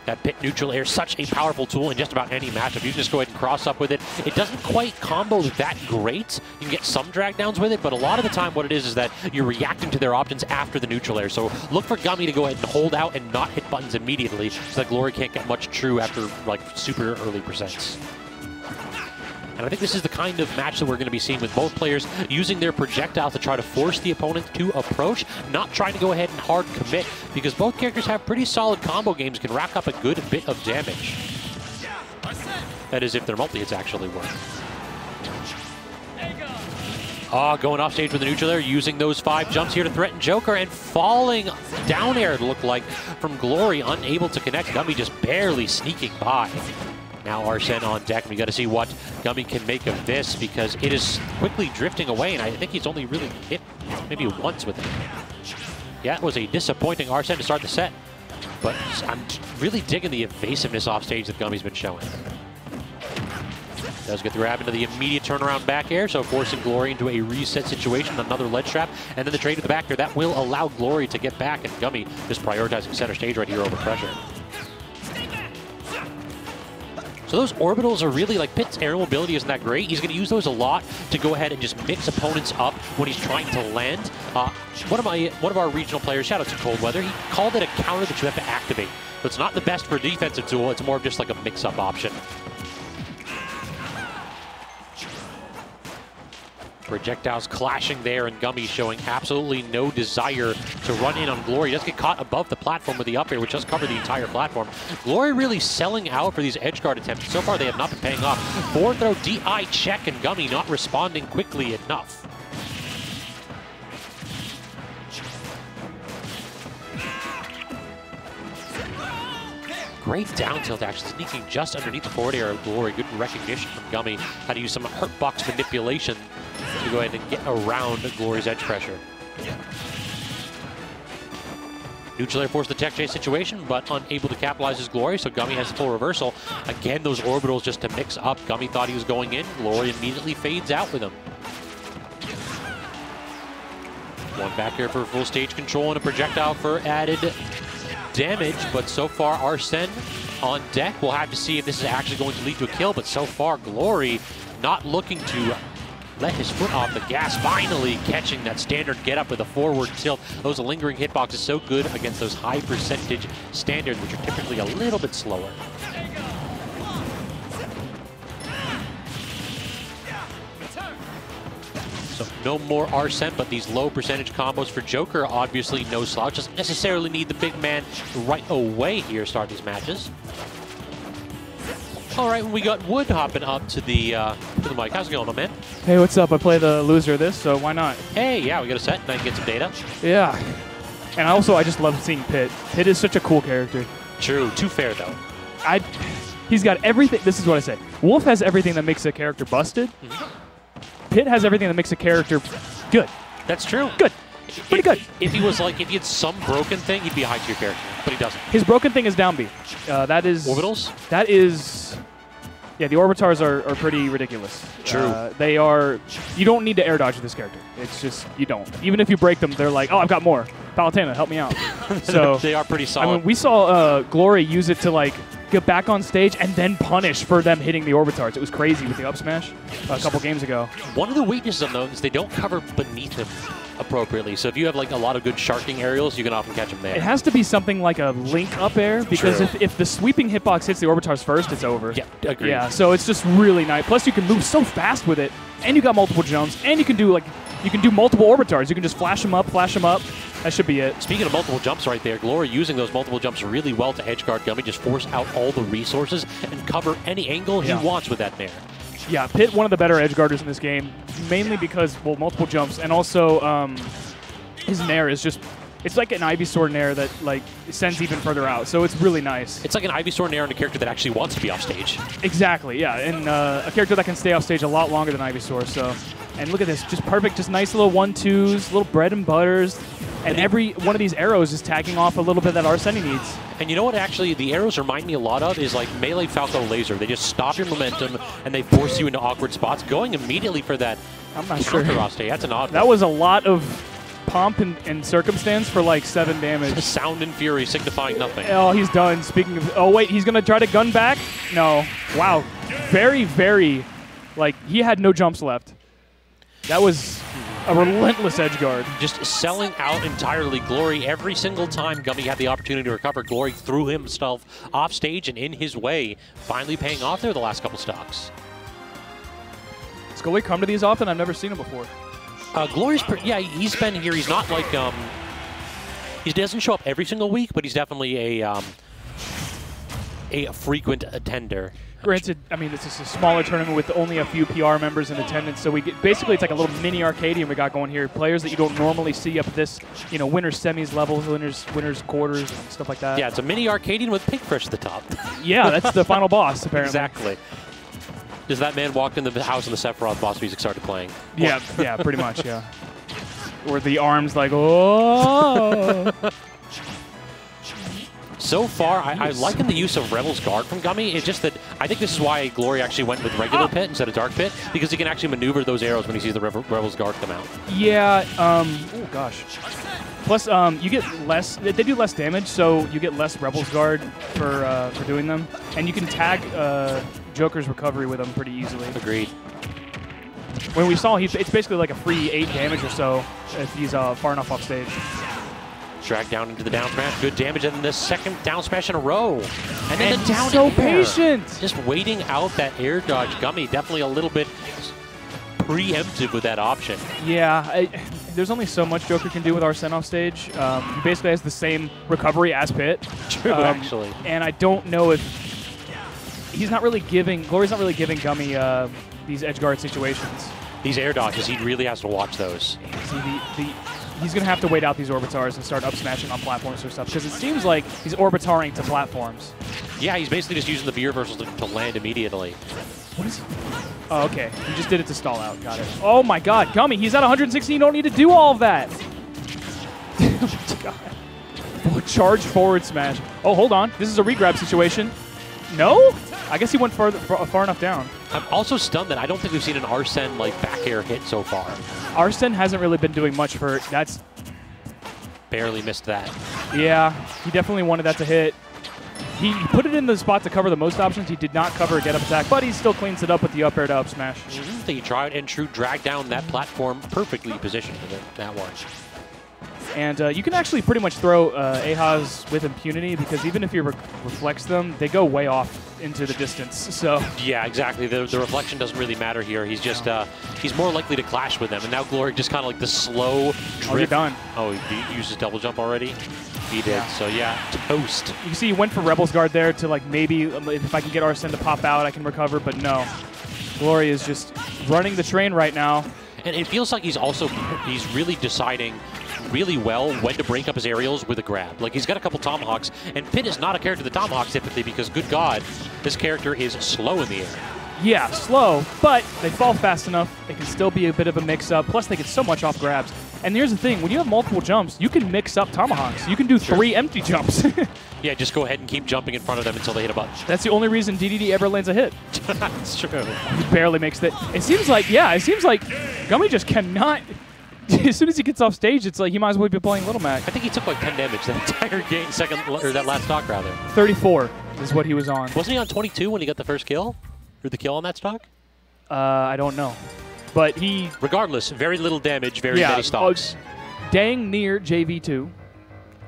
[SPEAKER 9] That Pit neutral air, such a powerful tool in just about any matchup. You can just go ahead and cross up with it. It doesn't quite combo that great. You can get some drag downs with it, but a lot of the time what it is that you're reacting to their options after the neutral air. So look for Gummy to go ahead and hold out and not hit buttons immediately, so that Glory can't get much true after like super early percents. And I think this is the kind of match that we're going to be seeing, with both players using their projectile to try to force the opponent to approach, not trying to go ahead and hard commit, because both characters have pretty solid combo games, can rack up a good bit of damage. That is, if their multi-hits actually work. Going off stage with the neutral air, using those 5 jumps here to threaten Joker, and falling down air, it looked like, from Glory, unable to connect. Gummy just barely sneaking by. Now Arsene on deck, and we got to see what Gummy can make of this, because it is quickly drifting away, and I think he's only really hit maybe once with it. Yeah, it was a disappointing Arsene to start the set, but I'm really digging the evasiveness off stage that Gummy's been showing. Does get the grab into the immediate turnaround back air, so forcing Glory into a reset situation, another ledge trap, and then the trade to the back air. That will allow Glory to get back, and Gummy just prioritizing center stage right here over pressure. So those orbitals are really, like, Pit's aerial mobility isn't that great. He's going to use those a lot to go ahead and just mix opponents up when he's trying to land. One of our regional players, shout out to Cold Weather, he called it a counter that you have to activate. So it's not the best for a defensive tool, it's more of just like a mix-up option. Projectiles clashing there, and Gummy showing absolutely no desire to run in on Glory. He does get caught above the platform with the up air, which does cover the entire platform. Glory really selling out for these edge guard attempts. So far, they have not been paying off. Forward throw, DI check, and Gummy not responding quickly enough. Great down tilt action, sneaking just underneath the forward air of Glory. Good recognition from Gummy. How to use some hurt box manipulation to go ahead and get around Glory's edge pressure. Neutral air forced the tech chase situation, but unable to capitalize his Glory, so Gummy has full reversal. Again, those orbitals just to mix up. Gummy thought he was going in. Glory immediately fades out with him. One back air for full stage control and a projectile for added damage, but so far Arsene on deck. We'll have to see if this is actually going to lead to a kill, but so far Glory not looking to let his foot off the gas, finally catching that standard get up with a forward tilt. Those lingering hitboxes so good against those high percentage standards, which are typically a little bit slower. So no more Arsene, but these low percentage combos for Joker, obviously no slouch. Doesn't necessarily need the big man right away here to start these matches. All right, we got Wood hopping up to the mic. How's it going, my man?
[SPEAKER 1] Hey, what's up? I play the loser of this, so why not?
[SPEAKER 9] Hey, yeah, we got a set, and I can get some data.
[SPEAKER 1] Yeah. And I just love seeing Pit. Pit is such a cool character.
[SPEAKER 9] True. Too fair, though.
[SPEAKER 1] He's got everything. This is what I say. Wolf has everything that makes a character busted. Pit has everything that makes a character good.
[SPEAKER 9] That's true.
[SPEAKER 1] Good. Pretty good.
[SPEAKER 9] If he was like, if he had some broken thing, he'd be a high tier character, but he doesn't.
[SPEAKER 1] His broken thing is down B. That is
[SPEAKER 9] Orbitals?
[SPEAKER 1] That is. Yeah, the Orbitars are pretty ridiculous.
[SPEAKER 9] True.
[SPEAKER 1] They are. You don't need to air dodge with this character. It's just you don't. Even if you break them, they're like, oh, I've got more. Palutena, help me out. So
[SPEAKER 9] they are pretty solid.
[SPEAKER 1] I mean, we saw Glory use it to like get back on stage and then punish for them hitting the Orbitars. It was crazy with the up smash a couple games ago.
[SPEAKER 9] One of the weaknesses of them is they don't cover beneath him appropriately. So if you have like a lot of good sharking aerials, you can often catch him there.
[SPEAKER 1] It has to be something like a link up air because if the sweeping hitbox hits the Orbitars first, it's over.
[SPEAKER 9] Yeah, agreed.
[SPEAKER 1] Yeah, so it's just really nice. Plus, you can move so fast with it, and you got multiple jumps, and you can do multiple Orbitars. You can just flash them up, flash them up. That should be it.
[SPEAKER 9] Speaking of multiple jumps right there, Glory using those multiple jumps really well to edgeguard Gummy, just force out all the resources and cover any angle he wants with that nair.
[SPEAKER 1] Yeah, Pit, one of the better edge guarders in this game, mainly because, well, multiple jumps, and also his nair is just, it's like an Ivysaur nair that, like, sends even further out, so it's really nice.
[SPEAKER 9] It's like an Ivysaur nair on a character that actually wants to be off stage.
[SPEAKER 1] Exactly, yeah, and a character that can stay off stage a lot longer than Ivysaur, so. And look at this, just perfect, just nice little 1-2s, little bread and butters, and every one of these arrows is tagging off a little bit that Arsene needs.
[SPEAKER 9] And you know what actually the arrows remind me a lot of is like melee Falcon laser. They just stop your momentum and they force you into awkward spots, going immediately for that
[SPEAKER 1] I'm not sure.
[SPEAKER 9] off stage. That's an odd
[SPEAKER 1] That was a lot of pomp and circumstance for like 7 damage.
[SPEAKER 9] Sound and fury signifying nothing.
[SPEAKER 1] Oh, he's done. Speaking of, oh wait, he's gonna try to gun back? No. Wow. Very, very, like, he had no jumps left. That was a relentless edge guard.
[SPEAKER 9] Just selling out entirely. Glory, every single time Gummy had the opportunity to recover, Glory threw himself off stage and in his way, finally paying off there the last couple stocks.
[SPEAKER 1] Does Glory come to these often? I've never seen him before.
[SPEAKER 9] Glory's, yeah, he's been here. He's not like, he doesn't show up every single week, but he's definitely a frequent attender.
[SPEAKER 1] Granted, I mean, this is a smaller tournament with only a few PR members in attendance, so we get, basically it's like a little mini arcadium we got going here. Players that you don't normally see up at this, you know, winners semis levels, winners quarters, and stuff like that.
[SPEAKER 9] Yeah, it's a mini arcadium with Pigfish at the top.
[SPEAKER 1] Yeah, that's the final boss, apparently.
[SPEAKER 9] Exactly. Does that man walked in the house and the Sephiroth boss music started playing?
[SPEAKER 1] Yeah, yeah, pretty much, yeah. Or the arms like, oh.
[SPEAKER 9] So far, I liken the use of Rebel's Guard from Gummy. It's just that I think this is why Glory actually went with regular Pit instead of Dark Pit, because he can actually maneuver those arrows when he sees the Rebel's Guard come out.
[SPEAKER 1] Yeah, oh gosh. Plus, you get less, they do less damage, so you get less Rebel's Guard for doing them. And you can tag Joker's recovery with them pretty easily.
[SPEAKER 9] Agreed.
[SPEAKER 1] When we saw, it's basically like a free 8 damage or so if he's far enough off stage.
[SPEAKER 9] Drag down into the down smash, good damage, and the second down smash in a row. And then the down
[SPEAKER 1] so
[SPEAKER 9] air.
[SPEAKER 1] Patient.
[SPEAKER 9] Just waiting out that air dodge. Gummy definitely a little bit preemptive with that option.
[SPEAKER 1] Yeah, there's only so much Joker can do with Arsene off stage. He basically has the same recovery as Pit.
[SPEAKER 9] True, actually.
[SPEAKER 1] And I don't know if he's not really giving, Glory's not really giving Gummy these edge guard situations.
[SPEAKER 9] These air dodges, he really has to watch those.
[SPEAKER 1] See, he's going to have to wait out these Orbitars and start up smashing on platforms or stuff, because it seems like he's Orbitaring to platforms.
[SPEAKER 9] Yeah, he's basically just using the V reversals to land immediately.
[SPEAKER 1] What is he? Oh, okay. He just did it to stall out. Got it. Oh my god, Gummy, he's at 116. You don't need to do all of that. Oh my god. Charge forward smash. Oh, hold on. This is a regrab situation. No? I guess he went far enough down.
[SPEAKER 9] I'm also stunned that I don't think we've seen an Arsene like back air hit so far.
[SPEAKER 1] Arsene hasn't really been doing much for it. That's
[SPEAKER 9] barely missed that. Yeah,
[SPEAKER 1] he definitely wanted that to hit. He put it in the spot to cover the most options. He did not cover a get-up attack, but he still cleans it up with the up air to up smash.
[SPEAKER 9] He tried and true drag down that platform, perfectly positioned for that one.
[SPEAKER 1] And you can actually pretty much throw Ahas with impunity, because even if you reflex them, they go way off into the distance. So
[SPEAKER 9] yeah, exactly. The reflection doesn't really matter here. He's just he's more likely to clash with them. And now Glory just kind of like the slow drift.
[SPEAKER 1] Oh, you're done.
[SPEAKER 9] Oh, he used his double jump already? He did. Yeah. So yeah, toast.
[SPEAKER 1] You can see he went for Rebel's Guard there to like maybe if I can get Arsene to pop out, I can recover. But no, Glory is just running the train right now.
[SPEAKER 9] And it feels like he's really deciding really well when to break up his aerials with a grab. Like, he's got a couple tomahawks, and Pit is not a character that tomahawks typically, because, good God, this character is slow in the air.
[SPEAKER 1] Yeah, slow, but they fall fast enough. It can still be a bit of a mix-up. Plus, they get so much off grabs. And here's the thing, when you have multiple jumps, you can mix up tomahawks. You can do 3 empty jumps.
[SPEAKER 9] Yeah, just go ahead and keep jumping in front of them until they hit a button.
[SPEAKER 1] That's the only reason DDD ever lands a hit.
[SPEAKER 9] That's true.
[SPEAKER 1] He barely makes that. It seems like Gummy just cannot. As soon as he gets off stage, it's like he might as well be playing Little Mac.
[SPEAKER 9] I think he took like 10 damage that entire game, that last stock rather.
[SPEAKER 1] 34 is what he was on.
[SPEAKER 9] Wasn't he on 22 when he got the first kill? Or the kill on that stock?
[SPEAKER 1] I don't know. But he...
[SPEAKER 9] Regardless, very little damage, very many stocks.
[SPEAKER 1] Dang near JV2.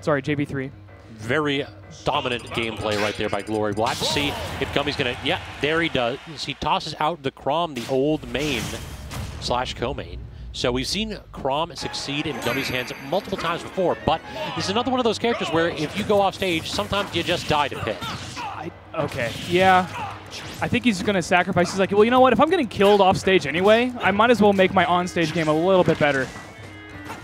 [SPEAKER 1] Sorry, JV3.
[SPEAKER 9] Very dominant gameplay right there by Glory. We'll have to see if Gummy's going to... Yeah, there he does. He tosses out the Chrom, the old main / co-main. So we've seen Chrom succeed in Gummy's hands multiple times before, but this is another one of those characters where if you go off stage, sometimes you just die to pit.
[SPEAKER 1] Okay, yeah. I think he's going to sacrifice. He's like, well, you know what? If I'm getting killed off stage anyway, I might as well make my on-stage game a little bit better.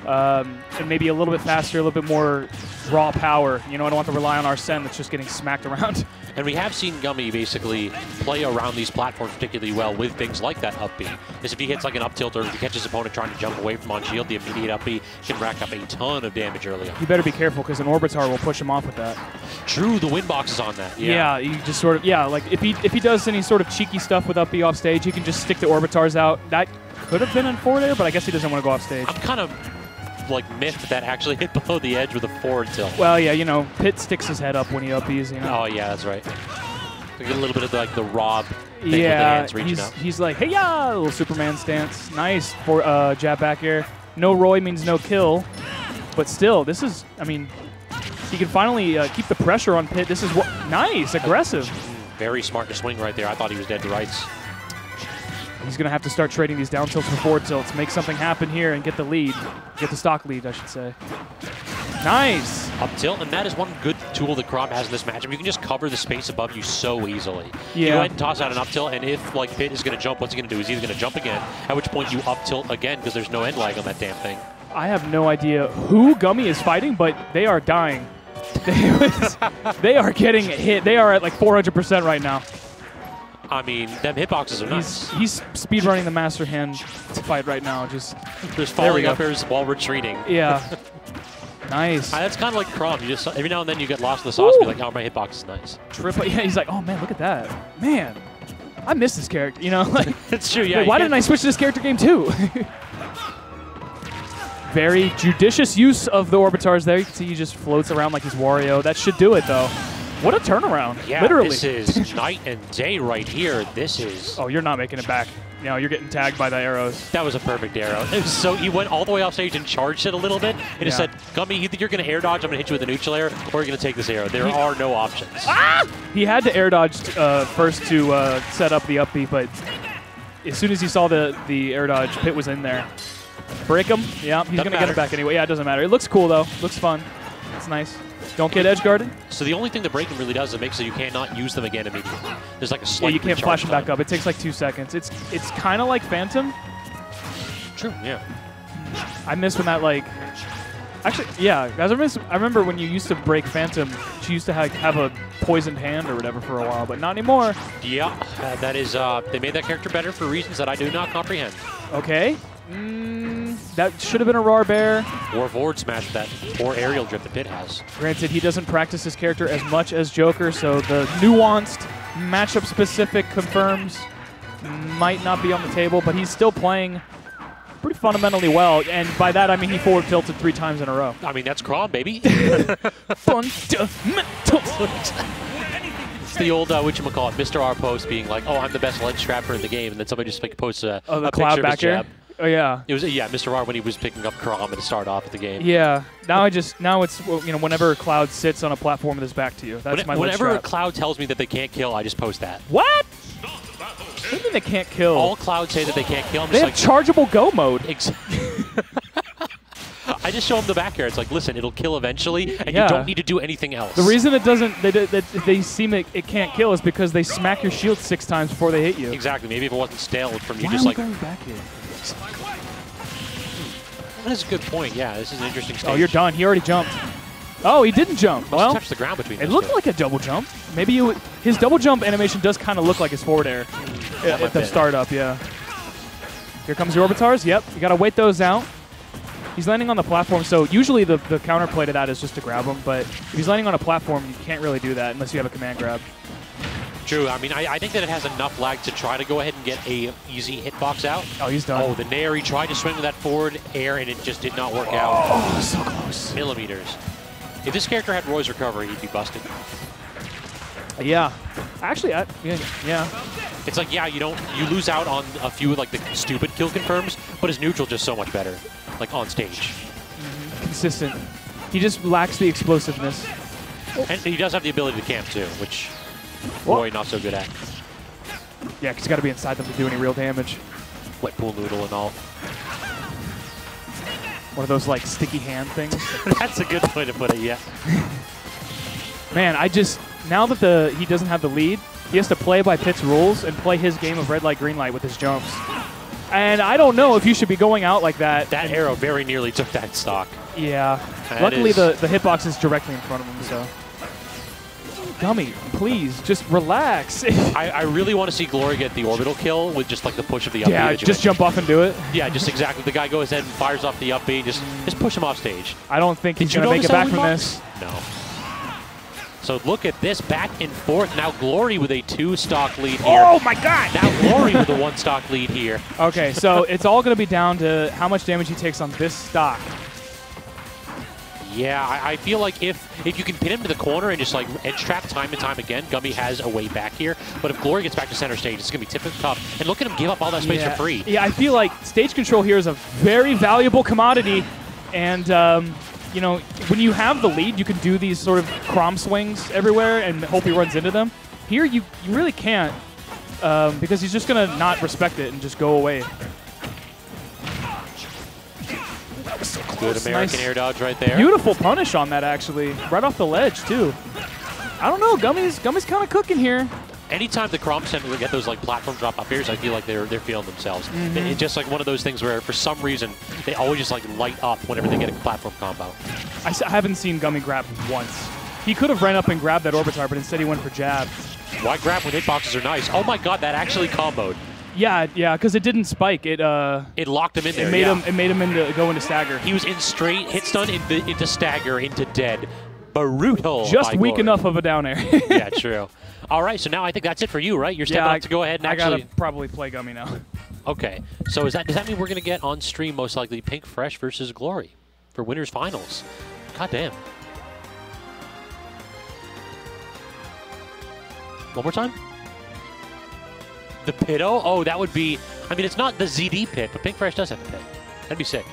[SPEAKER 1] And maybe a little bit faster, a little bit more raw power. You know, I don't want to rely on Arsene that's just getting smacked around.
[SPEAKER 9] And we have seen Gummy basically play around these platforms particularly well with things like that up B. Because if he hits like an up tilt or if he catches his opponent trying to jump away from on shield, the immediate up B can rack up a ton of damage early on.
[SPEAKER 1] You better be careful because an Orbitar will push him off with that.
[SPEAKER 9] True, the win box is on that.
[SPEAKER 1] Yeah, you just sort of, like if he does any sort of cheeky stuff with up B off stage, he can just stick the Orbitars out. That could have been in forward air, but I guess he doesn't want to go off stage.
[SPEAKER 9] I'm kind of like Myth that actually hit below the edge with a forward tilt.
[SPEAKER 1] Well, yeah, you know, Pit sticks his head up when he up B's, you know.
[SPEAKER 9] Oh, yeah, that's right. We get a little bit of like the Rob thing with the
[SPEAKER 1] yeah,
[SPEAKER 9] hands reaching up.
[SPEAKER 1] He's like, hey, yeah, little Superman stance. Nice for jab back air. No Roy means no kill. But still, this is, I mean, he can finally keep the pressure on Pit. This is what, nice, aggressive.
[SPEAKER 9] Very smart to swing right there. I thought he was dead to rights.
[SPEAKER 1] He's going to have to start trading these down tilts for forward tilts, make something happen here and get the lead. Get the stock lead, I should say. Nice.
[SPEAKER 9] Up tilt, and that is one good tool that Chrom has in this matchup. You can just cover the space above you so easily.
[SPEAKER 1] Yeah.
[SPEAKER 9] You go ahead and toss out an up tilt, and if like Pit is going to jump, what's he going to do? He's either going to jump again, at which point you up tilt again because there's no end lag on that damn thing.
[SPEAKER 1] I have no idea who Gummy is fighting, but they are dying. They are getting hit. They are at like 400% right now.
[SPEAKER 9] I mean, them hitboxes are nice.
[SPEAKER 1] He's speedrunning the Master Hand fight right now. Just
[SPEAKER 9] there's falling up airs while retreating.
[SPEAKER 1] Yeah. Nice.
[SPEAKER 9] That's kind of like Chrom. You just every now and then you get lost in the sauce. Be like, oh, my hitbox is nice.
[SPEAKER 1] Triple. Yeah, he's like, oh man, look at that. Man, I miss this character. You know, like
[SPEAKER 9] it's true. Yeah.
[SPEAKER 1] Like, why didn't I switch to this character game too? Very judicious use of the Orbitars there. You can see he just floats around like he's Wario. That should do it though. What a turnaround.
[SPEAKER 9] Yeah,
[SPEAKER 1] literally.
[SPEAKER 9] This is night and day right here. This is...
[SPEAKER 1] Oh, you're not making it back. No, you're getting tagged by the arrows.
[SPEAKER 9] That was a perfect arrow. So he went all the way off stage and charged it a little bit. And he said, Gummy, either you're going to air dodge, I'm going to hit you with a neutral air, or you're going to take this arrow. There are no options.
[SPEAKER 1] Ah! He had to air dodge first to set up the up B, but as soon as he saw the air dodge, Pit was in there. Break him. Yeah, he's going to get it back anyway. Yeah, it doesn't matter. It looks cool, though. Looks fun. It's nice. Don't get edge guarded.
[SPEAKER 9] So the only thing that breaking really does is it makes so you cannot use them again immediately. There's like a slight
[SPEAKER 1] you can't flash them back up. It takes like 2 seconds. It's kind of like Phantom.
[SPEAKER 9] True, yeah.
[SPEAKER 1] I miss when that like... Actually, yeah. Guys, I remember when you used to break Phantom, she used to have a poisoned hand or whatever for a while, but not anymore.
[SPEAKER 9] Yeah, that is... they made that character better for reasons that I do not comprehend.
[SPEAKER 1] Okay. That should have been a raw bear.
[SPEAKER 9] Or forward smash that poor aerial drift that Pit has.
[SPEAKER 1] Granted, he doesn't practice his character as much as Joker, so the nuanced, matchup-specific confirms might not be on the table, but he's still playing pretty fundamentally well, and by that I mean he forward tilted 3 times in a row.
[SPEAKER 9] I mean, that's Chrom, baby.
[SPEAKER 1] Fundamental.
[SPEAKER 9] It's the old, whatchamacallit, Mr. R post being like, oh, I'm the best ledge strapper in the game, and then somebody just like posts a picture of his jab.
[SPEAKER 1] Oh yeah.
[SPEAKER 9] It was Mr. R when he was picking up Chrom to start off the game.
[SPEAKER 1] Yeah. Now it's whenever Cloud sits on a platform with his back to you. That's my ledge strap.
[SPEAKER 9] Whenever Cloud tells me that they can't kill, I just post that.
[SPEAKER 1] What? What do you mean they can't kill?
[SPEAKER 9] All Cloud say that they can't kill.
[SPEAKER 1] They have chargeable go mode.
[SPEAKER 9] I just show them the back air. It's like, listen, it'll kill eventually, and you don't need to do anything else.
[SPEAKER 1] The reason it doesn't, they seem it can't kill is because they smack your shield 6 times before they hit you.
[SPEAKER 9] Exactly. Maybe if it wasn't stale from you,
[SPEAKER 1] Why
[SPEAKER 9] just
[SPEAKER 1] are we
[SPEAKER 9] like.
[SPEAKER 1] going back here?
[SPEAKER 9] That's a good point. Yeah, this is an interesting stage.
[SPEAKER 1] Oh, you're done. He already jumped. Oh, he didn't jump. Well,
[SPEAKER 9] touched the ground between.
[SPEAKER 1] It looked like a double jump. Maybe his double jump animation does kind of look like his forward air at the startup. Yeah. Here comes the Orbitars. Yep, you gotta wait those out. He's landing on the platform, so usually the counterplay to that is just to grab him, but if he's landing on a platform, you can't really do that unless you have a command grab.
[SPEAKER 9] True. I mean, I think that it has enough lag to try to go ahead and get a easy hitbox out.
[SPEAKER 1] Oh, he's done.
[SPEAKER 9] Oh, the Nair, he tried to swing with that forward air, and it just did not work out.
[SPEAKER 1] Oh, so close.
[SPEAKER 9] Millimeters. If this character had Roy's recovery, he'd be busted.
[SPEAKER 1] Yeah. Actually, yeah.
[SPEAKER 9] It's like, yeah, you lose out on a few like the stupid kill confirms, but his neutral just so much better, like on stage.
[SPEAKER 1] Consistent. He just lacks the explosiveness.
[SPEAKER 9] And he does have the ability to camp too, which Roy not so good at.
[SPEAKER 1] Yeah, because he's got to be inside them to do any real damage.
[SPEAKER 9] Wet pool noodle and all.
[SPEAKER 1] One of those like sticky hand things.
[SPEAKER 9] That's a good way to put it, yeah.
[SPEAKER 1] Man, now that he doesn't have the lead, he has to play by Pit's rules and play his game of red light, green light with his jumps. And I don't know if you should be going out like that.
[SPEAKER 9] That arrow very nearly took that stock.
[SPEAKER 1] Yeah.
[SPEAKER 9] That
[SPEAKER 1] Luckily, the hitbox is directly in front of him, so. Gummy, please, just relax.
[SPEAKER 9] I really want to see Glory get the orbital kill with just like the push of the up B.
[SPEAKER 1] Yeah, just jump off and do it.
[SPEAKER 9] Yeah, just exactly. The guy goes ahead and fires off the up B, just push him off stage.
[SPEAKER 1] I don't think he's going to make it back from this.
[SPEAKER 9] No. So look at this, back and forth. Now Glory with a 2-stock lead here.
[SPEAKER 1] Oh my god!
[SPEAKER 9] Now Glory with a 1-stock lead here.
[SPEAKER 1] Okay, so it's all going to be down to how much damage he takes on this stock.
[SPEAKER 9] Yeah, I feel like if you can pin him to the corner and just like edge trap time and time again, Gummy has a way back here. But if Glory gets back to center stage, it's going to be typically tough. And look at him give up all that space for free.
[SPEAKER 1] Yeah, I feel like stage control here is a very valuable commodity. And, you know, when you have the lead, you can do these sort of Chrom swings everywhere and hope he runs into them. Here, you really can't because he's just going to not respect it and just go away.
[SPEAKER 9] Good American air dodge right there.
[SPEAKER 1] Beautiful punish on that, actually. Right off the ledge, too. I don't know. Gummy's kind of cooking here.
[SPEAKER 9] Anytime the Chrom tend to get those like platform drop up airs, I feel like they're feeling themselves. It's just like one of those things where for some reason they always just like light up whenever they get a platform combo.
[SPEAKER 1] I haven't seen Gummy grab once. He could have ran up and grabbed that Orbitar, but instead he went for jab.
[SPEAKER 9] Why grab when hitboxes are nice? Oh my god, that actually comboed.
[SPEAKER 1] Yeah, because it didn't spike. It
[SPEAKER 9] locked him in there.
[SPEAKER 1] It made him go into stagger.
[SPEAKER 9] He was in straight hit stun into stagger into dead. Brutal.
[SPEAKER 1] Just weak enough of a down air.
[SPEAKER 9] Yeah, true. All right, so now I think that's it for you, right? You're stepping up to go ahead and actually.
[SPEAKER 1] I gotta probably play Gummy now.
[SPEAKER 9] Okay, so does that mean we're gonna get on stream most likely Pink Fresh versus Glory for winners finals? God damn. One more time. The Pitto? Oh, that would be. I mean, it's not the ZD pit, but Pink Fresh does have a pit. That'd be sick.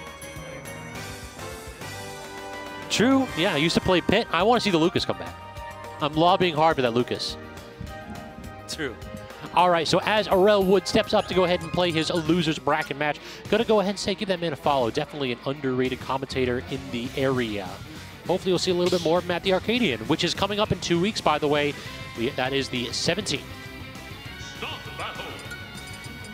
[SPEAKER 9] True. Yeah, I used to play pit. I want to see the Lucas come back. I'm lobbying hard for that Lucas. True. All right, so as Arel Wood steps up to go ahead and play his losers bracket match, gonna go ahead and say give that man a follow. Definitely an underrated commentator in the area. Hopefully you'll see a little bit more of him at the Arcadian, which is coming up in 2 weeks, by the way. That is the 17th.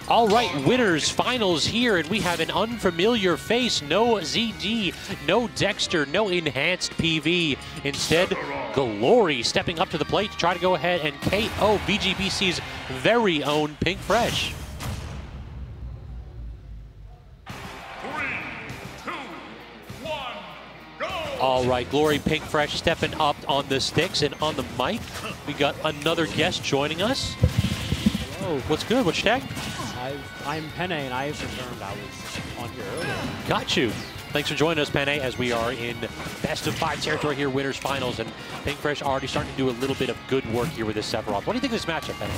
[SPEAKER 9] All right, winners, finals here, and we have an unfamiliar face. No ZD, no Dexter, no enhanced PV. Instead, Glory stepping up to the plate to try to go ahead and KO VGBC's very own Pink Fresh.
[SPEAKER 2] 3, 2, 1, go!
[SPEAKER 9] All right, Glory, Pink Fresh stepping up on the sticks and on the mic. We got another guest joining us. Oh, what's good? What's your tag?
[SPEAKER 4] I'm Penne, and I have returned. I was on here earlier.
[SPEAKER 9] Got you. Thanks for joining us, Penne, as we are in best of 5 territory here, winners finals, and Pink Fresh already starting to do a little bit of good work here with this Sephiroth. What do you think of this matchup, Penne?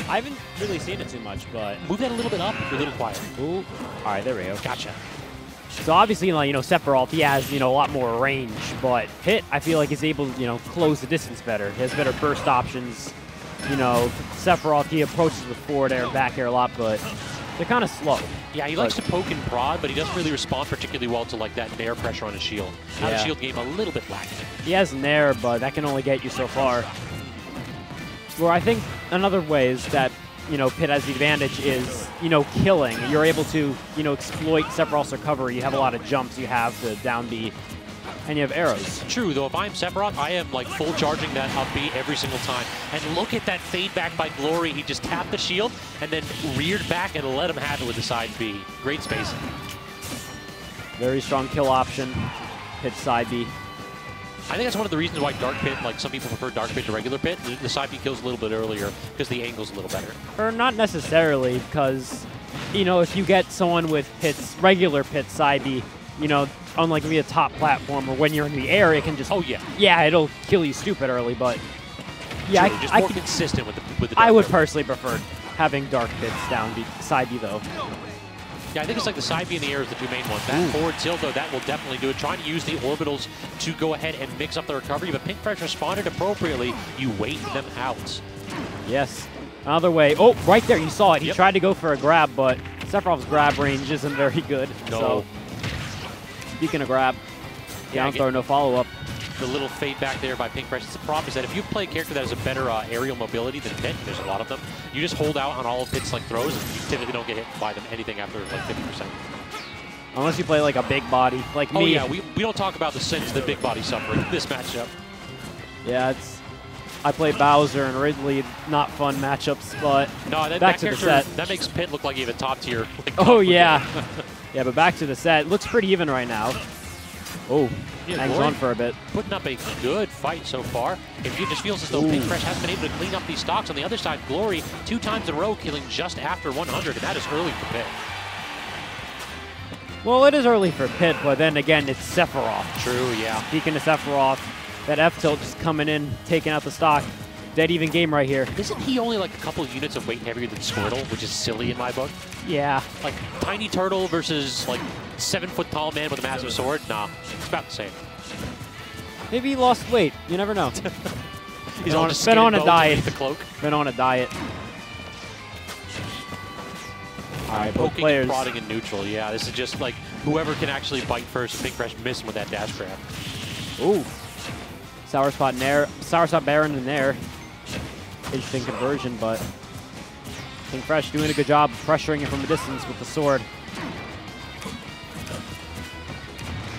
[SPEAKER 4] I haven't really seen it too much, but
[SPEAKER 9] move that a little bit up. You're a little quiet.
[SPEAKER 4] Ooh. All right, there we go.
[SPEAKER 9] Gotcha.
[SPEAKER 4] So obviously, like, Sephiroth, he has, a lot more range, but Pit, I feel like is able to, close the distance better. He has better burst options. Sephiroth, he approaches with forward air and back air a lot, but they're kind of slow.
[SPEAKER 9] Yeah, he likes to poke and prod, but he doesn't really respond particularly well to like that nair pressure on his shield. Now the shield game a little bit lacking.
[SPEAKER 4] He has nair, but that can only get you so far. Where I think another way is that, Pit has the advantage is, killing. You're able to, exploit Sephiroth's recovery. You have a lot of jumps. You have the down B. And you have arrows.
[SPEAKER 9] True, though, if I'm Sephiroth, I am like full charging that up B every single time. And look at that fade back by Glory. He just tapped the shield and then reared back and let him have it with the side B. Great spacing.
[SPEAKER 4] Very strong kill option. Pit side B.
[SPEAKER 9] I think that's one of the reasons why Dark Pit, like some people prefer Dark Pit to regular Pit. The side B kills a little bit earlier because the angle's a little better.
[SPEAKER 4] Or not necessarily, because, you know, if you get someone with Pit's, regular Pit side B, you know, unlike maybe a top platform or when you're in the air, it can just...
[SPEAKER 9] Oh, yeah.
[SPEAKER 4] Yeah, it'll kill you stupid early, but... Yeah,
[SPEAKER 9] True, just more consistent with the
[SPEAKER 4] I would
[SPEAKER 9] Dark Pit.
[SPEAKER 4] personally prefer having Dark Pits down B, side B, though.
[SPEAKER 9] Yeah, I think it's like the side B and the air is the two main ones. That forward tilt, though, that will definitely do it. Trying to use the orbitals to go ahead and mix up the recovery, but Pinkfresh responded appropriately. You wait them out.
[SPEAKER 4] Yes. Another way. Oh, right there, you saw it. He
[SPEAKER 9] Yep.
[SPEAKER 4] tried to go for a grab, but Sephiroth's grab range isn't very good.
[SPEAKER 9] No.
[SPEAKER 4] So, speaking of grab,
[SPEAKER 9] Yeah,
[SPEAKER 4] down throw, no follow-up.
[SPEAKER 9] The little fade back there by Pinkfresh. The problem is that if you play a character that has a better aerial mobility than Pit, there's a lot of them, you just hold out on all of Pit's like throws, and you typically don't get hit by them anything after like 50%.
[SPEAKER 4] Unless you play like a big body, like
[SPEAKER 9] Oh
[SPEAKER 4] me.
[SPEAKER 9] yeah, we don't talk about the sins the big body suffer in this matchup.
[SPEAKER 4] Yeah, it's... I play Bowser and Ridley, not fun matchups, but
[SPEAKER 9] No, that
[SPEAKER 4] back to the
[SPEAKER 9] character,
[SPEAKER 4] set.
[SPEAKER 9] that makes Pit look like he have a top tier. Like,
[SPEAKER 4] Oh, yeah. Yeah, but back to the set. Looks pretty even right now. Oh,
[SPEAKER 9] Yeah,
[SPEAKER 4] hangs
[SPEAKER 9] Glory
[SPEAKER 4] on for a bit.
[SPEAKER 9] putting up a good fight so far. It just feels as though Pinkfresh hasn't been able to clean up these stocks. On the other side, Glory 2 times in a row killing just after 100, and that is early for Pit.
[SPEAKER 4] Well, it is early for Pit, but then again, it's Sephiroth.
[SPEAKER 9] True, yeah.
[SPEAKER 4] Speaking of Sephiroth, that F-tilt just coming in, taking out the stock. Dead even game right here.
[SPEAKER 9] Isn't he only like a couple units of weight heavier than Squirtle, which is silly in my book?
[SPEAKER 4] Yeah.
[SPEAKER 9] Like tiny turtle versus like 7-foot tall man with a massive sword? Nah, it's about the same.
[SPEAKER 4] Maybe he lost weight. You never know.
[SPEAKER 9] He's
[SPEAKER 4] on,
[SPEAKER 9] just
[SPEAKER 4] been on a
[SPEAKER 9] bones
[SPEAKER 4] diet.
[SPEAKER 9] underneath the cloak.
[SPEAKER 4] Been on a diet. All right, both
[SPEAKER 9] Poking
[SPEAKER 4] players.
[SPEAKER 9] and prodding in neutral. Yeah, this is just like whoever can actually bite first. Pinkfresh missing with that dash grab.
[SPEAKER 4] Ooh. Sour spot in there. Sour spot Baron in there. Interesting conversion, but Pinkfresh doing a good job of pressuring it from a distance with the sword.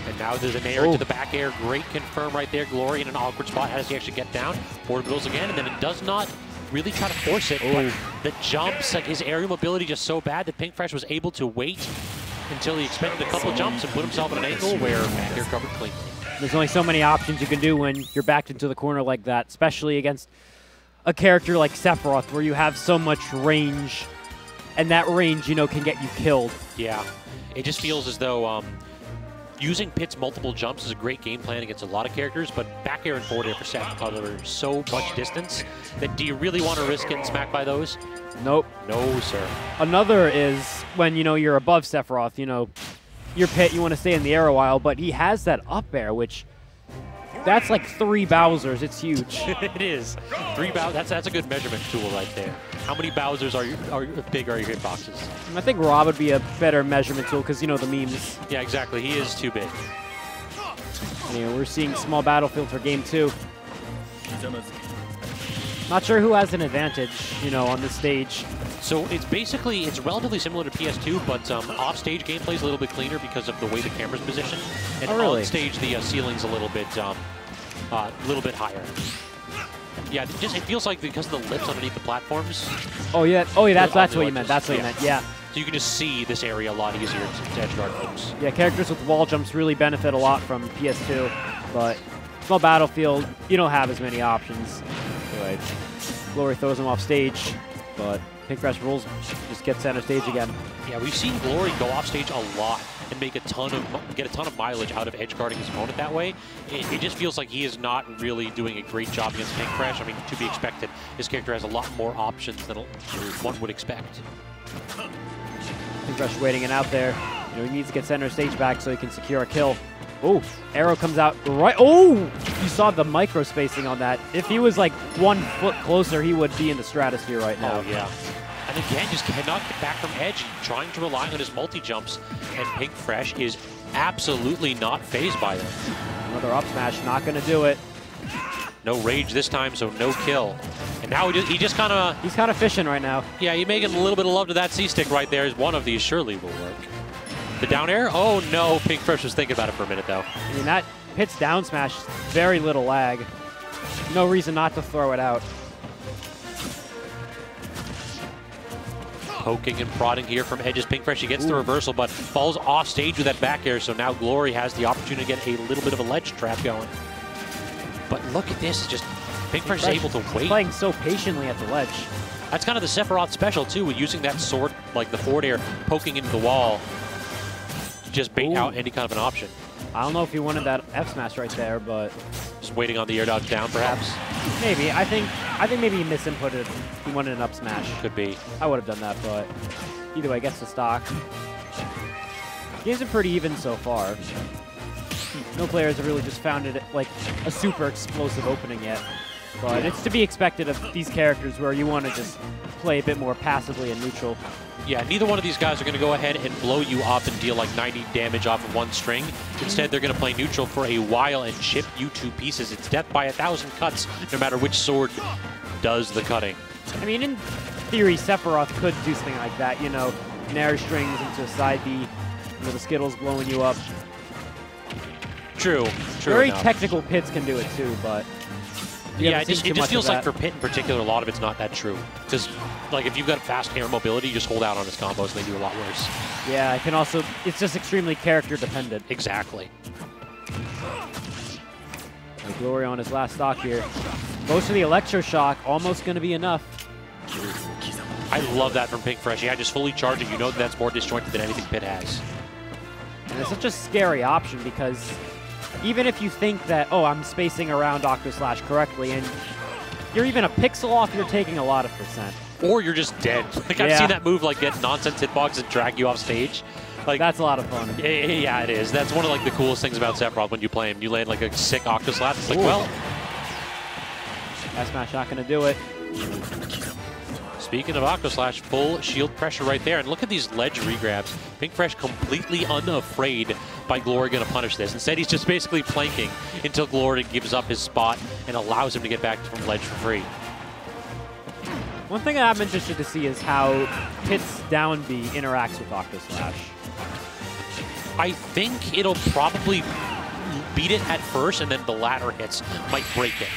[SPEAKER 9] And now there's an air to the back air. Great confirm right there. Glory in an awkward spot. How does he actually get down? Orbitals again, and then it does not really try to force it. But the jumps, like his aerial mobility just so bad that Pinkfresh was able to wait until he expected a couple of jumps and put himself at an angle where back air covered clean.
[SPEAKER 4] There's only so many options you can do when you're backed into the corner like that, especially against a character like Sephiroth, where you have so much range, and that range, you know, can get you killed.
[SPEAKER 9] Yeah, it just feels as though using Pit's multiple jumps is a great game plan against a lot of characters, but back air and forward air for Seth cover so much distance that do you really want to risk getting smacked by those?
[SPEAKER 4] Nope.
[SPEAKER 9] No, sir.
[SPEAKER 4] Another is when, you know, you're above Sephiroth, you know, your Pit, you want to stay in the air a while, but he has that up air, which that's like 3 Bowsers. It's huge.
[SPEAKER 9] It is. 3 Bowsers. That's a good measurement tool right there. How many Bowsers are big are your hitboxes?
[SPEAKER 4] I think Rob would be a better measurement tool because, you know, the memes.
[SPEAKER 9] Yeah, exactly. He is too big.
[SPEAKER 4] Anyway, we're seeing small battlefield for game 2. Not sure who has an advantage, you know, on this stage.
[SPEAKER 9] So it's relatively similar to PS2, but off-stage gameplay is a little bit cleaner because of the way the camera's positioned. And
[SPEAKER 4] really?
[SPEAKER 9] on stage, the ceiling's a little bit higher. Yeah, it feels like because of the lips underneath the platforms.
[SPEAKER 4] Oh yeah, that's what you meant. That's what you meant. Yeah.
[SPEAKER 9] So you can just see this area a lot easier to edge guard folks.
[SPEAKER 4] Yeah, characters with wall jumps really benefit a lot from PS2, but small battlefield, you don't have as many options. Anyway, Glory throws him off stage, but Pinkfresh rules, just gets center stage again.
[SPEAKER 9] Yeah, we've seen Glory go off stage a lot and make get a ton of mileage out of edge guarding his opponent that way. It just feels like he is not really doing a great job against Pinkfresh. I mean, to be expected, his character has a lot more options than one would expect.
[SPEAKER 4] Pinkfresh waiting it out there. You know, he needs to get center stage back so he can secure a kill. Oh, arrow comes out right. Oh, you saw the micro spacing on that. If he was like 1 foot closer, he would be in the stratosphere right now.
[SPEAKER 9] Oh, yeah. And again, just cannot get back from edge, trying to rely on his multi-jumps, and Pinkfresh is absolutely not fazed by them.
[SPEAKER 4] Another up smash, not going to do it.
[SPEAKER 9] No rage this time, so no kill. And now he just kind of...
[SPEAKER 4] He's kind of fishing right now.
[SPEAKER 9] Yeah, you're making a little bit of love to that C-stick right there. One of these surely will work. The down air? Oh, no. Pinkfresh was thinking about it for a minute, though.
[SPEAKER 4] I mean, that Pit's down smash, very little lag. No reason not to throw it out.
[SPEAKER 9] Poking and prodding here from Edge's Pinkfresh. He gets the reversal, but falls off stage with that back air, so now Glory has the opportunity to get a little bit of a ledge trap going. But look at this, just Pinkfresh is able to wait.
[SPEAKER 4] Playing so patiently at the ledge.
[SPEAKER 9] That's kind of the Sephiroth special, too, with using that sword, like the forward air, poking into the wall. Just bait out any kind of an option.
[SPEAKER 4] I don't know if he wanted that F smash right there, but
[SPEAKER 9] just waiting on the air dodge down, perhaps.
[SPEAKER 4] Maybe. I think maybe he misinputted. He wanted an up smash.
[SPEAKER 9] Could be.
[SPEAKER 4] I would have done that, but either way, gets the stock. Games are pretty even so far. No players have really just found it like a super explosive opening yet. But it's to be expected of these characters where you want to just play a bit more passively and neutral.
[SPEAKER 9] Yeah, neither one of these guys are going to go ahead and blow you up and deal like 90 damage off of one string. Instead, they're going to play neutral for a while and chip you to pieces. It's death by 1,000 cuts, no matter which sword does the cutting.
[SPEAKER 4] I mean, in theory, Sephiroth could do something like that, you know, nair strings into a side B, you know, the Skittles blowing you up.
[SPEAKER 9] True
[SPEAKER 4] Very
[SPEAKER 9] enough.
[SPEAKER 4] technical Pits can do it too, but
[SPEAKER 9] yeah, it just feels like for Pit in particular, a lot of it's not that true. Because, like, if you've got fast air mobility, you just hold out on his combos and they do a lot worse.
[SPEAKER 4] Yeah, it can also, it's just extremely character dependent.
[SPEAKER 9] Exactly.
[SPEAKER 4] And Glory on his last stock here. Most of the Electroshock almost going to be enough.
[SPEAKER 9] I love that from Pinkfresh. Yeah, just fully charge it. You know that's more disjointed than anything Pit has.
[SPEAKER 4] And it's such a scary option because even if you think that, oh, I'm spacing around Octoslash correctly, and you're even a pixel off, you're taking a lot of percent.
[SPEAKER 9] Or you're just dead. Like, I've seen that move, like, get nonsense hitbox and drag you off stage. Like,
[SPEAKER 4] that's a lot of fun.
[SPEAKER 9] Yeah, it is. That's one of, like, the coolest things about Sephiroth when you play him. You land, like, a sick Octoslash. It's like, well...
[SPEAKER 4] That smash not going to do it.
[SPEAKER 9] Speaking of Octoslash, full shield pressure right there. And look at these ledge regrabs. Pinkfresh completely unafraid by Glory going to punish this. Instead, he's just basically planking until Glory gives up his spot and allows him to get back from ledge for free.
[SPEAKER 4] One thing I'm interested to see is how Pit's down B interacts with Octoslash.
[SPEAKER 9] I think it'll probably beat it at first, and then the latter hits might break it.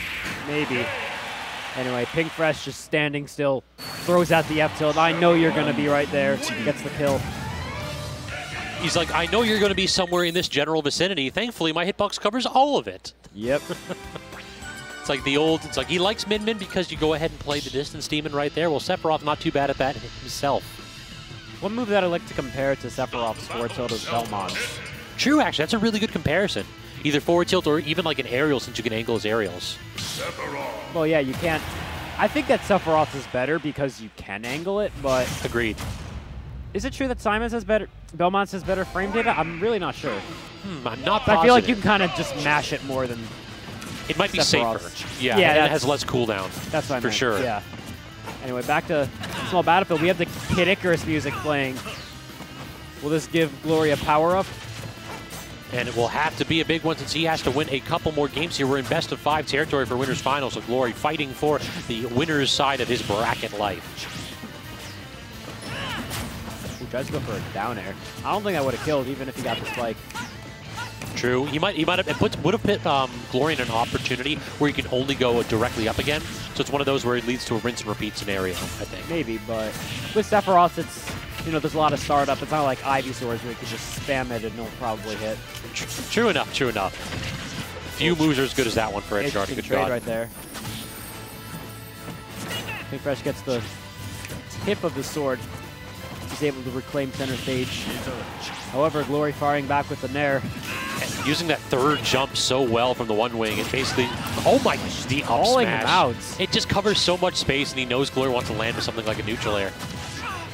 [SPEAKER 4] Maybe. Anyway, Pinkfresh just standing still, throws out the F tilt. I know you're going to be right there. Gets the kill.
[SPEAKER 9] He's like, I know you're going to be somewhere in this general vicinity. Thankfully, my hitbox covers all of it.
[SPEAKER 4] Yep.
[SPEAKER 9] It's like the old, it's like he likes Min-Min because you go ahead and play the distance demon right there. Well, Sephiroth not too bad at that himself.
[SPEAKER 4] One move that I like to compare to Sephiroth's forward tilt is Belmont's.
[SPEAKER 9] True, actually. That's a really good comparison. Either forward tilt or even like an aerial, since you can angle his aerials.
[SPEAKER 4] Well, yeah, you can't. I think that Sephiroth is better because you can angle it, but...
[SPEAKER 9] Agreed.
[SPEAKER 4] Is it true that Simon's has better, Belmont's has better frame data? I'm really not sure.
[SPEAKER 9] I'm not positive.
[SPEAKER 4] I feel like you can kind of just mash it more than
[SPEAKER 9] it might be
[SPEAKER 4] Sephiroth's.
[SPEAKER 9] safer. Yeah, and it has less cooldown.
[SPEAKER 4] That's what I
[SPEAKER 9] for
[SPEAKER 4] meant.
[SPEAKER 9] sure.
[SPEAKER 4] Yeah. Anyway, back to Small Battlefield. We have the Kid Icarus music playing. Will this give Glory a power-up?
[SPEAKER 9] And it will have to be a big one since he has to win a couple more games here. We're in best-of-5 territory for winners finals, so Glory fighting for the winner's side of his bracket life.
[SPEAKER 4] He tries to go for a down air. I don't think I would have killed even if he got the spike.
[SPEAKER 9] True. He would have put Glory in an opportunity where he can only go directly up again. So it's one of those where it leads to a rinse and repeat scenario, I think.
[SPEAKER 4] Maybe, but with Sephiroth, it's, you know, there's a lot of startup. It's not like Ivy Swords where you can just spam it and it'll probably hit.
[SPEAKER 9] True enough, true enough. Few moves are as good as that one for Edgecard. Good
[SPEAKER 4] trade
[SPEAKER 9] God.
[SPEAKER 4] right there. Pinkfresh gets the tip of the sword. He's able to reclaim center stage. However, Glory firing back with the nair.
[SPEAKER 9] And using that third jump so well from the one wing, it basically, oh my, the up smash.
[SPEAKER 4] Him out.
[SPEAKER 9] It just covers so much space, and he knows Glory wants to land with something like a neutral air.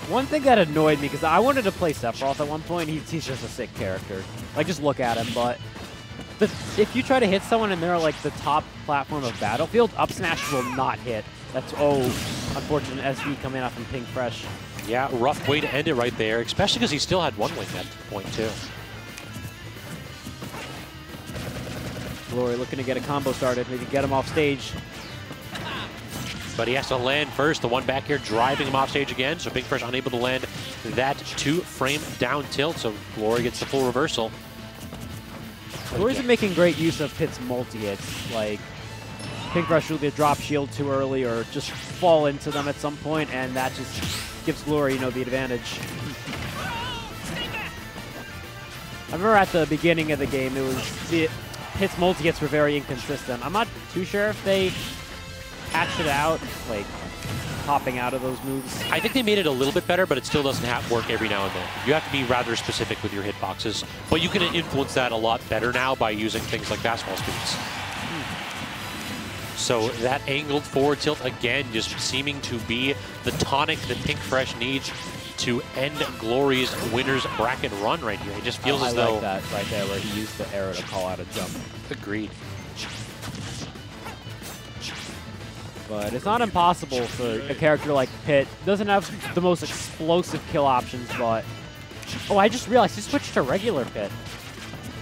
[SPEAKER 4] One thing that annoyed me, because I wanted to play Sephiroth at one point, he's just a sick character. Like, just look at him, but if you try to hit someone and they're like the top platform of Battlefield, up smash will not hit. That's, unfortunate SB coming out from Pinkfresh.
[SPEAKER 9] Yeah, rough way to end it right there, especially because he still had one wing at the point, too.
[SPEAKER 4] Glory looking to get a combo started, maybe get him off stage.
[SPEAKER 9] But he has to land first. The one back here driving him off stage again, so Pinkfresh unable to land that 2-frame down tilt, so Glory gets the full reversal.
[SPEAKER 4] Glory's been making great use of Pit's multi-hits, like Pinkfresh will either drop shield too early or just fall into them at some point, and that just gives Glory, you know, the advantage. I remember at the beginning of the game, the hits multi-hits were very inconsistent. I'm not too sure if they hatched it out, like hopping out of those moves.
[SPEAKER 9] I think they made it a little bit better, but it still doesn't work every now and then. You have to be rather specific with your hitboxes, but you can influence that a lot better now by using things like fastball speeds. So that angled forward tilt, again, just seeming to be the tonic that Pink Fresh needs to end Glory's winner's bracket run right here. It just feels as though...
[SPEAKER 4] I like that right there where he used the arrow to call out a jump.
[SPEAKER 9] Agreed.
[SPEAKER 4] But it's not impossible for a character like Pit. Doesn't have the most explosive kill options, but... Oh, I just realized he switched to regular Pit.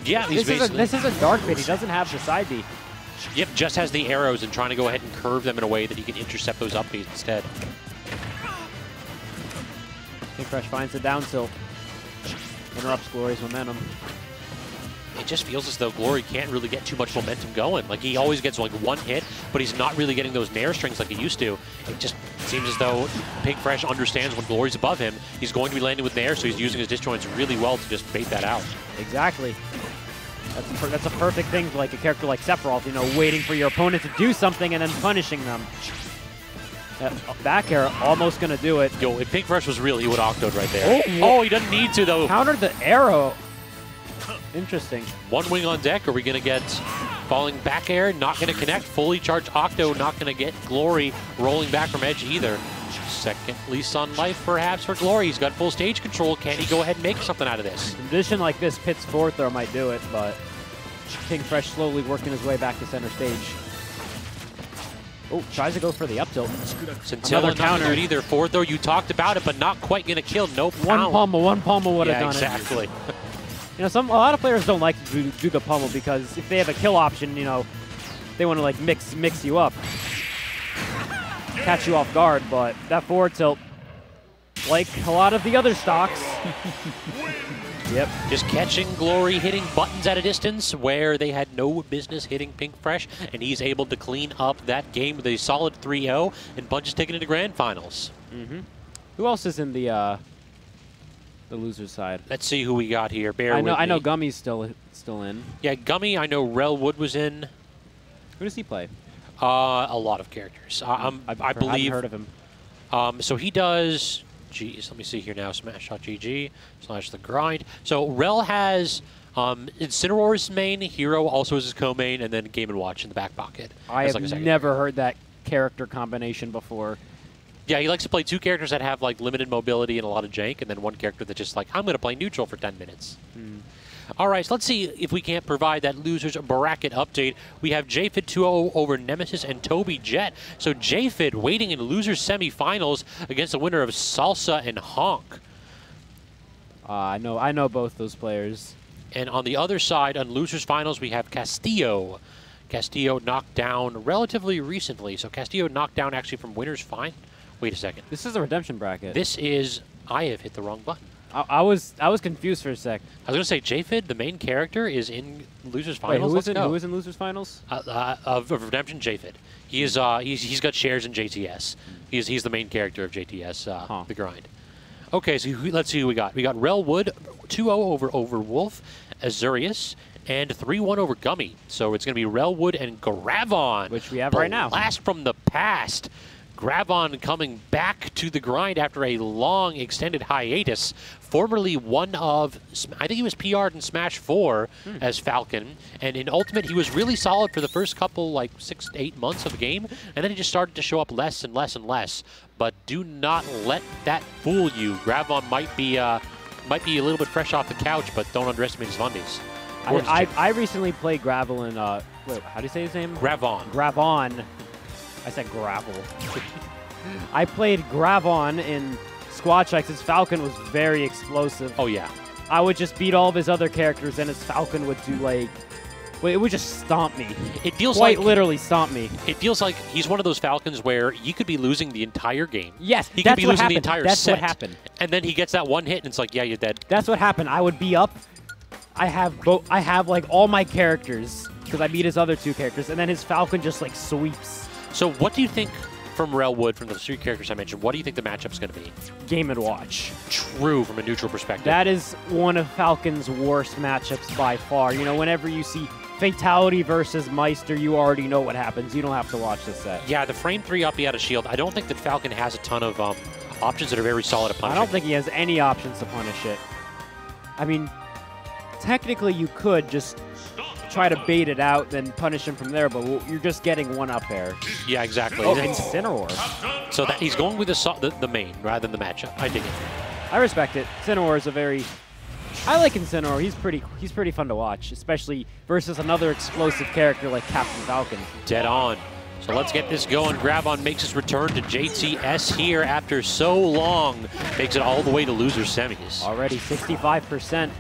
[SPEAKER 9] Yeah, he's
[SPEAKER 4] this is a dark Pit. He doesn't have the side B.
[SPEAKER 9] Yep, just has the arrows and trying to go ahead and curve them in a way that he can intercept those up Bs instead.
[SPEAKER 4] Pink Fresh finds the down tilt. Interrupts Glory's momentum.
[SPEAKER 9] It just feels as though Glory can't really get too much momentum going. Like, he always gets like one hit, but he's not really getting those nair strings like he used to. It just seems as though Pink Fresh understands when Glory's above him, he's going to be landing with nair, so he's using his disjoints really well to just bait that out.
[SPEAKER 4] Exactly. That's a perfect thing for like a character like Sephiroth, you know, waiting for your opponent to do something and then punishing them. Back air, almost going to do it.
[SPEAKER 9] Yo, if Pink Fresh was real, he would octoed right there. Oh, he doesn't need to, though.
[SPEAKER 4] Countered the arrow. Interesting.
[SPEAKER 9] One wing on deck. Are we going to get falling back air? Not going to connect. Fully charged Octo. Not going to get Glory rolling back from edge either. Second lease on life, perhaps, for Glory. He's got full stage control. Can he go ahead and make something out of this?
[SPEAKER 4] In a condition like this, Pit's forward throw might do it, but Pink Fresh slowly working his way back to center stage. Oh, tries to go for the up tilt.
[SPEAKER 9] Another counter. Either forward throw, you talked about it, but not quite going to kill. Nope.
[SPEAKER 4] One pummel would have done
[SPEAKER 9] exactly.
[SPEAKER 4] it. You know, a lot of players don't like to do the pummel because if they have a kill option, you know, they want to like mix you up, catch you off guard. But that forward tilt, like a lot of the other stocks, yep,
[SPEAKER 9] just catching Glory, hitting buttons at a distance where they had no business hitting Pink Fresh, and he's able to clean up that game with a solid 3-0, and Bunch is taking it to grand finals.
[SPEAKER 4] Who else is in the loser's side?
[SPEAKER 9] Let's see who we got here.
[SPEAKER 4] I know Gummy's still in.
[SPEAKER 9] Yeah, Gummy. I know Rel Wood was in.
[SPEAKER 4] Who does he play?
[SPEAKER 9] A lot of characters. I believe.
[SPEAKER 4] I've heard of him.
[SPEAKER 9] So he does. Geez, let me see here now. Smash.gg / the grind. So Rel has Incineroar's main, Hero also is his co-main, and then Game & Watch in the back pocket.
[SPEAKER 4] I have never heard that character combination before.
[SPEAKER 9] Yeah, he likes to play two characters that have like limited mobility and a lot of jank, and then one character that's just like, I'm going to play neutral for 10 minutes. All right, so let's see if we can't provide that loser's bracket update. We have J-Fid 2-0 over Nemesis and Toby Jet. So J-Fid waiting in loser's semifinals against the winner of Salsa and Honk.
[SPEAKER 4] I know both those players.
[SPEAKER 9] And on the other side, on losers finals, we have Castillo. Castillo knocked down relatively recently. So Castillo knocked down actually from winner's fine. Wait a second.
[SPEAKER 4] This is a redemption bracket.
[SPEAKER 9] This is, I have hit the wrong button.
[SPEAKER 4] I was confused for a sec.
[SPEAKER 9] I was going to say, J-Fid, the main character, is in losers finals.
[SPEAKER 4] Wait, who is in losers finals?
[SPEAKER 9] Of Redemption, J-Fid. He is, he's got shares in JTS. He's the main character of JTS, The Grind. Okay, so let's see who we got. We got Rel Wood, 2-0 over OveRWoLF, Axezius, and 3-1 over Gummy. So it's going to be Rel Wood and Gravon.
[SPEAKER 4] Which we have right now.
[SPEAKER 9] Blast from the past. Gravon coming back to the grind after a long extended hiatus. Formerly one of, I think he was PR'd in Smash 4 as Falcon. And in Ultimate, he was really solid for the first couple, like 6 to 8 months of the game. And then he just started to show up less and less and less. But do not let that fool you. Gravon might be a little bit fresh off the couch, but don't underestimate his Mondays.
[SPEAKER 4] I recently played Gravel in, wait, how do you say his name?
[SPEAKER 9] Gravon.
[SPEAKER 4] Gravon. I said gravel. I played Gravon in Squad Checks. His Falcon was very explosive.
[SPEAKER 9] Oh, yeah.
[SPEAKER 4] I would just beat all of his other characters, and his Falcon would do, like... It would just stomp me.
[SPEAKER 9] It feels
[SPEAKER 4] quite literally stomp me.
[SPEAKER 9] It feels like he's one of those Falcons where you could be losing the entire game.
[SPEAKER 4] Yes,
[SPEAKER 9] he could be losing the entire set.
[SPEAKER 4] That's what happened.
[SPEAKER 9] And then he gets that one hit, and it's like, yeah, you're dead.
[SPEAKER 4] That's what happened. I would be up. I have like all my characters because I beat his other two characters, and then his Falcon just like sweeps.
[SPEAKER 9] So what do you think from Relwood, from the three characters I mentioned, what do you think the matchup's going to be?
[SPEAKER 4] Game & Watch.
[SPEAKER 9] True, from a neutral perspective.
[SPEAKER 4] That is one of Falcon's worst matchups by far. You know, whenever you see Fatality versus Meister, you already know what happens. You don't have to watch this set.
[SPEAKER 9] Yeah, the frame 3 uppy out of shield. I don't think that Falcon has a ton of options that are very solid at punishing.
[SPEAKER 4] I don't think he has any options to punish it. I mean, technically you could just try to bait it out, then punish him from there, but you're just getting one up air.
[SPEAKER 9] Yeah, exactly.
[SPEAKER 4] Oh, Incineroar.
[SPEAKER 9] So that he's going with the main rather than the matchup. I dig it.
[SPEAKER 4] I respect it. Incineroar is a very... I like Incineroar. He's pretty fun to watch, especially versus another explosive character like Captain Falcon.
[SPEAKER 9] Dead on. So let's get this going. Gravon makes his return to JTS here after so long. Makes it all the way to loser semis.
[SPEAKER 4] Already 65%.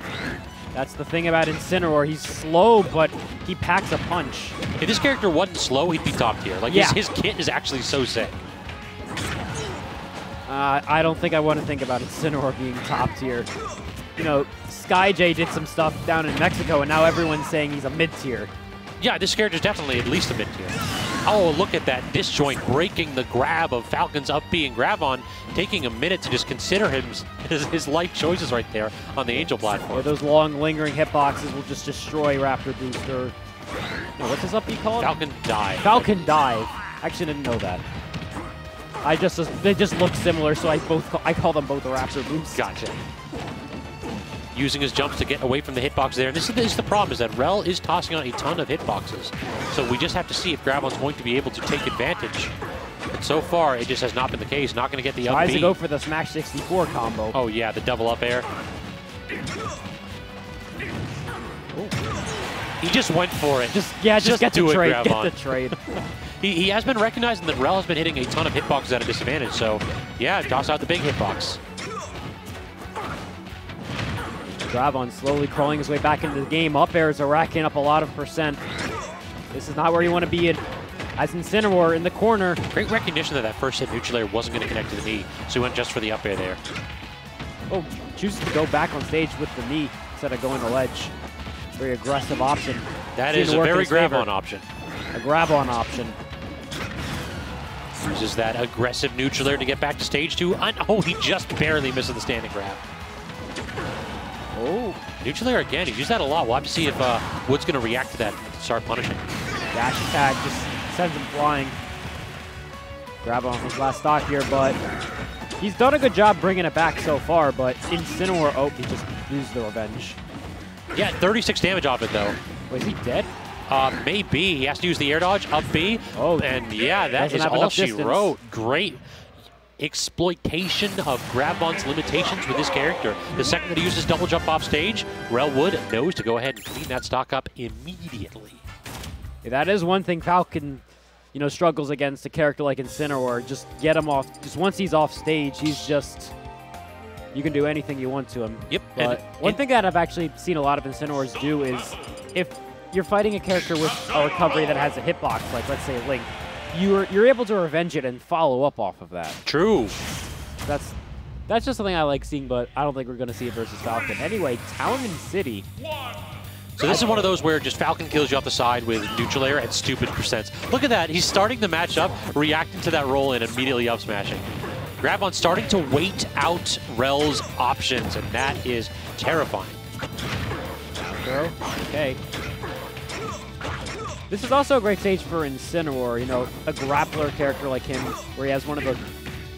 [SPEAKER 4] That's the thing about Incineroar. He's slow, but he packs a punch.
[SPEAKER 9] If this character wasn't slow, he'd be top tier. Like, his kit is actually so sick.
[SPEAKER 4] I don't think I want to think about Incineroar being top tier. You know, SkyJ did some stuff down in Mexico, and now everyone's saying he's a mid-tier.
[SPEAKER 9] Yeah, this character's definitely at least a mid-tier. Oh, look at that disjoint breaking the grab of Falcon's up B, and Gravon taking a minute to just consider his life choices right there on the Angel platform.
[SPEAKER 4] Yeah, those long lingering hitboxes will just destroy Raptor Booster. No, what's his up B called?
[SPEAKER 9] Falcon Dive.
[SPEAKER 4] Falcon Dive. Actually didn't know that. They just look similar, so I call them both Raptor Boosts.
[SPEAKER 9] Gotcha. Using his jumps to get away from the hitbox there. And this is the problem, is that Rel is tossing out a ton of hitboxes. So we just have to see if Gravon's going to be able to take advantage. But so far, it just has not been the case. Not going to get the up B.
[SPEAKER 4] Tries to go for the Smash 64 combo.
[SPEAKER 9] Oh yeah, the double up air. Ooh. He just went for it.
[SPEAKER 4] Just get the trade. Get the trade.
[SPEAKER 9] He has been recognizing that Rel has been hitting a ton of hitboxes at a disadvantage. So yeah, toss out the big hitbox.
[SPEAKER 4] Gravon slowly crawling his way back into the game. Up airs are racking up a lot of percent. This is not where you want to be as Incineroar in the corner.
[SPEAKER 9] Great recognition that first hit neutral layer wasn't going to connect to the knee, so he went just for the up air there.
[SPEAKER 4] Oh, chooses to go back on stage with the knee instead of going to ledge. Very aggressive option.
[SPEAKER 9] That is a very Gravon option.
[SPEAKER 4] A Gravon option.
[SPEAKER 9] Uses that aggressive neutral air to get back to stage 2. Oh, he just barely misses the standing grab.
[SPEAKER 4] Oh.
[SPEAKER 9] Neutral air again. He used that a lot. We'll have to see if Wood's going to react to that and start punishing.
[SPEAKER 4] Dash attack just sends him flying. Grab on his last stock here, but he's done a good job bringing it back so far, but Incineroar, oh, he just used the revenge.
[SPEAKER 9] Yeah, 36 damage off it, though.
[SPEAKER 4] Wait, is he dead?
[SPEAKER 9] Maybe. He has to use the air dodge, up B.
[SPEAKER 4] Oh,
[SPEAKER 9] and yeah, that is all she wrote. Great exploitation of Gravon's limitations with this character. The second that he uses double jump off stage, Relwood knows to go ahead and clean that stock up immediately.
[SPEAKER 4] Yeah, that is one thing Falcon, you know, struggles against a character like Incineroar. Just get him off. Just once he's off stage, he's just, you can do anything you want to him.
[SPEAKER 9] Yep.
[SPEAKER 4] But one thing that I've actually seen a lot of Incineroars do is if you're fighting a character with a recovery that has a hitbox, like let's say Link, you're able to revenge it and follow up off of that.
[SPEAKER 9] True.
[SPEAKER 4] That's just something I like seeing, but I don't think we're going to see it versus Falcon. Anyway, Town and City.
[SPEAKER 9] So this is one of those where just Falcon kills you off the side with neutral air at stupid percents. Look at that. He's starting the match up, reacting to that roll and immediately up smashing. Gravon starting to wait out Rel's options, and that is terrifying.
[SPEAKER 4] Okay. This is also a great stage for Incineroar, you know, a grappler character like him, where he has one of the,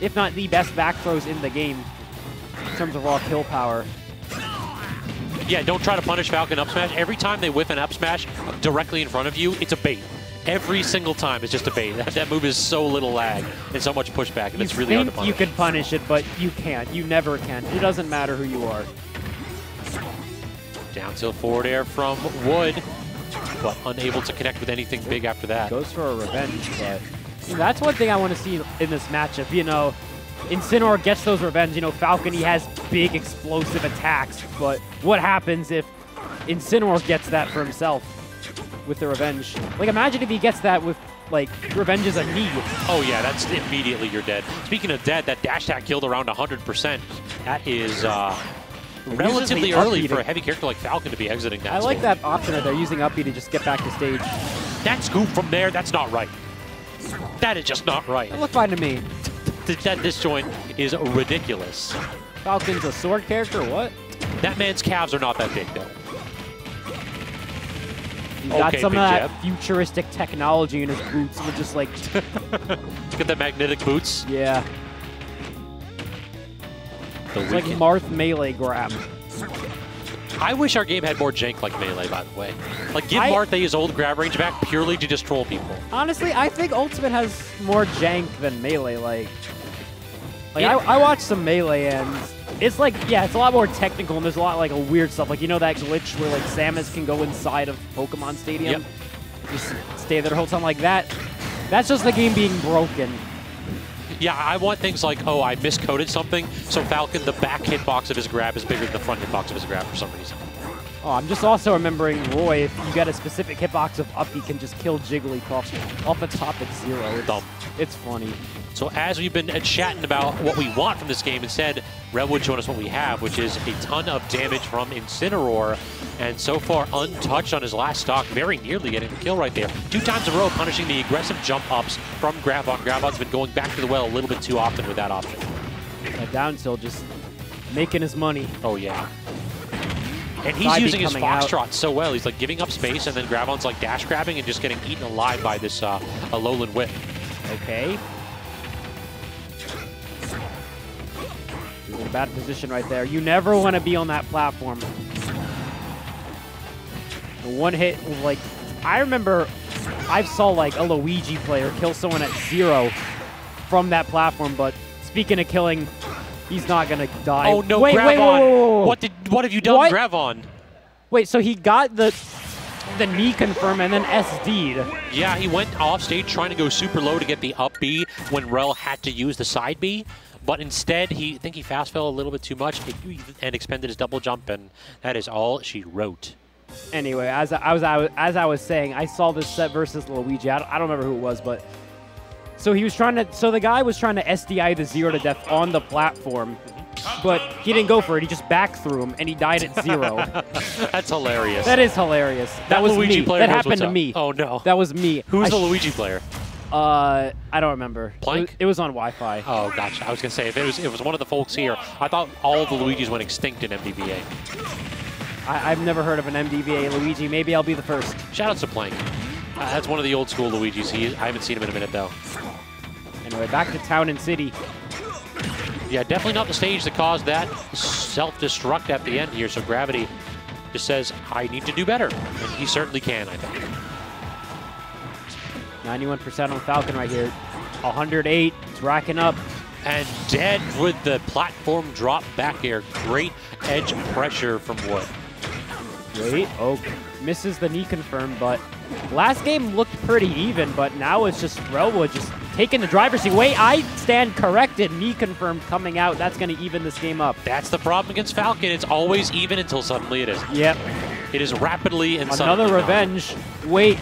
[SPEAKER 4] if not the best back throws in the game in terms of raw kill power.
[SPEAKER 9] Yeah, don't try to punish Falcon up smash. Every time they whiff an up smash directly in front of you, it's a bait. Every single time it's just a bait. That move is so little lag and so much pushback, and it's really hard to punish.
[SPEAKER 4] You can punish it, but you can't. You never can. It doesn't matter who you are.
[SPEAKER 9] Down tilt forward air from Wood, but unable to connect with anything big after that.
[SPEAKER 4] Goes for a revenge, but you know, that's one thing I want to see in this matchup. You know, Incineroar gets those revenge. You know, Falcon, he has big explosive attacks, but what happens if Incineroar gets that for himself with the revenge? Like, imagine if he gets that with, like, revenge is a knee.
[SPEAKER 9] Oh yeah, that's immediately you're dead. Speaking of dead, that dash attack killed around 100%. That is relatively early for a heavy character like Falcon to be exiting that.
[SPEAKER 4] I like that option that they're using up B to just get back to stage.
[SPEAKER 9] That scoop from there, that's not right. That is just not right.
[SPEAKER 4] It looked fine to me.
[SPEAKER 9] That disjoint is ridiculous.
[SPEAKER 4] Falcon's a sword character, what?
[SPEAKER 9] That man's calves are not that big, though.
[SPEAKER 4] He got
[SPEAKER 9] Okay,
[SPEAKER 4] some of
[SPEAKER 9] big
[SPEAKER 4] that
[SPEAKER 9] jab.
[SPEAKER 4] futuristic technology in his boots with just like,
[SPEAKER 9] Look at the magnetic boots.
[SPEAKER 4] yeah.
[SPEAKER 9] The
[SPEAKER 4] It's like
[SPEAKER 9] weekend.
[SPEAKER 4] Marth melee grab.
[SPEAKER 9] I wish our game had more jank like Melee, by the way. Like, give
[SPEAKER 4] I-
[SPEAKER 9] Marth his old grab range back purely to just troll people.
[SPEAKER 4] Honestly, I think Ultimate has more jank than Melee. Like
[SPEAKER 9] Yeah.
[SPEAKER 4] I watched some Melee and it's like, yeah, it's a lot more technical and there's a lot like a weird stuff. Like, you know that glitch where like Samus can go inside of Pokemon Stadium?
[SPEAKER 9] Yep.
[SPEAKER 4] Just stay there the whole time like that. That's just the game being broken.
[SPEAKER 9] Yeah, I want things like, oh, I miscoded something, so Falcon, the back hitbox of his grab is bigger than the front hitbox of his grab for some reason.
[SPEAKER 4] Oh, I'm just also remembering Roy, if you get a specific hitbox of up, he can just kill Jigglypuff off the top at 0. It's,
[SPEAKER 9] Dumb.
[SPEAKER 4] It's funny.
[SPEAKER 9] So as we've been chatting about what we want from this game, instead, Redwood showed us what we have, which is a ton of damage from Incineroar, and so far untouched on his last stock, very nearly getting the kill right there. 2 times in a row, punishing the aggressive jump ups from Gravon. Gravon's been going back to the well a little bit too often with that option.
[SPEAKER 4] Down tilt just making his money.
[SPEAKER 9] Oh, yeah. And he's
[SPEAKER 4] Side B
[SPEAKER 9] using his
[SPEAKER 4] coming out.
[SPEAKER 9] foxtrot so well. He's like giving up space, and then Gravon's like dash grabbing and just getting eaten alive by this Alolan whip.
[SPEAKER 4] Okay. He's in a bad position right there. You never want to be on that platform. The one hit, like, I remember I saw like a Luigi player kill someone at 0 from that platform, but speaking of killing, he's not going to die.
[SPEAKER 9] Oh, no,
[SPEAKER 4] wait,
[SPEAKER 9] Gravon.
[SPEAKER 4] wait, whoa.
[SPEAKER 9] What have you done,
[SPEAKER 4] What?
[SPEAKER 9] Gravon?
[SPEAKER 4] Wait, so he got the knee confirm and then SD'd.
[SPEAKER 9] Yeah, he went off stage trying to go super low to get the up B when Rel had to use the side B, but instead I think he fast fell a little bit too much and expended his double jump, and that is all she wrote.
[SPEAKER 4] Anyway, as I was saying, I saw this set versus Luigi. I don't remember who it was, but so he was trying to. So the guy was trying to SDI the 0 to death on the platform, but he didn't go for it. He just back threw him, and he died at 0.
[SPEAKER 9] That's hilarious.
[SPEAKER 4] That is hilarious. That was
[SPEAKER 9] Luigi
[SPEAKER 4] me.
[SPEAKER 9] player
[SPEAKER 4] That
[SPEAKER 9] knows
[SPEAKER 4] happened
[SPEAKER 9] what's
[SPEAKER 4] to
[SPEAKER 9] up.
[SPEAKER 4] me.
[SPEAKER 9] Oh no.
[SPEAKER 4] That was me.
[SPEAKER 9] Who's the Luigi player?
[SPEAKER 4] I don't remember.
[SPEAKER 9] Plank?
[SPEAKER 4] It was on Wi-Fi.
[SPEAKER 9] Oh, gotcha. I was gonna say if it was one of the folks here, I thought all the Luigis went extinct in MDVA.
[SPEAKER 4] I've never heard of an MDVA Luigi. Maybe I'll be the first.
[SPEAKER 9] Shout out to Plank. That's one of the old school Luigis. I haven't seen him in a minute though.
[SPEAKER 4] Anyway, back to Town and City.
[SPEAKER 9] Yeah, definitely not the stage that caused that self-destruct at the end here. So Gravity just says, I need to do better. And he certainly can, I think.
[SPEAKER 4] 91% on Falcon right here. 108. It's racking up.
[SPEAKER 9] And dead with the platform drop back air. Great edge pressure from Wood.
[SPEAKER 4] Wait, oh, misses the knee confirm, but last game looked pretty even, but now it's just Relwood just taking the driver's seat. Wait, I stand corrected. Knee confirmed coming out. That's going to even this game up.
[SPEAKER 9] That's the problem against Falcon. It's always even until suddenly it isn't.
[SPEAKER 4] Yep.
[SPEAKER 9] It is rapidly and
[SPEAKER 4] Another
[SPEAKER 9] suddenly not.
[SPEAKER 4] revenge. Wait,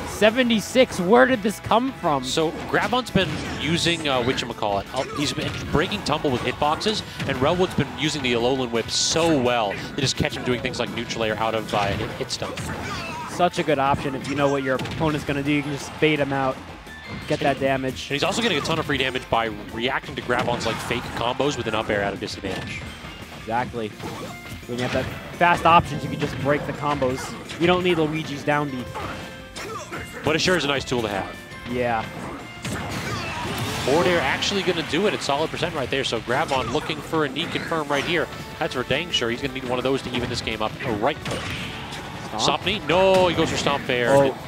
[SPEAKER 4] 76. Where did this come from?
[SPEAKER 9] So Gravon's been using, whatchamacallit, he's been breaking tumble with hitboxes, and Relwood's been using the Alolan Whip so well to just catch him doing things like neutral air out of hit stun.
[SPEAKER 4] Such a good option. If you know what your opponent's going to do, you can just bait him out, get that damage.
[SPEAKER 9] And he's also getting a ton of free damage by reacting to Gravon's like fake combos with an up air out of disadvantage.
[SPEAKER 4] Exactly. When you have that fast options, you can just break the combos. You don't need Luigi's down B.
[SPEAKER 9] But it sure is a nice tool to have.
[SPEAKER 4] Yeah.
[SPEAKER 9] Forward air actually going to do it at solid percent right there. So Gravon looking for a knee confirm right here. That's for dang sure. He's going to need one of those to even this game up. A right foot. Stomp knee? No, he goes for stomp fair.
[SPEAKER 4] Oh.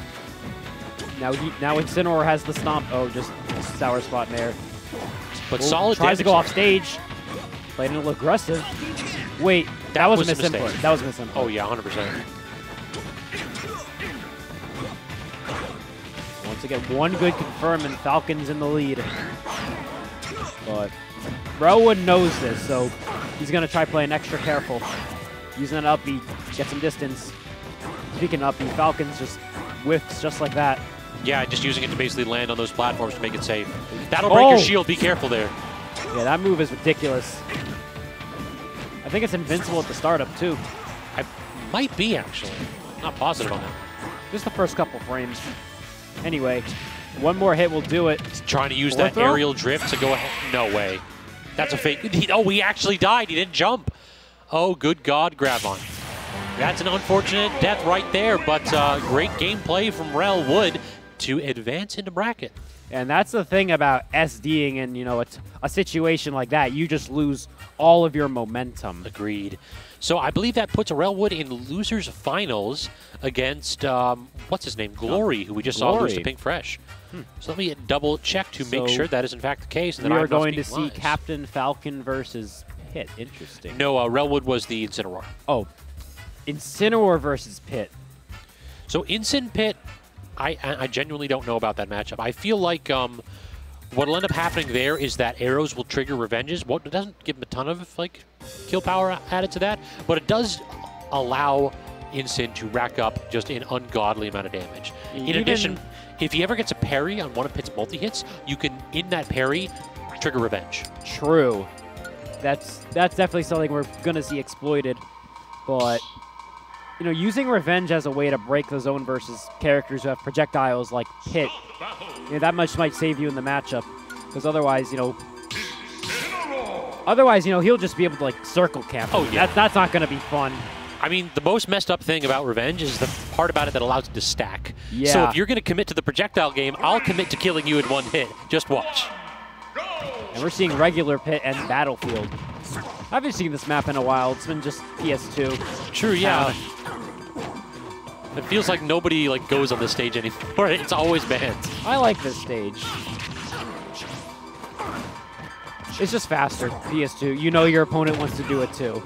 [SPEAKER 4] Now Incineroar has the stomp. Oh, just sour spot in there.
[SPEAKER 9] But
[SPEAKER 4] Oh,
[SPEAKER 9] solid
[SPEAKER 4] tries to
[SPEAKER 9] damage.
[SPEAKER 4] go off stage. Played a little aggressive. Wait, that was a misinput. That was a misinput.
[SPEAKER 9] Oh yeah, 100%.
[SPEAKER 4] Once again, one good confirm and Falcon's in the lead. But Relwood knows this, so he's going to try playing extra careful. Using an up B, get some distance. Speaking of up B, Falcon's just whiffs just like that.
[SPEAKER 9] Yeah, just using it to basically land on those platforms to make it safe. That'll break your shield. Be careful there.
[SPEAKER 4] Yeah, that move is ridiculous. I think it's invincible at the startup, too.
[SPEAKER 9] I might be, actually. Not positive on that.
[SPEAKER 4] Just the first couple frames. Anyway, One more hit will do it.
[SPEAKER 9] He's trying to use that
[SPEAKER 4] Throw?
[SPEAKER 9] aerial drift to go ahead. No way. That's a fake. He actually died. He didn't jump. Oh, good God, Gravon. That's an unfortunate death right there, but great gameplay from OveRWoLF to advance into bracket.
[SPEAKER 4] And that's the thing about SDing and, you know, a situation like that. You just lose all of your momentum.
[SPEAKER 9] Agreed. So I believe that puts OveRWoLF in losers finals against, what's his name? Glory, who we just saw lose to Pink Fresh. So let me double check to make sure that is in fact the case. And
[SPEAKER 4] we are going to see Captain Falcon versus Pit. Interesting.
[SPEAKER 9] No, OveRWoLF was the Incineroar.
[SPEAKER 4] Oh, Incineroar versus Pit.
[SPEAKER 9] So Incin Pit, I genuinely don't know about that matchup. I feel like what'll end up happening there is that arrows will trigger revenges. It doesn't give him a ton of like kill power added to that, but it does allow Incin to rack up just an ungodly amount of damage. In addition, if he ever gets a parry on one of Pit's multi-hits, you can, in that parry, trigger revenge.
[SPEAKER 4] True. That's definitely something we're going to see exploited. But, you know, using revenge as a way to break the zone versus characters who have projectiles like Pit, you know, that much might save you in the matchup. Because otherwise, you know, he'll just be able to, like, circle camp.
[SPEAKER 9] Oh, yeah.
[SPEAKER 4] That's not going to be fun.
[SPEAKER 9] I mean, the most messed up thing about revenge is the part about it that allows it to stack.
[SPEAKER 4] Yeah.
[SPEAKER 9] So if you're going to commit to the projectile game, I'll commit to killing you in one hit. Just watch.
[SPEAKER 4] And we're seeing regular Pit and Battlefield. I haven't seen this map in a while. It's been just PS2.
[SPEAKER 9] True, yeah. It feels like nobody like goes on this stage anymore. It's always banned.
[SPEAKER 4] I like this stage. It's just faster, PS2. You know your opponent wants to do it too.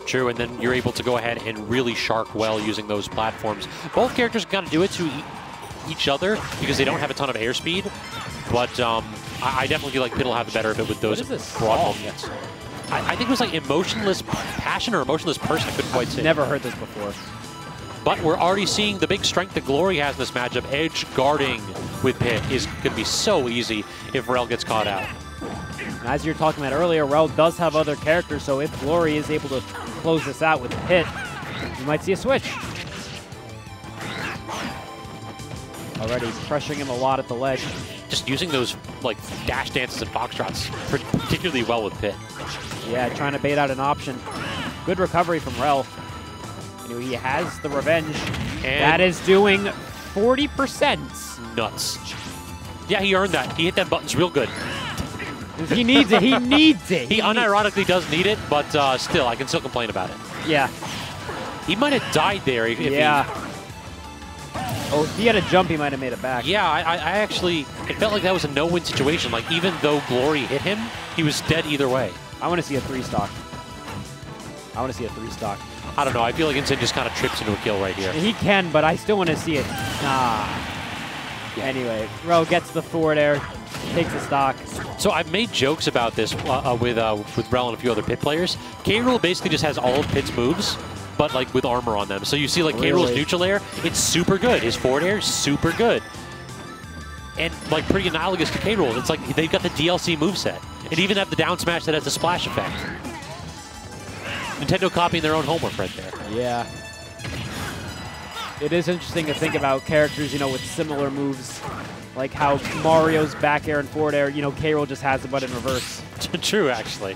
[SPEAKER 9] True, and then you're able to go ahead and really shark well using those platforms. Both characters got to do it to each other because they don't have a ton of airspeed, but I definitely feel like Pit will have the better of it with those broad hits. I think it was like Emotionless Passion or Emotionless Person. I couldn't quite say.
[SPEAKER 4] Never heard this before.
[SPEAKER 9] But we're already seeing the big strength that Glory has in this matchup. Edge guarding with Pit is going to be so easy if OveRWoLF gets caught out.
[SPEAKER 4] And as you were talking about earlier, OveRWoLF does have other characters, so if Glory is able to close this out with Pit, you might see a switch. Already pressuring him a lot at the ledge.
[SPEAKER 9] Just using those like dash dances and foxtrots particularly well with Pit.
[SPEAKER 4] Yeah, trying to bait out an option. Good recovery from OveRWoLF. You know, he has the revenge. And that is doing 40%.
[SPEAKER 9] Nuts. Yeah, he earned that. He hit them buttons real good.
[SPEAKER 4] He needs it. He needs it.
[SPEAKER 9] He unironically does need it, but still, I can still complain about it.
[SPEAKER 4] Yeah.
[SPEAKER 9] He might have died there. If
[SPEAKER 4] Oh, if he had a jump, he might have made it back.
[SPEAKER 9] Yeah, I actually, it felt like that was a no-win situation. Like, even though Glory hit him, he was dead either way.
[SPEAKER 4] I want to see a 3-stock. I want to see a 3-stock.
[SPEAKER 9] I don't know. I feel like Incin just kind of trips into a kill right here.
[SPEAKER 4] He can, but I still want to see it. Nah. Yeah. Anyway, OveRWoLF gets the forward air, takes the stock.
[SPEAKER 9] So I've made jokes about this with OveRWoLF and a few other Pit players. K-Rool basically just has all of Pit's moves, but like with armor on them. So you see like K-Rool's neutral air, it's super good. His forward air is super good. And like pretty analogous to K-Rool. It's like they've got the DLC moveset. And even have the down smash that has the splash effect. Nintendo copying their own homework right there.
[SPEAKER 4] Yeah. It is interesting to think about characters, you know, with similar moves. Like how Mario's back air and forward air, you know, K-Rool just has it but in reverse.
[SPEAKER 9] True, actually.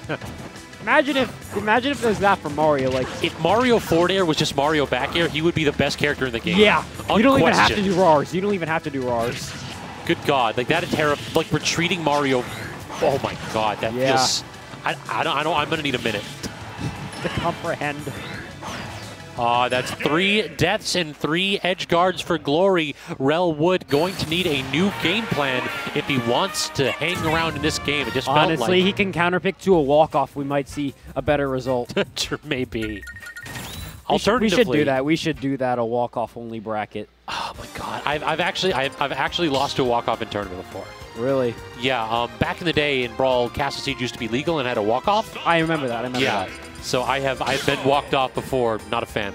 [SPEAKER 4] Imagine if there's that for Mario. Like,
[SPEAKER 9] if Mario forward air was just Mario back air, he would be the best character in the game.
[SPEAKER 4] Yeah. You don't even have to do RARs. You don't even have to do RARs.
[SPEAKER 9] Good God. Like, that like, retreating Mario. Oh, my God. That feels... I'm going to need a minute.
[SPEAKER 4] To comprehend.
[SPEAKER 9] That's 3 deaths and 3 edge guards for Glory. OveRWoLF going to need a new game plan if he wants to hang around in this game. It just felt
[SPEAKER 4] honestly,
[SPEAKER 9] like...
[SPEAKER 4] he can counterpick to a walk-off. We might see a better result.
[SPEAKER 9] Maybe.
[SPEAKER 4] Alternatively, we should do that. We should do that, a walk-off only bracket.
[SPEAKER 9] Oh my God! I've actually lost to a walk-off in tournament before.
[SPEAKER 4] Really?
[SPEAKER 9] Yeah. Back in the day in Brawl, Castle Siege used to be legal and had a walk-off.
[SPEAKER 4] I remember that.
[SPEAKER 9] Yeah. So I've been walked off before. Not a fan.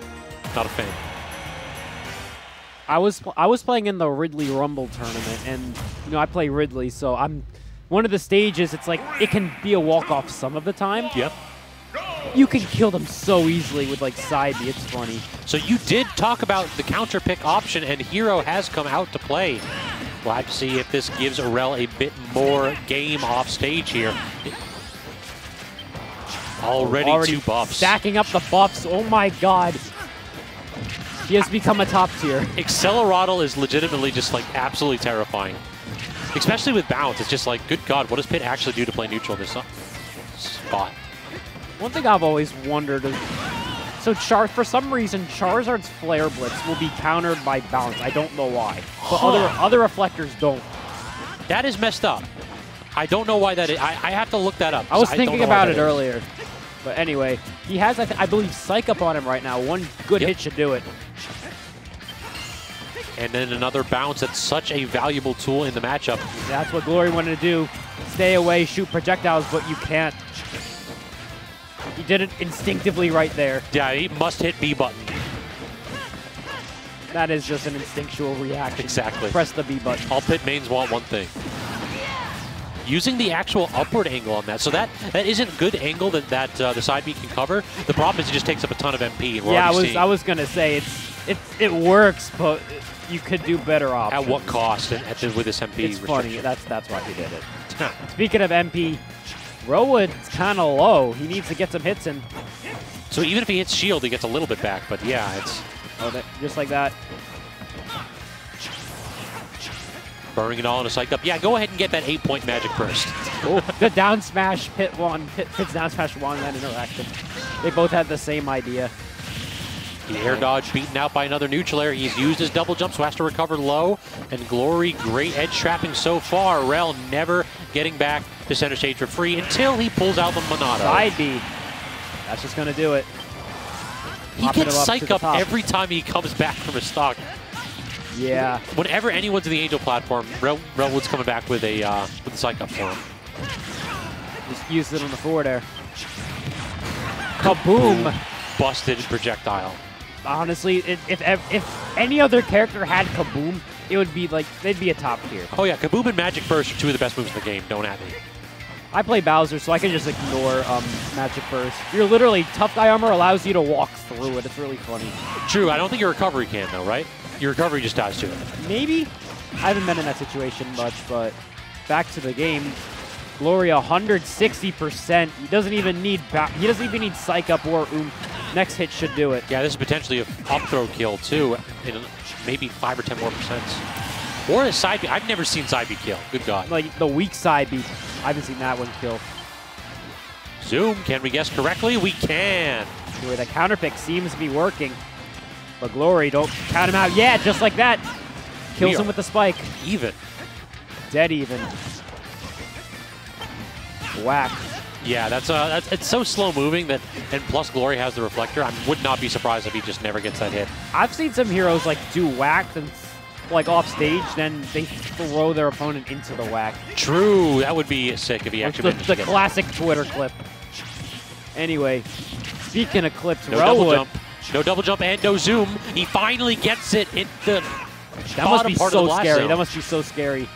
[SPEAKER 9] Not a fan.
[SPEAKER 4] I was playing in the Ridley Rumble tournament, and you know I play Ridley, so I'm one of the stages. It's like it can be a walk-off some of the time.
[SPEAKER 9] Yep.
[SPEAKER 4] You can kill them so easily with like side B. It's funny.
[SPEAKER 9] So you did talk about the counter pick option, and Hero has come out to play. We'll have to see if this gives OveRWoLF a bit more game off stage here. Already 2 buffs.
[SPEAKER 4] Stacking up the buffs. Oh my god. He has become a top tier.
[SPEAKER 9] Incineroar is legitimately just like absolutely terrifying. Especially with bounce. It's just like, good god, what does Pit actually do to play neutral in this spot?
[SPEAKER 4] One thing I've always wondered is, so for some reason, Charizard's Flare Blitz will be countered by bounce. I don't know why. But other reflectors don't.
[SPEAKER 9] That is messed up. I don't know why that is. I have to look that up.
[SPEAKER 4] I was thinking about it earlier. But anyway, he has, I believe, Psych Up on him right now. One good hit should do it.
[SPEAKER 9] And then another bounce. That's such a valuable tool in the matchup.
[SPEAKER 4] That's what Glory wanted to do. Stay away, shoot projectiles, but you can't. He did it instinctively right there.
[SPEAKER 9] Yeah, he must hit B button.
[SPEAKER 4] That is just an instinctual reaction.
[SPEAKER 9] Exactly.
[SPEAKER 4] Press the B button.
[SPEAKER 9] All Pit mains want one thing. Using the actual upward angle on that. So that isn't a good angle that the side B can cover. The problem is it just takes up a ton of MP. And
[SPEAKER 4] yeah, I was gonna say it works, but you could do better options.
[SPEAKER 9] At what cost with this MP
[SPEAKER 4] It's funny. That's why he did it. Speaking of MP, Rowood's kind of low. He needs to get some hits in.
[SPEAKER 9] So even if he hits shield, he gets a little bit back. But yeah, it's
[SPEAKER 4] just like that.
[SPEAKER 9] Burning it all in a psyched up. Yeah, go ahead and get that 8-point magic burst.
[SPEAKER 4] The down smash Pit's down smash won that interaction. They both had the same idea.
[SPEAKER 9] The air dodge beaten out by another neutral air. He's used his double jump, so has to recover low. And Glory, great edge trapping so far. Rel never getting back to center stage for free until he pulls out the Monado.
[SPEAKER 4] Side B. That's just going to do it.
[SPEAKER 9] He gets psych up every time he comes back from a stock.
[SPEAKER 4] Yeah.
[SPEAKER 9] Whenever anyone's in the Angel platform, Relwood's coming back with a psych up for him.
[SPEAKER 4] Just used it on the forward air. Kaboom!
[SPEAKER 9] Busted projectile.
[SPEAKER 4] Honestly, if any other character had Kaboom, it would be like, they'd be a top tier.
[SPEAKER 9] Oh yeah, Kaboom and Magic Burst are 2 of the best moves in the game. Don't at me.
[SPEAKER 4] I play Bowser, so I can just ignore Magic Burst. You're literally, Tough Guy Armor allows you to walk through it. It's really funny.
[SPEAKER 9] True, I don't think your recovery can though, right? Your recovery just dies to it.
[SPEAKER 4] Maybe? I haven't been in that situation much, but back to the game. Glory 160%. He doesn't even need Psych Up or Next hit should do it.
[SPEAKER 9] Yeah, this is potentially a up throw kill too, in maybe 5 or 10 more percents. Or a side B. I've never seen side B kill. Good God.
[SPEAKER 4] Like the weak side B. I haven't seen that one kill.
[SPEAKER 9] Zoom, can we guess correctly? We can.
[SPEAKER 4] Anyway, the counter pick seems to be working. But Glory, don't count him out. Yeah, just like that. Kills him with the spike.
[SPEAKER 9] Even.
[SPEAKER 4] Dead even. Whack.
[SPEAKER 9] Yeah, that's it's so slow moving that, and plus Glory has the reflector. I would not be surprised if he just never gets that hit.
[SPEAKER 4] I've seen some heroes like do whack and like off stage, then they throw their opponent into the whack.
[SPEAKER 9] True, that would be sick if he actually
[SPEAKER 4] the classic Twitter clip. Anyway, speaking of clips,
[SPEAKER 9] no double jump, no double jump, and no zoom. He finally gets it in the
[SPEAKER 4] that must be so scary.
[SPEAKER 9] Zone.
[SPEAKER 4] That must be so scary.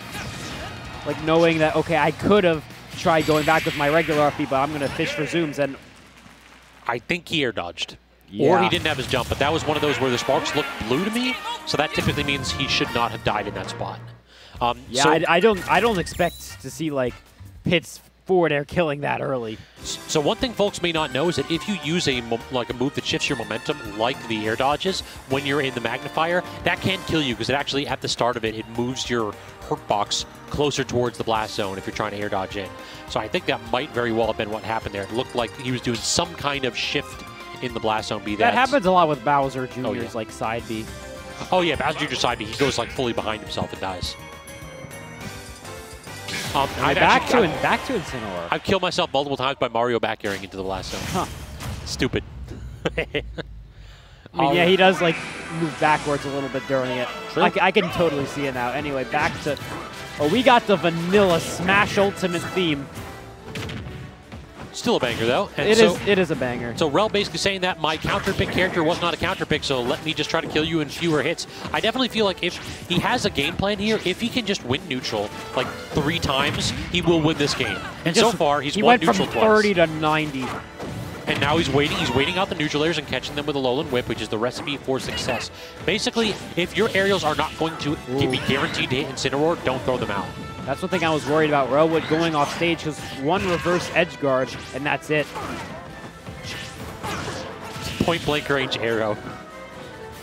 [SPEAKER 4] Like knowing that, okay, I could have tried going back with my regular RP, but I'm going to fish for zooms, and
[SPEAKER 9] I think he air dodged.
[SPEAKER 4] Yeah.
[SPEAKER 9] Or he didn't have his jump, but that was one of those where the sparks looked blue to me, so that typically means he should not have died in that spot.
[SPEAKER 4] Yeah, so I don't expect to see like Pit's forward air killing that early.
[SPEAKER 9] So one thing folks may not know is that if you use a move that shifts your momentum, like the air dodges, when you're in the magnifier, that can't kill you because it actually, at the start of it, it moves your hurt box closer towards the blast zone if you're trying to air dodge in. So I think that might very well have been what happened there. It looked like he was doing some kind of shift in the blast zone.
[SPEAKER 4] That happens a lot with Bowser Jr.'s like side B.
[SPEAKER 9] Oh yeah, Bowser Jr. side B. He goes like fully behind himself and dies.
[SPEAKER 4] Back to Incineroar.
[SPEAKER 9] I've killed myself multiple times by Mario back airing into the blast zone.
[SPEAKER 4] Huh.
[SPEAKER 9] Stupid.
[SPEAKER 4] I mean, yeah, he does like move backwards a little bit during it. I can totally see it now. Anyway, back to... Oh, we got the vanilla Smash Ultimate theme.
[SPEAKER 9] Still a banger, though. And
[SPEAKER 4] it is a banger.
[SPEAKER 9] So Rel basically saying that my counter-pick character was not a counter-pick, so let me just try to kill you in fewer hits. I definitely feel like if he has a game plan here, if he can just win neutral like 3 times, he will win this game. And so far, he won neutral twice.
[SPEAKER 4] He went from 30 to 90.
[SPEAKER 9] And now he's waiting out the neutral airs and catching them with a Alolan Whip, which is the recipe for success. Basically, if your aerials are not going to be guaranteed to hit Incineroar, don't throw them out.
[SPEAKER 4] That's one thing I was worried about. OveRWoLF going off stage because one reverse edge guard, and that's it.
[SPEAKER 9] Point blank range arrow.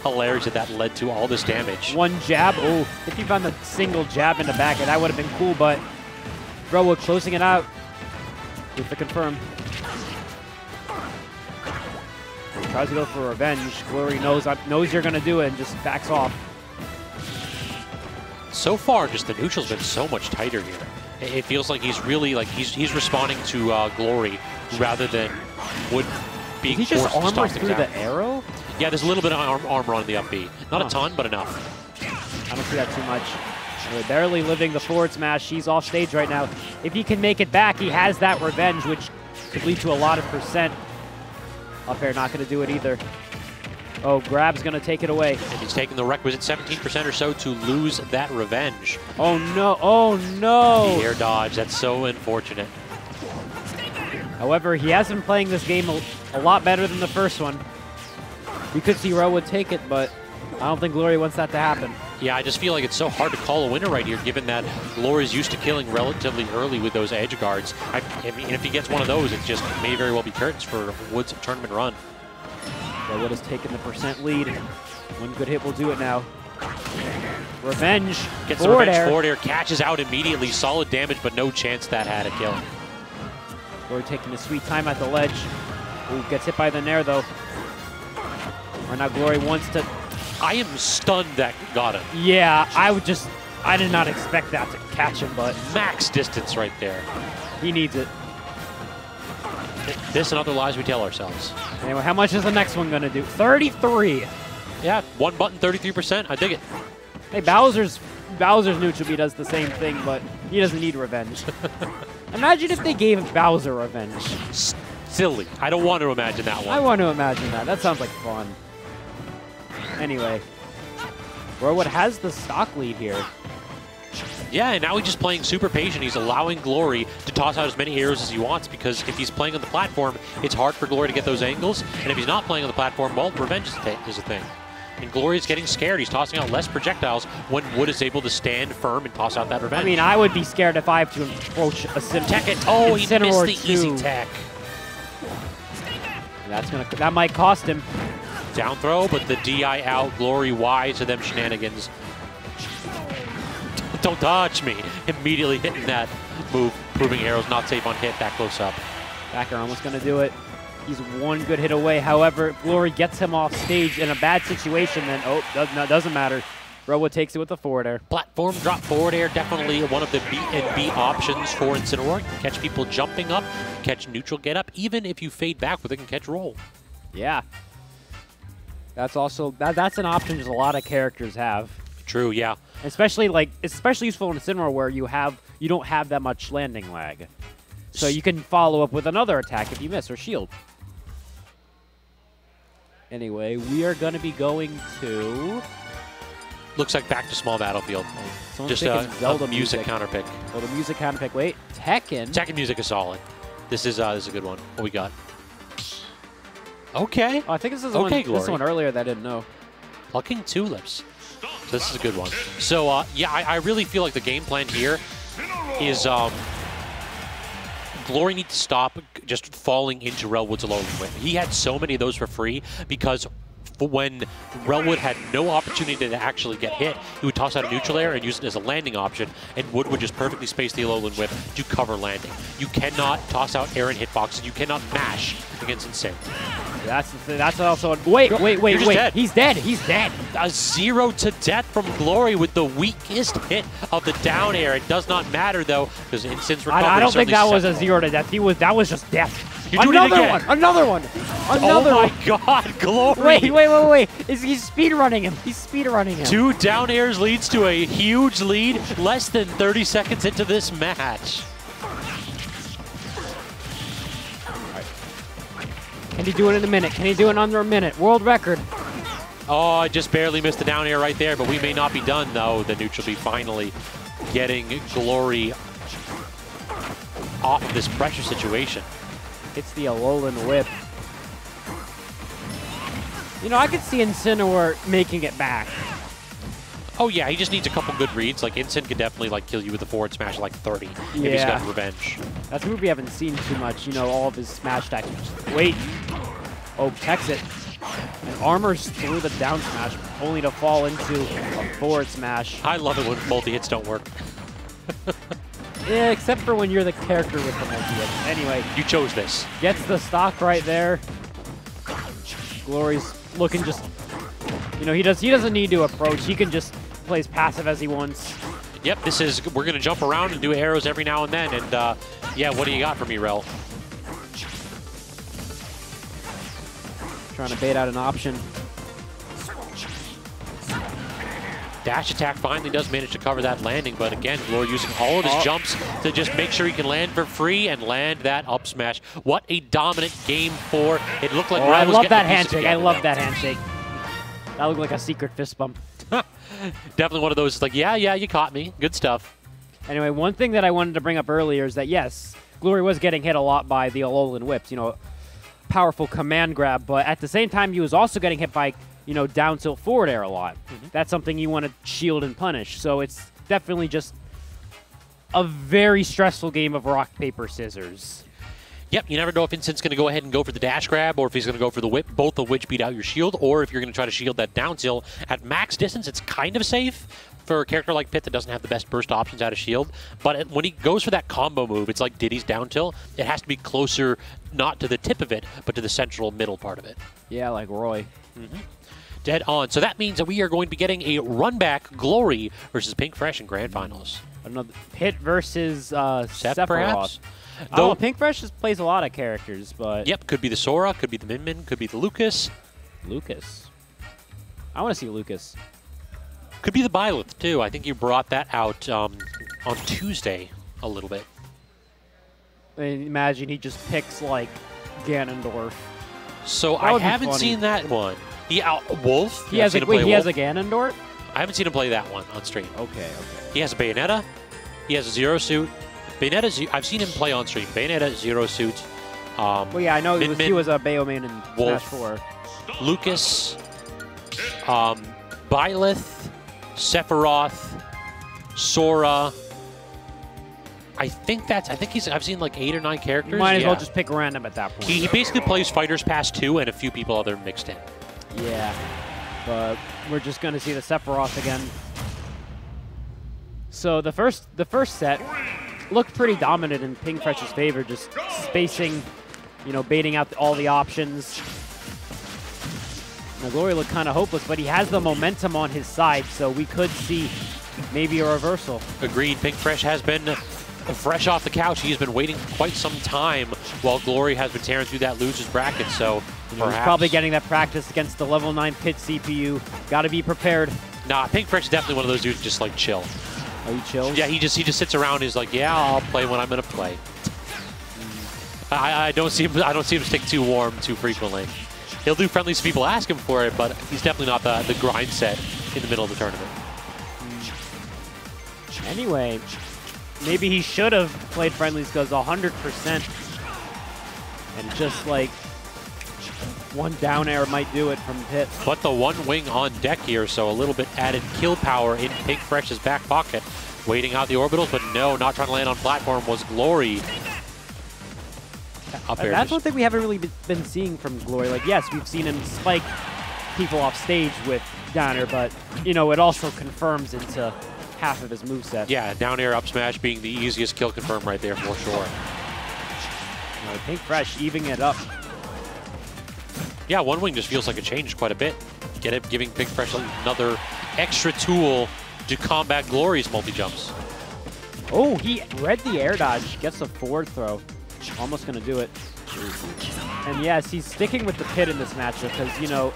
[SPEAKER 9] Hilarious that led to all this damage.
[SPEAKER 4] One jab. Oh, if he found the single jab in the back, that would have been cool, but OveRWoLF closing it out. With the confirm. Tries to go for revenge. Glory knows you're going to do it and just backs off.
[SPEAKER 9] So far, just the neutral's been so much tighter here. It feels like he's really he's responding to Glory rather than Wood being
[SPEAKER 4] Did he just
[SPEAKER 9] forced to
[SPEAKER 4] armor
[SPEAKER 9] stop
[SPEAKER 4] through
[SPEAKER 9] things out.
[SPEAKER 4] the arrow?
[SPEAKER 9] Yeah, there's a little bit of armor on the up B. Not a ton, but enough.
[SPEAKER 4] I don't see that too much. We're barely living the forward smash. He's off stage right now. If he can make it back, he has that revenge, which could lead to a lot of percent. Up air not going to do it either. Oh, Grab's going to take it away.
[SPEAKER 9] And he's taking the requisite 17% or so to lose that revenge.
[SPEAKER 4] Oh, no. Oh, no.
[SPEAKER 9] The air dodge. That's so unfortunate.
[SPEAKER 4] However, he has been playing this game a lot better than the first one. We could see Roe would take it, but I don't think Glory wants that to happen.
[SPEAKER 9] Yeah, I just feel like it's so hard to call a winner right here, given that Glory's used to killing relatively early with those edge guards. I mean, if he gets one of those, it just may very well be curtains for Wood's tournament run.
[SPEAKER 4] Wood has taken the percent lead. One good hit will do it now. Revenge.
[SPEAKER 9] Gets the revenge forward air, catches out immediately. Solid damage, but no chance that had a kill.
[SPEAKER 4] Glory taking a sweet time at the ledge. Ooh, gets hit by the Nair, though. Or now Glory wants to...
[SPEAKER 9] I am stunned that got him.
[SPEAKER 4] Yeah, I did not expect that to catch him, but...
[SPEAKER 9] Max distance right there.
[SPEAKER 4] He needs it.
[SPEAKER 9] This and other lies we tell ourselves.
[SPEAKER 4] Anyway, how much is the next one going to do? 33!
[SPEAKER 9] Yeah, one button, 33%. I dig it.
[SPEAKER 4] Hey, Bowser's neutral B does the same thing, but he doesn't need revenge. Imagine if they gave Bowser revenge.
[SPEAKER 9] Silly. I don't want to imagine that one.
[SPEAKER 4] I want to imagine that. That sounds like fun. Anyway, OveRWoLF has the stock lead here.
[SPEAKER 9] Yeah, and now he's just playing super patient. He's allowing Glory to toss out as many arrows as he wants, because if he's playing on the platform, it's hard for Glory to get those angles. And if he's not playing on the platform, well, revenge is a thing. And Glory is getting scared. He's tossing out less projectiles when Wood is able to stand firm and toss out that revenge.
[SPEAKER 4] I mean, I would be scared if I have to approach a
[SPEAKER 9] tech it. Oh, he
[SPEAKER 4] Incineroar
[SPEAKER 9] missed the easy tech.
[SPEAKER 4] That might cost him.
[SPEAKER 9] Down throw, but the DI out. Glory wise to them shenanigans. Don't touch me. Immediately hitting that move, proving arrows not safe on hit that close up.
[SPEAKER 4] Backer almost going to do it. He's one good hit away. However, Glory gets him off stage in a bad situation. Then, doesn't matter. OveRWoLF takes it with the forward air.
[SPEAKER 9] Platform drop forward air, definitely one of the B and B options for Incineroar. You can catch people jumping up, catch neutral get up. Even if you fade back with it, can catch roll.
[SPEAKER 4] Yeah. That's also, that's an option just a lot of characters have.
[SPEAKER 9] True, yeah.
[SPEAKER 4] Especially useful in Incineroar where you don't have that much landing lag. So you can follow up with another attack if you miss or shield. Anyway, we are going to be going to...
[SPEAKER 9] Looks like back to small battlefield.
[SPEAKER 4] Someone's
[SPEAKER 9] Just a music counterpick.
[SPEAKER 4] Oh, the music counterpick. Wait, Tekken?
[SPEAKER 9] Tekken music is solid. This is a good one. What we got? Okay.
[SPEAKER 4] Oh, I think this is
[SPEAKER 9] okay,
[SPEAKER 4] this one earlier that I didn't know.
[SPEAKER 9] Plucking tulips. So this is a good one. So, yeah, I really feel like the game plan here is Glory needs to stop just falling into OveRWoLF's Alolan Whip. He had so many of those for free because when OveRWoLF had no opportunity to actually get hit, he would toss out a neutral air and use it as a landing option, and Wood would just perfectly space the Alolan Whip to cover landing. You cannot toss out air and hitboxes. You cannot mash against Insane.
[SPEAKER 4] That's also... Wait.
[SPEAKER 9] Dead.
[SPEAKER 4] He's dead. He's dead.
[SPEAKER 9] A 0 to death from Glory with the weakest hit of the down air. It does not matter, though, because Insane's recovery
[SPEAKER 4] I don't think that was a 0 to death. That was just death.
[SPEAKER 9] Another
[SPEAKER 4] one.
[SPEAKER 9] Oh my God, Glory!
[SPEAKER 4] Wait. He's speedrunning him. He's speedrunning him.
[SPEAKER 9] 2 down airs leads to a huge lead less than 30 seconds into this match.
[SPEAKER 4] Can he do it in a minute? Can he do it under a minute? World record.
[SPEAKER 9] Oh, I just barely missed the down air right there, but we may not be done, though. The neutral be finally getting Glory off of this pressure situation.
[SPEAKER 4] It's the Alolan Whip. You know, I could see Incineroar making it back.
[SPEAKER 9] Oh yeah, he just needs a couple good reads. Like Incin could definitely like kill you with a forward smash like 30 if he's got revenge.
[SPEAKER 4] That's a move we haven't seen too much. You know, all of his smash attacks. Wait. Oh, protects it. And armors through the down smash, only to fall into a forward smash.
[SPEAKER 9] I love it when multi-hits don't work.
[SPEAKER 4] Yeah, except for when you're the character with the multi-hits. Anyway.
[SPEAKER 9] You chose this.
[SPEAKER 4] Gets the stock right there. Glory's looking just... You know, he doesn't need to approach. He can just play as passive as he wants.
[SPEAKER 9] Yep, we're going to jump around and do arrows every now and then. And yeah, what do you got for me, Rel?
[SPEAKER 4] Trying to bait out an option.
[SPEAKER 9] Dash attack finally does manage to cover that landing, but again, Glory using all of his jumps to just make sure he can land for free and land that up smash. What a dominant game for. It looked like
[SPEAKER 4] I love that handshake. I love that handshake. That looked like a secret fist bump.
[SPEAKER 9] Definitely one of those, like, yeah, you caught me. Good stuff.
[SPEAKER 4] Anyway, one thing that I wanted to bring up earlier is that, yes, Glory was getting hit a lot by the Alolan whips, you know, powerful command grab, but at the same time, he was also getting hit by, you know, down tilt forward air a lot. That's something you want to shield and punish. So it's definitely just a very stressful game of rock, paper, scissors.
[SPEAKER 9] Yep, you never know if Incin's going to go ahead and go for the dash grab or if he's going to go for the whip, both of which beat out your shield, or if you're going to try to shield that down tilt. At max distance, it's kind of safe for a character like Pit that doesn't have the best burst options out of shield. But when he goes for that combo move, it's like Diddy's down tilt. It has to be closer, not to the tip of it, but to the central middle part of it.
[SPEAKER 4] Yeah, like Roy.
[SPEAKER 9] Dead on. So that means that we are going to be getting a run-back Glory versus Pink Fresh in Grand Finals.
[SPEAKER 4] Another Pit versus Sephiroth.
[SPEAKER 9] Perhaps?
[SPEAKER 4] Though Pink Fresh just plays a lot of characters, but...
[SPEAKER 9] Yep, could be the Sora, could be the Min Min, could be the Lucas.
[SPEAKER 4] Lucas. I want to see Lucas.
[SPEAKER 9] Could be the Byleth, too. I think you brought that out on Tuesday a little bit.
[SPEAKER 4] I mean, imagine he just picks, like, Ganondorf.
[SPEAKER 9] So I haven't seen that one. Wolf?
[SPEAKER 4] He has a Ganondorf?
[SPEAKER 9] I haven't seen him play that one on stream.
[SPEAKER 4] Okay.
[SPEAKER 9] He has a Bayonetta. He has a Zero Suit. Bayonetta, I've seen him play on stream. Bayonetta, Zero Suit.
[SPEAKER 4] Well, yeah, I know he was a Bayo main in
[SPEAKER 9] Wolf,
[SPEAKER 4] Smash 4.
[SPEAKER 9] Lucas, Byleth, Sephiroth, Sora. I've seen like 8 or 9 characters.
[SPEAKER 4] Might as well just pick random at that point.
[SPEAKER 9] He basically plays Fighters Pass 2 and a few people other mixed in.
[SPEAKER 4] Yeah, but we're just going to see the Sephiroth again. So the first set looked pretty dominant in Pink Fresh's favor, just spacing, you know, baiting out all the options. Now, Glory looked kind of hopeless, but he has the momentum on his side, so we could see maybe a reversal.
[SPEAKER 9] Agreed. Pink Fresh has been fresh off the couch. He's been waiting quite some time while Glory has been tearing through that loser's bracket, so perhaps...
[SPEAKER 4] He's probably getting that practice against the level 9 Pit CPU. Got to be prepared.
[SPEAKER 9] Nah, Pink Fresh is definitely one of those dudes just like chill.
[SPEAKER 4] Oh, he chills?
[SPEAKER 9] Yeah, he just sits around. He's like, yeah, I'll play when I'm gonna play. I don't see him stick too warm too frequently. He'll do friendlies if people ask him for it, but he's definitely not the grind set in the middle of the tournament.
[SPEAKER 4] Anyway, maybe he should have played friendlies because 100% and just like one down air might do it from Pit.
[SPEAKER 9] But the one wing on deck here, so a little bit added kill power in Pink Fresh's back pocket. Waiting out the orbitals, but no, not trying to land on platform was Glory. Up air.
[SPEAKER 4] That's one thing we haven't really been seeing from Glory. Like, yes, we've seen him spike people off stage with down air, but, you know, it also confirms into half of his moveset.
[SPEAKER 9] Yeah, down air up smash being the easiest kill confirm right there for sure.
[SPEAKER 4] You know, Pink Fresh evening it up.
[SPEAKER 9] Yeah, one wing just feels like it changed quite a bit. Giving Pink Fresh another extra tool to combat Glory's multi-jumps.
[SPEAKER 4] Oh, he read the air dodge, gets a forward throw. Almost going to do it. And yes, he's sticking with the Pit in this matchup because, you know,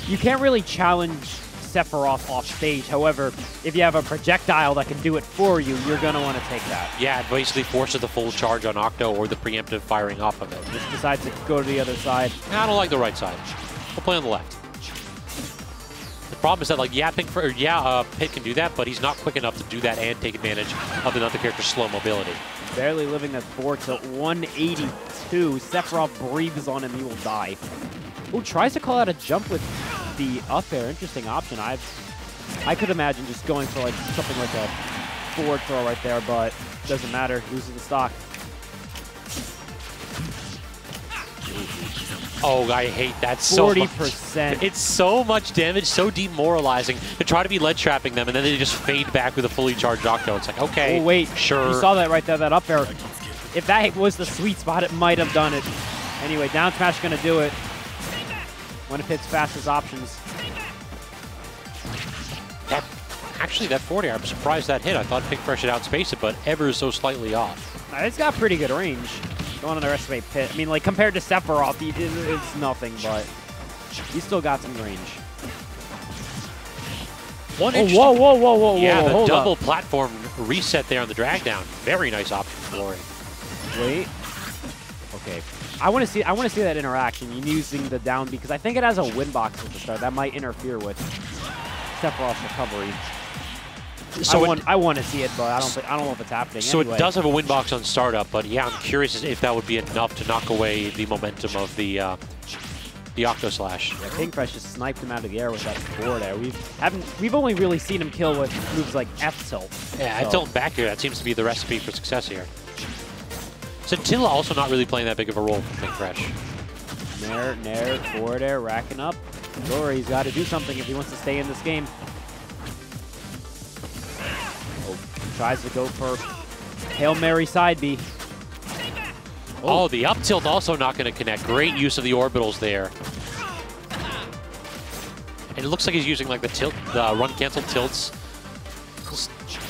[SPEAKER 4] you can't really challenge Sephiroth off stage. However, if you have a projectile that can do it for you, you're going to want to take that.
[SPEAKER 9] Yeah, it basically forces the full charge on Octo or the preemptive firing off of it.
[SPEAKER 4] Just decides to go to the other side.
[SPEAKER 9] I don't like the right side. We'll play on the left. The problem is that, like, Pit can do that, but he's not quick enough to do that and take advantage of another character's slow mobility.
[SPEAKER 4] Barely living that forward to 182. Sephiroth breathes on him, he will die. Ooh, tries to call out a jump with the up air. Interesting option. I could imagine just going for like something like a forward throw right there, but doesn't matter. Loses the stock.
[SPEAKER 9] Oh, I hate that so
[SPEAKER 4] 40%.
[SPEAKER 9] much. It's so much damage, so demoralizing to try to be lead trapping them, and then they just fade back with a fully charged Octo. It's like, okay,
[SPEAKER 4] oh, wait.
[SPEAKER 9] sure.
[SPEAKER 4] You saw that right there, that up air. If that was the sweet spot, it might have done it. Anyway, down smash going to do it. One of hits fastest options.
[SPEAKER 9] Actually, that 40, I'm surprised that hit. I thought PinkFresh had outspaced it, but ever so slightly off.
[SPEAKER 4] It's got pretty good range. Don't underestimate Pit. I mean, like, compared to Sephiroth, it's nothing, but he's still got some range. Whoa.
[SPEAKER 9] Yeah, the
[SPEAKER 4] hold
[SPEAKER 9] double
[SPEAKER 4] up.
[SPEAKER 9] platform reset there on the drag down. Very nice option for Glory.
[SPEAKER 4] Wait. Okay. I want to see that interaction using the down because I think it has a win box at the start. That might interfere with Sephiroth's recovery.
[SPEAKER 9] So
[SPEAKER 4] I want to see it, but I don't know if it's happening.
[SPEAKER 9] So
[SPEAKER 4] anyway.
[SPEAKER 9] It does have a win box on startup, but yeah, I'm curious if that would be enough to knock away the momentum of the Octo Slash.
[SPEAKER 4] Yeah, PinkFresh just sniped him out of the air with that forward air. We've only really seen him kill with moves like F tilt.
[SPEAKER 9] Yeah, F tilt back here. That seems to be the recipe for success here. Scintilla also not really playing that big of a role for PinkFresh.
[SPEAKER 4] Nair, forward air, racking up. Glory's got to do something if he wants to stay in this game. Tries to go for Hail Mary side B.
[SPEAKER 9] Oh, the up tilt also not going to connect. Great use of the orbitals there. And it looks like he's using like the run cancel tilts.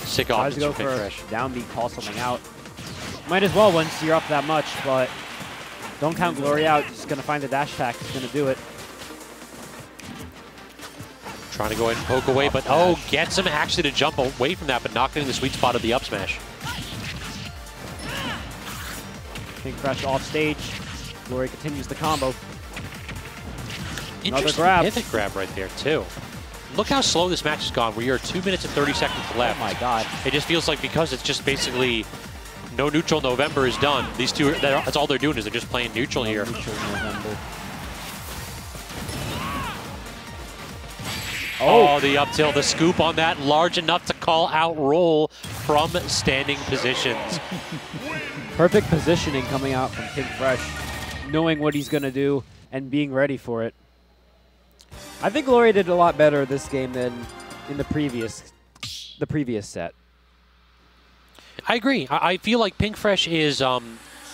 [SPEAKER 9] Sick
[SPEAKER 4] Tries to
[SPEAKER 9] options
[SPEAKER 4] go
[SPEAKER 9] for
[SPEAKER 4] for
[SPEAKER 9] PinkFresh.
[SPEAKER 4] down B, call something out. Might as well once you're up that much, but don't count Glory out. Just going to find the dash attack. He's going to do it.
[SPEAKER 9] Trying to go ahead and poke away, but gets him actually to jump away from that, but not getting the sweet spot of the up smash.
[SPEAKER 4] PinkFresh off stage. Glory continues the combo. Another
[SPEAKER 9] Interesting
[SPEAKER 4] grab.
[SPEAKER 9] pivot grab right there, too. Look how slow this match has gone. We are 2 minutes and 30 seconds left.
[SPEAKER 4] Oh my god.
[SPEAKER 9] It just feels like because it's just basically no neutral November is done. These two, that's all they're doing is they're just playing neutral here.
[SPEAKER 4] Neutral November.
[SPEAKER 9] Oh, the up tilt, the scoop on that, large enough to call out Rool from standing positions.
[SPEAKER 4] Perfect positioning coming out from PinkFresh, knowing what he's going to do and being ready for it. I think Glory did a lot better this game than in the previous set.
[SPEAKER 9] I agree. I feel like PinkFresh is,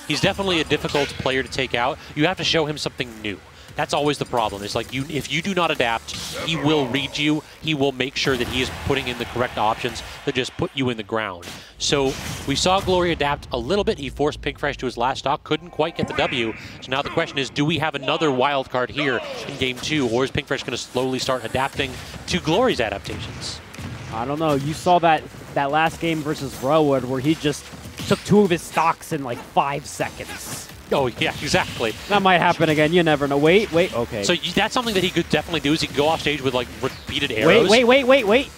[SPEAKER 9] he's definitely a difficult player to take out. You have to show him something new. That's always the problem. It's like if you do not adapt, he will read you. He will make sure that he is putting in the correct options that just put you in the ground. So we saw Glory adapt a little bit. He forced PinkFresh to his last stock, couldn't quite get the W. So now the question is, do we have another wild card here in Game 2, or is PinkFresh going to slowly start adapting to Glory's adaptations?
[SPEAKER 4] I don't know. You saw that last game versus OveRWoLF where he just took 2 of his stocks in like 5 seconds.
[SPEAKER 9] Oh, yeah, exactly.
[SPEAKER 4] That might happen again. You never know. Wait, okay.
[SPEAKER 9] So that's something that he could definitely do is he could go off stage with, like, repeated arrows.
[SPEAKER 4] Wait.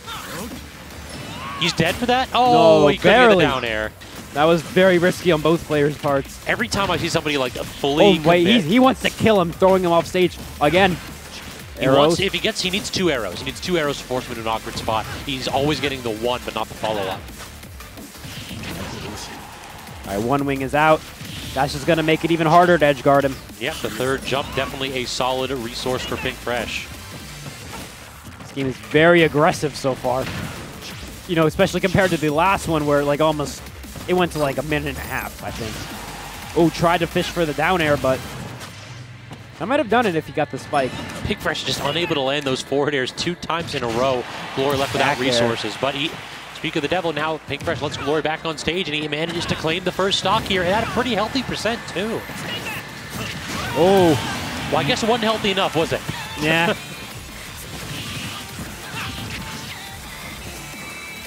[SPEAKER 9] He's dead for that? Oh,
[SPEAKER 4] no,
[SPEAKER 9] he couldn't get
[SPEAKER 4] barely.
[SPEAKER 9] the down air.
[SPEAKER 4] That was very risky on both players' parts.
[SPEAKER 9] Every time I see somebody, like, fully
[SPEAKER 4] he wants to kill him, throwing him off stage again. Arrows.
[SPEAKER 9] He needs 2 arrows. He needs 2 arrows to force him into an awkward spot. He's always getting the 1, but not the follow-up.
[SPEAKER 4] All right, 1 wing is out. That's just going to make it even harder to edge guard him.
[SPEAKER 9] Yep, the 3rd jump, definitely a solid resource for PinkFresh.
[SPEAKER 4] This game is very aggressive so far. You know, especially compared to the last one where like almost, it went to like a minute and a half, I think. Oh, tried to fish for the down air, but I might have done it if he got the spike.
[SPEAKER 9] PinkFresh just unable to land those forward airs 2 times in a row. Glory left without resources, but speak of the devil, now PinkFresh lets Glory back on stage, and he manages to claim the first stock here, and at a pretty healthy percent, too.
[SPEAKER 4] Oh.
[SPEAKER 9] Well, I guess it wasn't healthy enough, was it?
[SPEAKER 4] Yeah.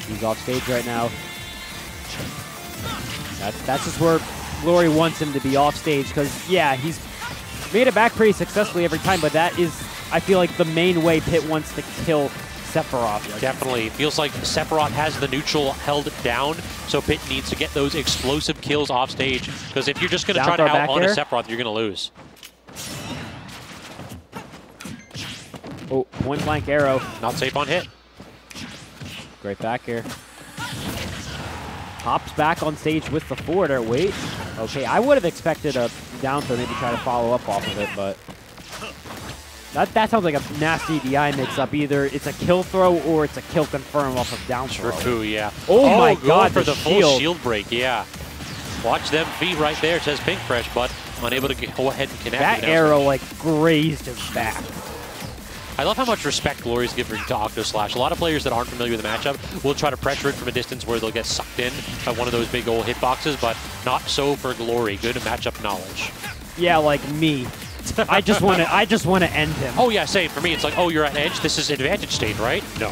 [SPEAKER 4] He's off stage right now. That's just where Glory wants him to be, off stage, because, yeah, he's made it back pretty successfully every time, but that is, I feel like, the main way Pit wants to kill Sephiroth.
[SPEAKER 9] Definitely. Feels like Sephiroth has the neutral held down, so Pit needs to get those explosive kills off stage, because if you're just going to try to out-on a Sephiroth, you're going to lose.
[SPEAKER 4] Oh, point blank arrow.
[SPEAKER 9] Not safe on hit.
[SPEAKER 4] Great back here. Hops back on stage with the forwarder. Wait. Okay, I would have expected a down throw, maybe try to follow up off of it, but that sounds like a nasty DI mix-up. Either it's a kill throw or it's a kill confirm off of down throw.
[SPEAKER 9] True, yeah.
[SPEAKER 4] Oh my God,
[SPEAKER 9] for
[SPEAKER 4] the
[SPEAKER 9] the full shield break, yeah. Watch them feet right there, says Pinkfresh, but unable to go ahead and connect.
[SPEAKER 4] That arrow, like, grazed his back.
[SPEAKER 9] I love how much respect Glory's giving to Octo Slash. A lot of players that aren't familiar with the matchup will try to pressure it from a distance where they'll get sucked in by one of those big old hitboxes, but not so for Glory. Good matchup knowledge.
[SPEAKER 4] Yeah, like me. I just want to end him.
[SPEAKER 9] Oh yeah, same for me. It's like, oh, you're at edge. This is advantage state, right? No.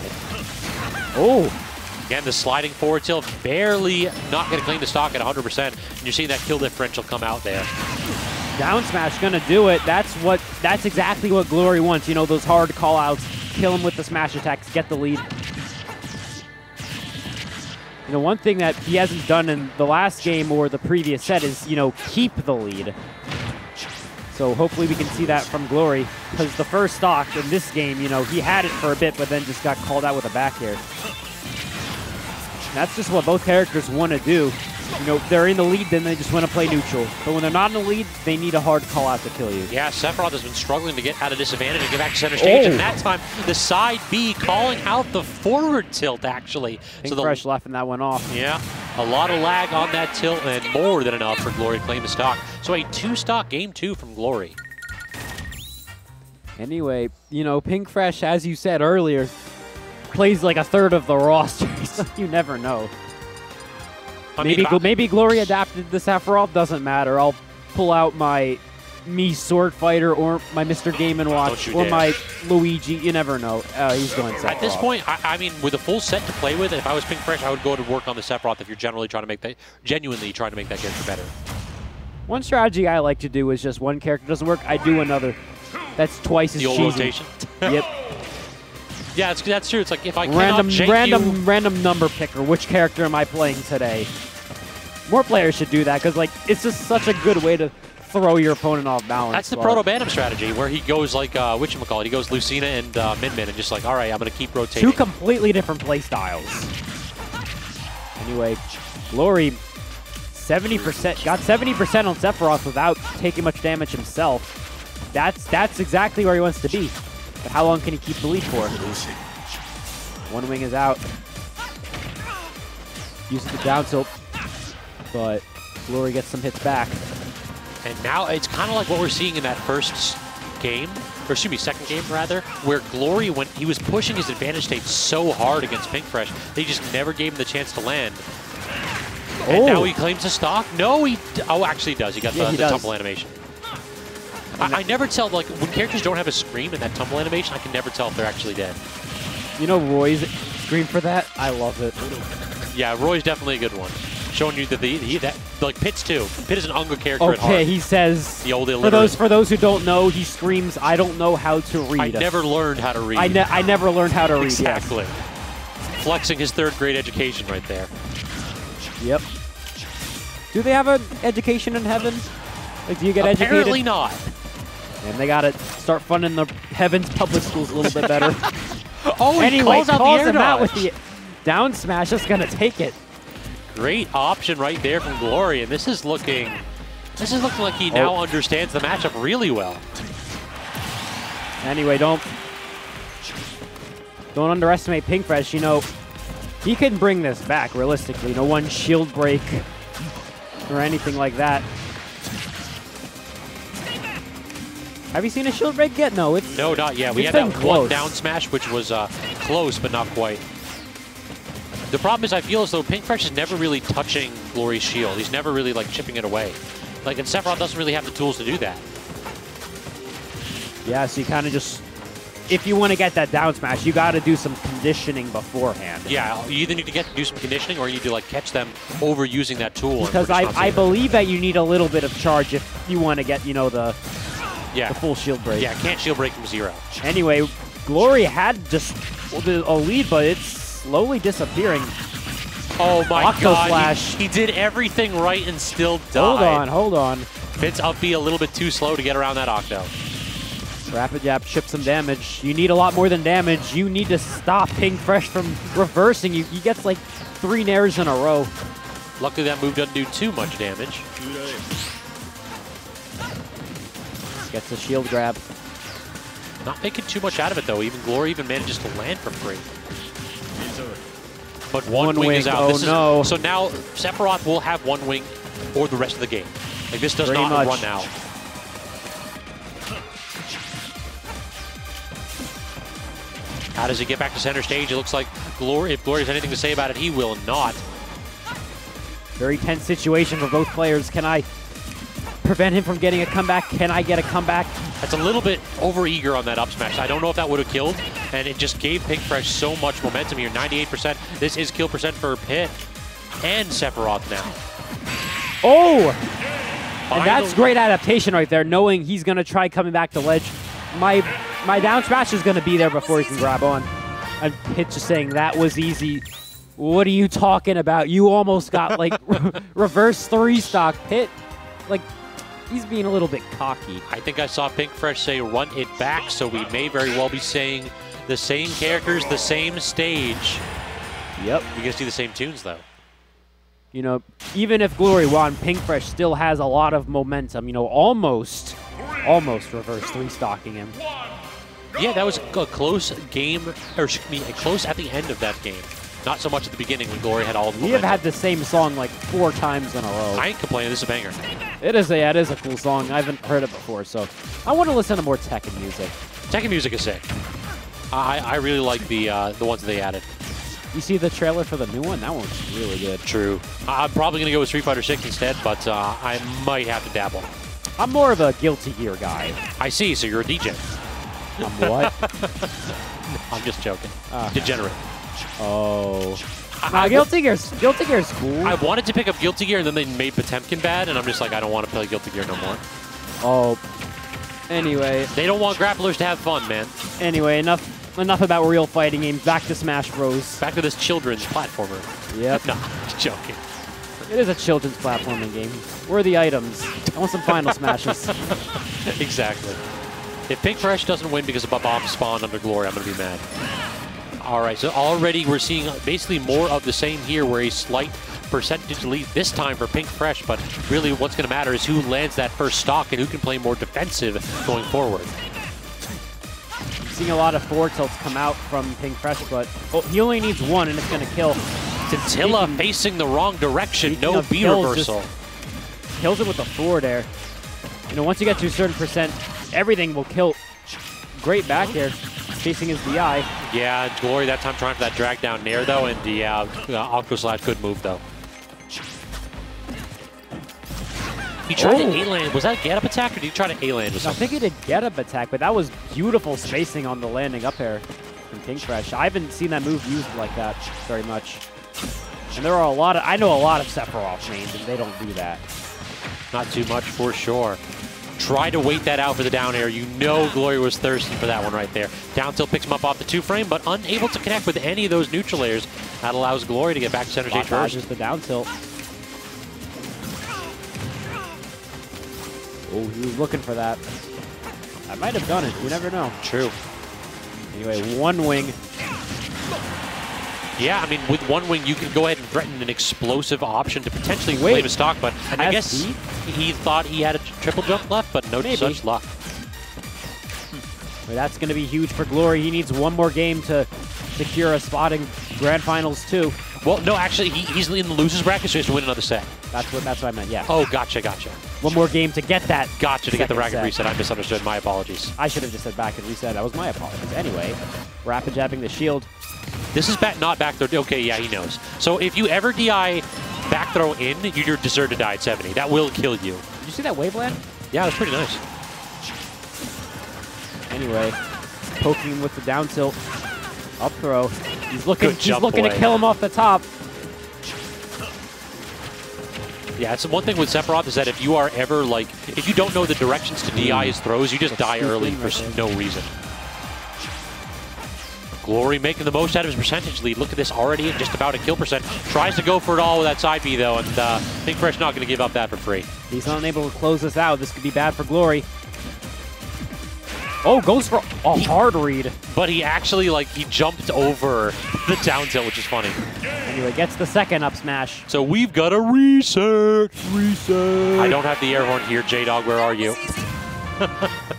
[SPEAKER 4] Oh.
[SPEAKER 9] Again, the sliding forward tilt, barely not going to claim the stock at 100%. And you're seeing that kill differential come out there.
[SPEAKER 4] Down smash gonna do it. That's exactly what Glory wants. You know, those hard call-outs, kill him with the smash attacks, get the lead. You know, one thing that he hasn't done in the last game or the previous set is, you know, keep the lead. So hopefully we can see that from Glory, because the first stock in this game, you know, he had it for a bit, but then just got called out with a back air. That's just what both characters want to do. You know, they're in the lead, then they just want to play neutral. But when they're not in the lead, they need a hard call out to kill you.
[SPEAKER 9] Yeah, Sephiroth has been struggling to get out of disadvantage and get back to center stage. And that time, the side B calling out the forward tilt, actually.
[SPEAKER 4] Fresh left and that went off.
[SPEAKER 9] Yeah, a lot of lag on that tilt and more than enough for Glory to claim the stock. So a 2-stock game 2 from Glory.
[SPEAKER 4] Anyway, you know, Pinkfresh, as you said earlier, plays like a third of the roster, so you never know. Maybe Glory adapted the Sephiroth, doesn't matter. I'll pull out my Sword Fighter or my Mr. Game & Watch or my Luigi. You never know. He's going Sephiroth.
[SPEAKER 9] At this point, I mean, with a full set to play with, if I was Pinkfresh, I would go to work on the Sephiroth if you're genuinely trying to make that character better.
[SPEAKER 4] One strategy I like to do is just one character doesn't work, I do another. That's twice as cheesy.
[SPEAKER 9] The old rotation?
[SPEAKER 4] Yep.
[SPEAKER 9] Yeah, that's true. It's like if I
[SPEAKER 4] random number picker. Which character am I playing today? More players should do that because, like, it's just such a good way to throw your opponent off balance.
[SPEAKER 9] That's the Proto-Bantam strategy where he goes like whatchamacallit. He goes Lucina and Min and just like, all right, I'm gonna keep rotating.
[SPEAKER 4] Two completely different play styles. Anyway, Glory 70% got 70% on Sephiroth without taking much damage himself. That's exactly where he wants to be. But how long can he keep the lead for? One wing is out. Uses the down tilt, but Glory gets some hits back.
[SPEAKER 9] And now it's kind of like what we're seeing in that first game, or excuse me, second game rather, where Glory, when he was pushing his advantage state so hard against Pinkfresh, they just never gave him the chance to land. And now he claims a stock? No, actually he does. He got the tumble animation. I never tell, like, when characters don't have a scream in that tumble animation, I can never tell if they're actually dead.
[SPEAKER 4] You know Roy's scream for that? I love it.
[SPEAKER 9] Yeah, Roy's definitely a good one. Showing you that like Pit's too. Pitt is an ungood character at heart.
[SPEAKER 4] Okay, he says,
[SPEAKER 9] the old illiterate.
[SPEAKER 4] For those who don't know, he screams, I don't know how to read.
[SPEAKER 9] I never learned how to read.
[SPEAKER 4] I never learned how to read,
[SPEAKER 9] Exactly.
[SPEAKER 4] Yes.
[SPEAKER 9] Flexing his 3rd grade education right there.
[SPEAKER 4] Yep. Do they have an education in heaven? Like, do you get educated?
[SPEAKER 9] Apparently not.
[SPEAKER 4] And they gotta start funding the Heaven's public schools a little bit better.
[SPEAKER 9] Oh,
[SPEAKER 4] anyway,
[SPEAKER 9] he calls
[SPEAKER 4] him out with the down smash. Just gonna take it.
[SPEAKER 9] Great option right there from Glory, and this is looking like he now understands the matchup really well.
[SPEAKER 4] Anyway, don't underestimate Pinkfresh. You know, he can bring this back realistically. No one shield break or anything like that. Have you seen a shield break yet? No, it's
[SPEAKER 9] no, not yet. We had that one down smash, which was close, but not quite. The problem is I feel as though Pinkfresh is never really touching Glory's shield. He's never really, like, chipping it away. Like, and Sephiroth doesn't really have the tools to do that.
[SPEAKER 4] Yeah, so you kind of just, if you want to get that down smash, you got to do some conditioning beforehand.
[SPEAKER 9] Yeah, you either need to do some conditioning or you need to, like, catch them over using that tool.
[SPEAKER 4] Because I believe that you need a little bit of charge if you want to get, you know, the full shield break.
[SPEAKER 9] Yeah, can't shield break from 0.
[SPEAKER 4] Anyway, Glory had just a lead, but it's slowly disappearing.
[SPEAKER 9] Oh my God,
[SPEAKER 4] Flash.
[SPEAKER 9] He did everything right and still died.
[SPEAKER 4] Hold on.
[SPEAKER 9] Fit's up B a little bit too slow to get around that Octo.
[SPEAKER 4] Rapid Jab, ship some damage. You need a lot more than damage. You need to stop Pink Fresh from reversing you. He gets like 3 nairs in a row.
[SPEAKER 9] Luckily that move doesn't do too much damage.
[SPEAKER 4] Gets a shield grab.
[SPEAKER 9] Not making too much out of it though. Even Glory even manages to land from free. But one wing is out.
[SPEAKER 4] Oh no.
[SPEAKER 9] So now Sephiroth will have 1 wing for the rest of the game. Like this does not run out. How does he get back to center stage? It looks like Glory, if Glory has anything to say about it, he will not.
[SPEAKER 4] Very tense situation for both players. Can I prevent him from getting a comeback? Can I get a comeback?
[SPEAKER 9] That's a little bit over-eager on that up smash. I don't know if that would have killed, and it just gave Pink Fresh so much momentum here. 98%. This is kill percent for Pit and Sephiroth now.
[SPEAKER 4] Oh! And that's great adaptation right there, knowing he's going to try coming back to ledge. My down smash is going to be there before he can grab on. And Pit just saying, that was easy. What are you talking about? You almost got, like, reverse 3-stock. Pit, like, he's being a little bit cocky.
[SPEAKER 9] I think I saw Pink Fresh say, run it back, so we may very well be saying the same characters, the same stage.
[SPEAKER 4] Yep.
[SPEAKER 9] You can see the same tunes, though.
[SPEAKER 4] You know, even if Glory won, Pink Fresh still has a lot of momentum. You know, almost reverse 3-stocking him.
[SPEAKER 9] Yeah, that was a close game, or excuse me, close at the end of that game. Not so much at the beginning when Glory had all the momentum.
[SPEAKER 4] We have had the same song like 4 times in a row.
[SPEAKER 9] I ain't complaining, this is a banger.
[SPEAKER 4] It is a cool song. I haven't heard it before, so I want to listen to more Tekken music.
[SPEAKER 9] Tekken music is sick. I really like the ones that they added.
[SPEAKER 4] You see the trailer for the new one? That one's really good.
[SPEAKER 9] True. I'm probably going to go with Street Fighter 6 instead, but I might have to dabble.
[SPEAKER 4] I'm more of a Guilty Gear guy.
[SPEAKER 9] I see, so you're a DJ.
[SPEAKER 4] I'm what?
[SPEAKER 9] I'm just joking. Degenerate.
[SPEAKER 4] Oh. Guilty Gear's cool.
[SPEAKER 9] I wanted to pick up Guilty Gear, and then they made Potemkin bad, and I'm just like, I don't want to play Guilty Gear no more.
[SPEAKER 4] Oh. Anyway.
[SPEAKER 9] They don't want grapplers to have fun, man.
[SPEAKER 4] Anyway, enough about real fighting games. Back to Smash Bros.
[SPEAKER 9] Back to this children's platformer.
[SPEAKER 4] Yep.
[SPEAKER 9] No, just joking.
[SPEAKER 4] It is a children's platforming game. Where are the items? I want some final smashes.
[SPEAKER 9] Exactly. If Pink Fresh doesn't win because of a bomb spawned under Glory, I'm going to be mad. All right, so already we're seeing basically more of the same here, where a slight percentage lead this time for Pink Fresh, but really what's going to matter is who lands that first stock and who can play more defensive going forward.
[SPEAKER 4] I'm seeing a lot of forward tilts come out from Pink Fresh, but he only needs 1 and it's going to kill.
[SPEAKER 9] Tintilla facing the wrong direction, no B reversal.
[SPEAKER 4] Kills it with the forward air. You know, once you get to a certain percent, everything will kill. Great back air, chasing his DI.
[SPEAKER 9] Yeah, Glory that time trying for that drag down nair though, and the Octo Slash good move though. He tried to A-land. Was that a get-up attack, or did he try to A-land or something?
[SPEAKER 4] I think he did get-up attack, but that was beautiful spacing on the landing up air from Pink Fresh. I haven't seen that move used like that very much. And there are I know a lot of Sephiroth mains, and they don't do that.
[SPEAKER 9] Not too much for sure. Try to wait that out for the down air. You know Glory was thirsty for that one right there. Down tilt picks him up off the 2-frame, but unable to connect with any of those neutral layers. That allows Glory to get back to center stage first.
[SPEAKER 4] Just the down tilt. Oh, he was looking for that. I might have done it. You never know.
[SPEAKER 9] True.
[SPEAKER 4] Anyway, 1 wing.
[SPEAKER 9] Yeah, I mean, with 1 wing, you can go ahead and threaten an explosive option to potentially claim a stock, but I guess he thought he had a triple jump left, but no such luck.
[SPEAKER 4] Well, that's going to be huge for Glory. He needs 1 more game to secure a spot in Grand Finals, too.
[SPEAKER 9] Well, no, actually, he's in the losers bracket, so he has to win another set.
[SPEAKER 4] That's what I meant, yeah.
[SPEAKER 9] Oh, gotcha.
[SPEAKER 4] 1 more game to get that.
[SPEAKER 9] Gotcha, to get the racket reset. I misunderstood. My apologies.
[SPEAKER 4] I should have just said back and reset. That was my apologies. Anyway, rapid jabbing the shield.
[SPEAKER 9] This is not back throw. Okay, yeah, he knows. So if you ever DI back throw in, you deserve to die at 70. That will kill you.
[SPEAKER 4] Did you see that wave land?
[SPEAKER 9] Yeah, it was pretty nice.
[SPEAKER 4] Anyway, poking him with the down tilt. Up throw. He's looking to kill him off the top.
[SPEAKER 9] Yeah, it's one thing with Sephiroth is that if you are ever if you don't know the directions to DI his throws, you just die early for no reason. Glory making the most out of his percentage lead. Look at this, already at just about a kill percent. Tries to go for it all with that side B though, and Pink Fresh not going to give up that for free.
[SPEAKER 4] He's not able to close this out. This could be bad for Glory. Oh, goes for a hard read.
[SPEAKER 9] But he actually, like, he jumped over the down tilt, which is funny.
[SPEAKER 4] Anyway, gets the second up smash.
[SPEAKER 9] So we've got a reset. I don't have the air horn here. J-Dog, where are you?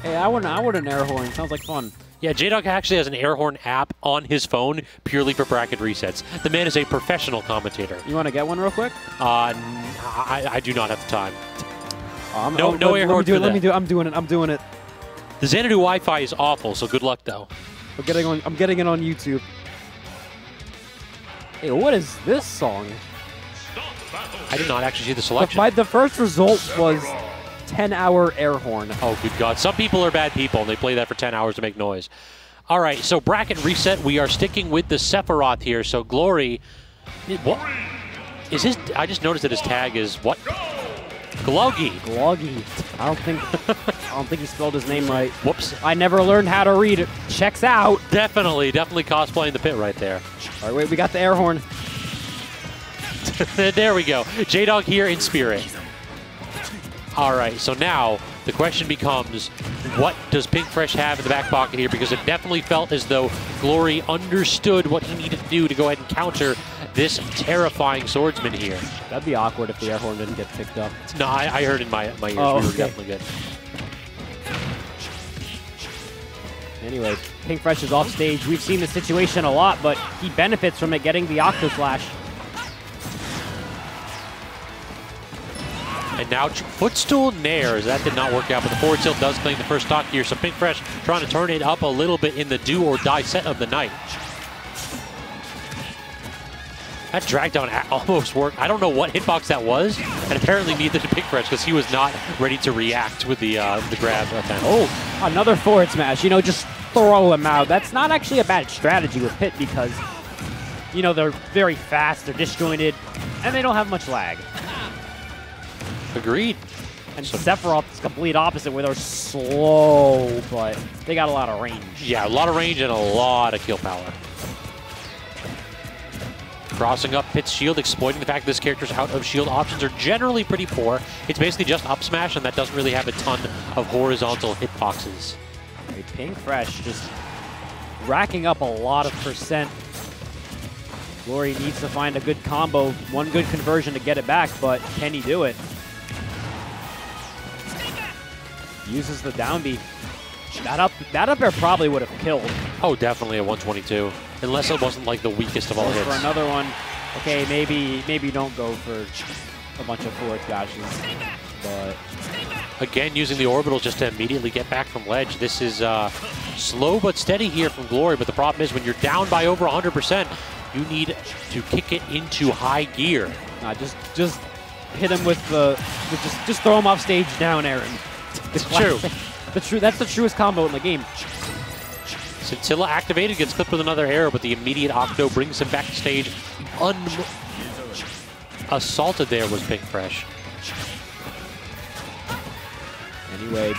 [SPEAKER 4] Hey, I want an air horn. Sounds like fun.
[SPEAKER 9] Yeah, J-Dog actually has an air horn app on his phone purely for bracket resets. The man is a professional commentator.
[SPEAKER 4] You want to get one real quick?
[SPEAKER 9] I do not have the time.
[SPEAKER 4] No air horn. Let me do it. I'm doing it.
[SPEAKER 9] The Xanadu Wi-Fi is awful, so good luck though.
[SPEAKER 4] I'm getting it on YouTube. Hey, what is this song?
[SPEAKER 9] I did not actually see the selection.
[SPEAKER 4] The first result was 10-hour air horn.
[SPEAKER 9] Oh, good God. Some people are bad people, and they play that for 10 hours to make noise. All right, so bracket reset. We are sticking with the Sephiroth here. So Glory, what is his? I just noticed that his tag is what? Gloggy.
[SPEAKER 4] Gloggy. I don't think he spelled his name right.
[SPEAKER 9] Whoops.
[SPEAKER 4] I never learned how to read it. Checks out.
[SPEAKER 9] Definitely cosplaying the pit right there.
[SPEAKER 4] All right, wait, we got the air horn.
[SPEAKER 9] There we go. J-Dog here in spirit. All right, so now the question becomes, what does Pink Fresh have in the back pocket here? Because it definitely felt as though Glory understood what he needed to do to go ahead and counter this terrifying swordsman here.
[SPEAKER 4] That'd be awkward if the air horn didn't get picked up.
[SPEAKER 9] No, I heard in my ears.
[SPEAKER 4] Oh,
[SPEAKER 9] we were definitely good.
[SPEAKER 4] Anyway, Pink Fresh is off stage. We've seen this situation a lot, but he benefits from it getting the Octo Slash.
[SPEAKER 9] And now footstool nairs. That did not work out, but the forward tilt does claim the first stock here. So Pink Fresh trying to turn it up a little bit in the do or die set of the night. That drag down almost worked. I don't know what hitbox that was, and apparently neither did Pink Fresh because he was not ready to react with the grab attempt.
[SPEAKER 4] Oh, another forward smash. You know, just throw him out. That's not actually a bad strategy with Pit because, you know, they're very fast, they're disjointed, and they don't have much lag.
[SPEAKER 9] Agreed.
[SPEAKER 4] And Sephiroth is complete opposite, where they're slow, but they got a lot of range.
[SPEAKER 9] Yeah, a lot of range and a lot of kill power. Crossing up Pit's shield, exploiting the fact that this character's out of shield options are generally pretty poor. It's basically just up smash, and that doesn't really have a ton of horizontal hitboxes.
[SPEAKER 4] Right, Pink Fresh just racking up a lot of percent. Glory needs to find a good combo, one good conversion to get it back, but can he do it? Uses the down B. That up air probably would have killed.
[SPEAKER 9] Oh, definitely a 122. Unless it wasn't like the weakest of all hits.
[SPEAKER 4] For another one, okay, maybe don't go for a bunch of forward smashes, but
[SPEAKER 9] again using the orbital just to immediately get back from ledge. This is slow but steady here from Glory, but the problem is when you're down by over 100%, you need to kick it into high gear.
[SPEAKER 4] Nah, just hit him with the just throw him off stage down, Aaron.
[SPEAKER 9] It's true.
[SPEAKER 4] That's the truest combo in the game.
[SPEAKER 9] Scintilla activated, gets clipped with another arrow, but the immediate Octo brings him back to stage. Assaulted there was Pink Fresh.
[SPEAKER 4] Anyway,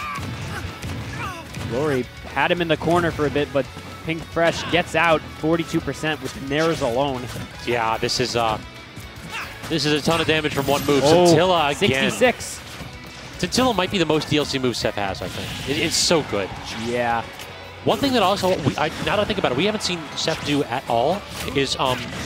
[SPEAKER 4] Glory had him in the corner for a bit, but Pink Fresh gets out 42% with Nares alone.
[SPEAKER 9] Yeah, this is a ton of damage from one move.
[SPEAKER 4] Oh,
[SPEAKER 9] Scintilla again.
[SPEAKER 4] 66.
[SPEAKER 9] Scintilla might be the most DLC move Seth has, I think. It's so good.
[SPEAKER 4] Yeah.
[SPEAKER 9] One thing that also, now that I think about it, we haven't seen Seth do at all is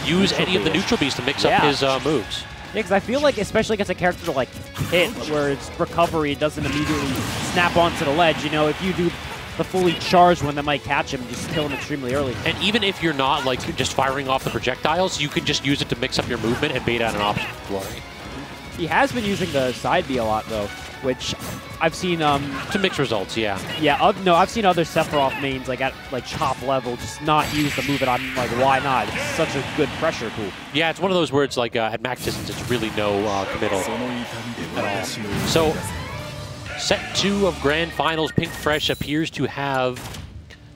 [SPEAKER 9] use any of the neutral beats to mix up his moves.
[SPEAKER 4] Yeah, because I feel like, especially against a character like Pit, where its recovery doesn't immediately snap onto the ledge, you know, if you do the fully charged one, that might catch him and just kill him extremely early.
[SPEAKER 9] And even if you're not like just firing off the projectiles, you can just use it to mix up your movement and bait out an option for Glory.
[SPEAKER 4] He has been using the side B a lot, though, which I've seen
[SPEAKER 9] to mix results, yeah.
[SPEAKER 4] Yeah, no, I've seen other Sephiroth mains like at top level just not use the move, and I'm like, why not? It's such a good pressure tool.
[SPEAKER 9] Yeah, it's one of those where it's like at max distance, it's really no committal at all. So, set 2 of Grand Finals, Pink Fresh appears to have,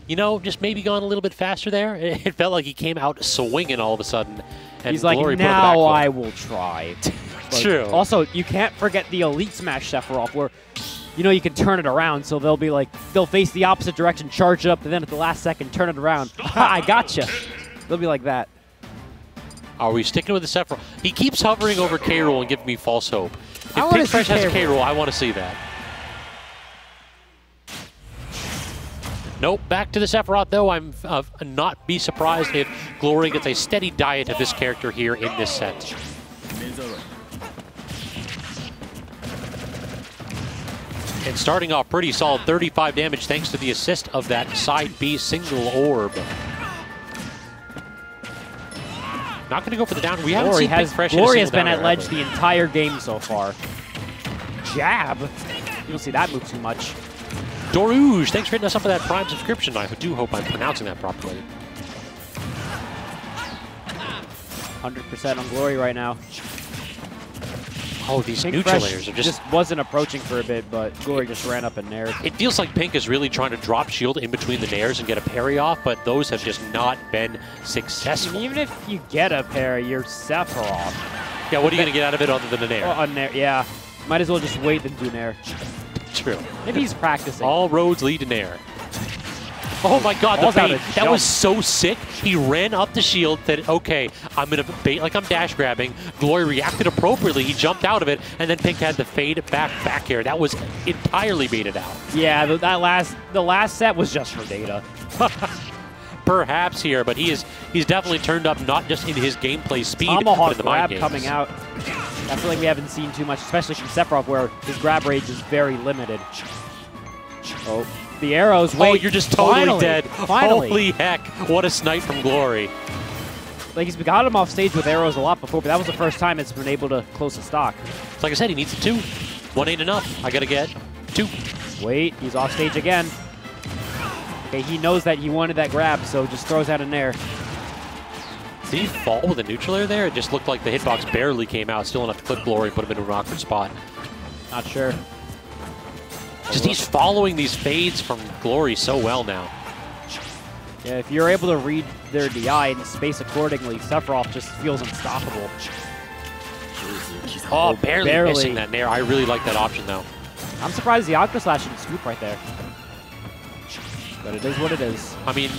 [SPEAKER 9] you know, just maybe gone a little bit faster there. It felt like he came out swinging all of a sudden. And
[SPEAKER 4] he's like,
[SPEAKER 9] Glory
[SPEAKER 4] now I will try. Like,
[SPEAKER 9] true.
[SPEAKER 4] Also, you can't forget the Elite Smash Sephiroth, where, you know, you can turn it around, so they'll be like, they'll face the opposite direction, charge it up, and then at the last second, turn it around. I gotcha. They'll be like that.
[SPEAKER 9] Are we sticking with the Sephiroth? He keeps hovering over K-Rool and giving me false hope. If Pink Fresh has a K-Rool, I want to see that. Nope, back to the Sephiroth, though. I'm not be surprised if Glory gets a steady diet of this character here in this set. And starting off pretty solid, 35 damage thanks to the assist of that side B single orb. Not going to go for the down. We haven't seen Pink Fresh.
[SPEAKER 4] Glory has been at ledge the entire game so far. Jab. You don't see that move too much.
[SPEAKER 9] Dorouge, thanks for hitting us up for that Prime subscription. I do hope I'm pronouncing that properly.
[SPEAKER 4] 100% on Glory right now.
[SPEAKER 9] Oh, these
[SPEAKER 4] Pink
[SPEAKER 9] neutral
[SPEAKER 4] Fresh
[SPEAKER 9] layers are just
[SPEAKER 4] wasn't approaching for a bit, but Glory just ran up and nair.
[SPEAKER 9] It feels like Pink is really trying to drop shield in between the nairs and get a parry off, but those have just not been successful.
[SPEAKER 4] Even if you get a parry, you're Sephiroth.
[SPEAKER 9] Yeah, what are you going to get out of it other than a nair?
[SPEAKER 4] Well, a nair, yeah. Might as well just wait and do nair.
[SPEAKER 9] True.
[SPEAKER 4] Maybe he's practicing.
[SPEAKER 9] All roads lead to nair. Oh my god, the bait. That was so sick. He ran up the shield, said, okay, I'm going to bait like I'm dash grabbing. Glory reacted appropriately. He jumped out of it, and then Pink had the fade back air. That was entirely baited out.
[SPEAKER 4] Yeah, the last set was just for data.
[SPEAKER 9] Perhaps here, but he's definitely turned up not just in his gameplay speed,
[SPEAKER 4] Tomahawk
[SPEAKER 9] but in the
[SPEAKER 4] grab
[SPEAKER 9] mind games.
[SPEAKER 4] coming out. I feel like we haven't seen too much, especially from Sephiroth, where his grab range is very limited. Oh, the arrows. Wait,
[SPEAKER 9] oh, you're just totally dead.
[SPEAKER 4] Finally.
[SPEAKER 9] Holy heck, what a snipe from Glory.
[SPEAKER 4] Like, he's got him off stage with arrows a lot before, but that was the first time it's been able to close the stock.
[SPEAKER 9] Like I said, he needs a 2. 1 ain't enough. I got to get 2.
[SPEAKER 4] Wait, he's off stage again. Okay, he knows that he wanted that grab, so just throws out an air.
[SPEAKER 9] Did he fall with a neutral air there? It just looked like the hitbox barely came out. Still enough to clip Glory and put him into an awkward spot.
[SPEAKER 4] Not sure.
[SPEAKER 9] Just he's following these fades from Glory so well now.
[SPEAKER 4] Yeah, if you're able to read their DI and space accordingly, Sephiroth just feels unstoppable.
[SPEAKER 9] Oh, barely missing that nair. I really like that option, though.
[SPEAKER 4] I'm surprised the Octo Slash didn't scoop right there. But it is what it is.
[SPEAKER 9] I mean,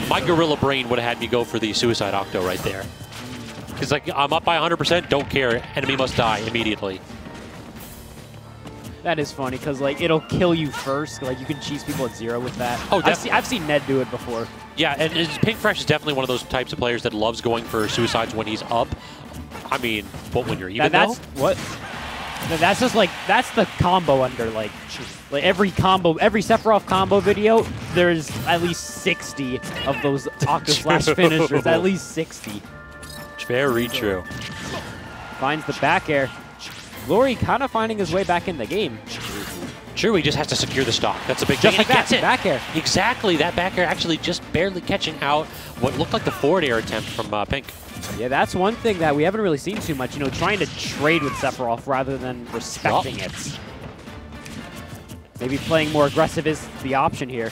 [SPEAKER 9] my gorilla brain would have had me go for the Suicide Octo right there. Because, like, I'm up by 100%, don't care. Enemy must die immediately.
[SPEAKER 4] That is funny, because, like, it'll kill you first. Like, you can cheese people at 0 with that.
[SPEAKER 9] Oh, definitely.
[SPEAKER 4] I've seen Ned do it before.
[SPEAKER 9] Yeah, and Pink Fresh is definitely one of those types of players that loves going for suicides when he's up. I mean, but when you're even,
[SPEAKER 4] that's what? That's just, like, that's the combo under, like every Sephiroth combo video, there's at least 60 of those Octo Slash finishers. At least 60.
[SPEAKER 9] Very true.
[SPEAKER 4] Finds the back air. Glory kind of finding his way back in the game.
[SPEAKER 9] True, he just has to secure the stock. That's a big
[SPEAKER 4] just
[SPEAKER 9] thing.
[SPEAKER 4] Like that, back air.
[SPEAKER 9] Exactly, that back air actually just barely catching out what looked like the forward air attempt from Pink.
[SPEAKER 4] Yeah, that's one thing that we haven't really seen too much, you know, trying to trade with Sephiroth rather than respecting it. Maybe playing more aggressive is the option here.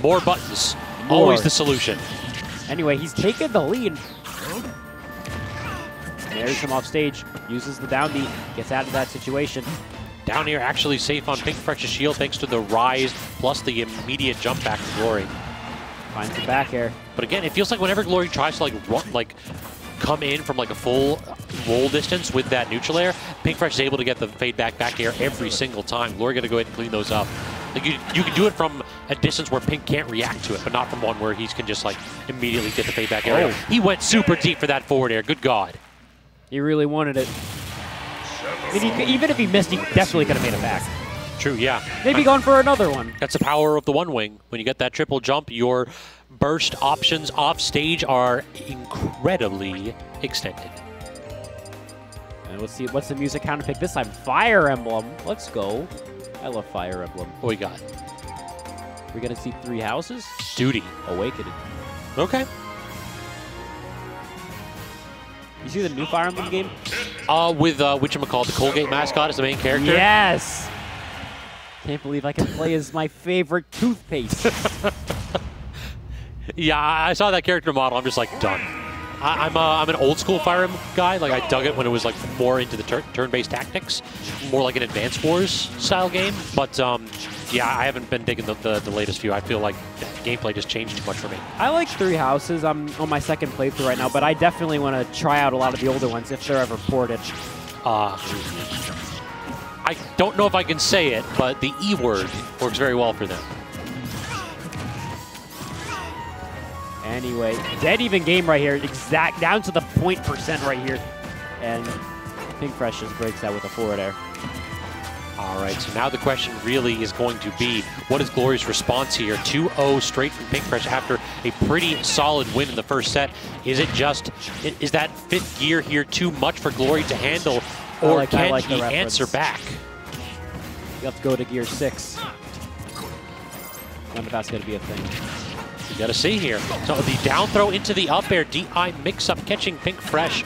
[SPEAKER 9] More buttons, always the solution.
[SPEAKER 4] Anyway, he's taken the lead. There's him off stage, uses the down beat, gets out of that situation.
[SPEAKER 9] Down here actually safe on Pink Fresh's shield thanks to the rise plus the immediate jump back to Glory.
[SPEAKER 4] Finds the back air.
[SPEAKER 9] But again, it feels like whenever Glory tries to come in from like a full roll distance with that neutral air, Pink Fresh is able to get the fade back air every single time. Glory got to go ahead and clean those up. Like you can do it from a distance where Pink can't react to it, but not from one where he can just like immediately get the fade back air. He went super deep for that forward air. Good God.
[SPEAKER 4] He really wanted it. I mean, even if he missed, he definitely could have made it back.
[SPEAKER 9] True, yeah.
[SPEAKER 4] Maybe going for another one.
[SPEAKER 9] That's the power of the one wing. When you get that triple jump, your burst options off stage are incredibly extended.
[SPEAKER 4] And let's see, what's the music counterpick this time? Fire Emblem. Let's go. I love Fire Emblem.
[SPEAKER 9] What we got?
[SPEAKER 4] We're going to see 3 houses?
[SPEAKER 9] Duty.
[SPEAKER 4] Awakening.
[SPEAKER 9] Okay.
[SPEAKER 4] You see the new Fire Emblem game?
[SPEAKER 9] With whatchamacallit, the Colgate mascot as the main character?
[SPEAKER 4] Yes! Can't believe I can play as my favorite toothpaste.
[SPEAKER 9] Yeah, I saw that character model. I'm just like, done. I'm an old school Fire Emblem guy. Like, I dug it when it was like more into the turn-based tactics, more like an Advance Wars style game. But yeah, I haven't been digging the latest few. I feel like the gameplay just changed too much for me.
[SPEAKER 4] I like 3 houses. I'm on my 2nd playthrough right now, but I definitely want to try out a lot of the older ones if they're ever ported.
[SPEAKER 9] I don't know if I can say it, but the E word works very well for them.
[SPEAKER 4] Anyway, dead even game right here. Exact down to the 0% right here. And Pink Fresh just breaks that with a forward air.
[SPEAKER 9] All right, so now the question really is going to be, what is Glory's response here? 2-0 straight from Pink Fresh after a pretty solid win in the first set. Is that fifth gear here too much for Glory to handle, or can he answer back?
[SPEAKER 4] You have to go to gear 6. Wonder if that's going to be a thing.
[SPEAKER 9] You got to see here. So the down throw into the up air, DI mix-up catching Pink Fresh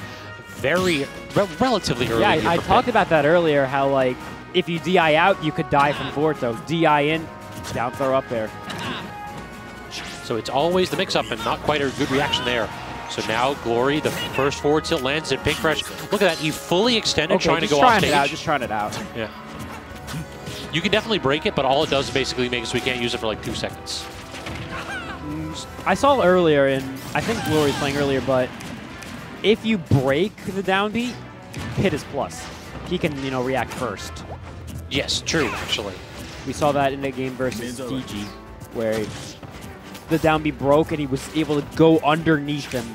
[SPEAKER 9] relatively early.
[SPEAKER 4] Yeah, I talked about that earlier, how like, if you DI out, you could die from forward throw. DI in, down throw up there.
[SPEAKER 9] So it's always the mix-up and not quite a good reaction there. So now Glory, the first forward tilt lands at Pink Fresh. Look at that, he fully extended, trying to go off stage.
[SPEAKER 4] Just trying it out.
[SPEAKER 9] Yeah. You can definitely break it, but all it does is basically make it so we can't use it for like 2 seconds.
[SPEAKER 4] I saw earlier, and I think Glory's playing earlier, but if you break the downbeat, hit is plus. He can, you know, react first.
[SPEAKER 9] Yes, true, actually.
[SPEAKER 4] We saw that in the game versus Fiji, where the downbeat broke and he was able to go underneath him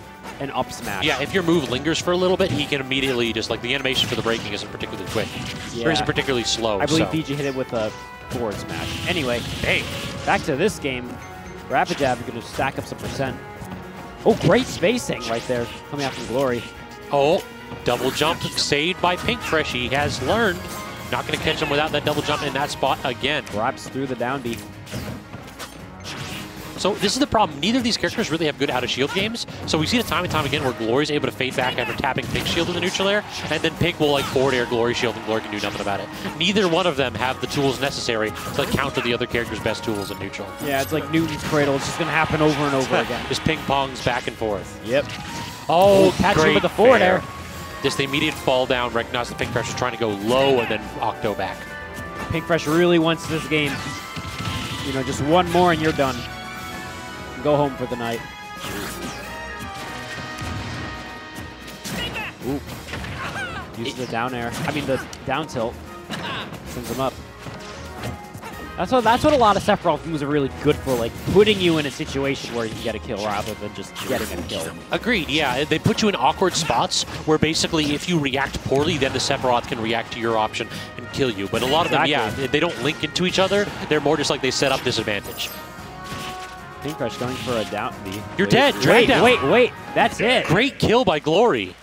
[SPEAKER 4] and up smash.
[SPEAKER 9] Yeah, if your move lingers for a little bit, he can immediately just, like, the animation for the breaking isn't particularly quick.
[SPEAKER 4] Yeah.
[SPEAKER 9] Or isn't particularly slow.
[SPEAKER 4] I believe Fiji hit it with a forward smash. Anyway,
[SPEAKER 9] hey,
[SPEAKER 4] back to this game. Rapid Jab is going to stack up some percent. Oh, great spacing right there coming out from Glory.
[SPEAKER 9] Oh, double jump saved by Pink Fresh. He has learned. Not going to catch him without that double jump in that spot again.
[SPEAKER 4] Grabs through the downbeat.
[SPEAKER 9] So this is the problem. Neither of these characters really have good out-of-shield games. So we see it time and time again where Glory's able to fade back after tapping Pink's shield in the neutral air, and then Pink will like forward air Glory shield and Glory can do nothing about it. Neither one of them have the tools necessary to like counter the other character's best tools in neutral.
[SPEAKER 4] Yeah, it's like Newton's Cradle. It's just going to happen over and over again.
[SPEAKER 9] Just ping-pongs back and forth.
[SPEAKER 4] Yep.
[SPEAKER 9] Oh,
[SPEAKER 4] catch him
[SPEAKER 9] great
[SPEAKER 4] with the forward
[SPEAKER 9] fair.
[SPEAKER 4] air.
[SPEAKER 9] Just the immediate fall down, recognize the Pink Fresh is trying to go low and then Octo back.
[SPEAKER 4] Pink Fresh really wants this game. You know, just one more and you're done. Go home for the night. Ooh. Uses the down air. I mean the down tilt. Sends him up. That's what a lot of Sephiroth moves are really good for, like putting you in a situation where you can get a kill rather than just getting a kill.
[SPEAKER 9] Agreed, yeah. They put you in awkward spots where basically if you react poorly, then the Sephiroth can react to your option and kill you. But a lot of them, yeah, they don't link into each other. They're more just like they set up disadvantage.
[SPEAKER 4] Pink Fresh going for a down B.
[SPEAKER 9] You're dead. Drag down.
[SPEAKER 4] Wait. That's it.
[SPEAKER 9] Great kill by Glory.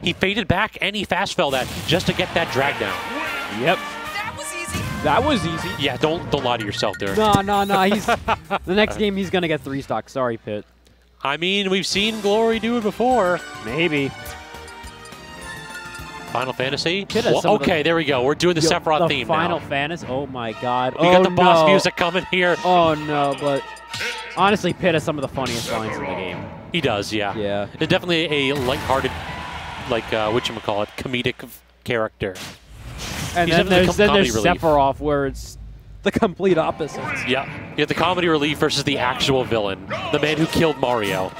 [SPEAKER 9] He faded back and he fast fell that just to get that drag down.
[SPEAKER 4] Yep. That was easy.
[SPEAKER 9] Yeah, don't lie to yourself there.
[SPEAKER 4] No. He's the next game he's gonna get 3 stock. Sorry, Pit.
[SPEAKER 9] I mean, we've seen Glory do it before.
[SPEAKER 4] Maybe.
[SPEAKER 9] Final Fantasy? Well, okay, there we go. We're doing the Sephiroth theme
[SPEAKER 4] Final
[SPEAKER 9] now.
[SPEAKER 4] Fantasy? Oh my god.
[SPEAKER 9] We got the boss music coming here.
[SPEAKER 4] Oh no, but honestly, Pit has some of the funniest lines in the game.
[SPEAKER 9] He does, yeah.
[SPEAKER 4] Yeah.
[SPEAKER 9] It's definitely a lighthearted, like, whatchamacallit, comedic character.
[SPEAKER 4] And then there's Sephiroth, where it's the complete opposite.
[SPEAKER 9] Yeah. You have the comedy relief versus the actual villain, the man who killed Mario.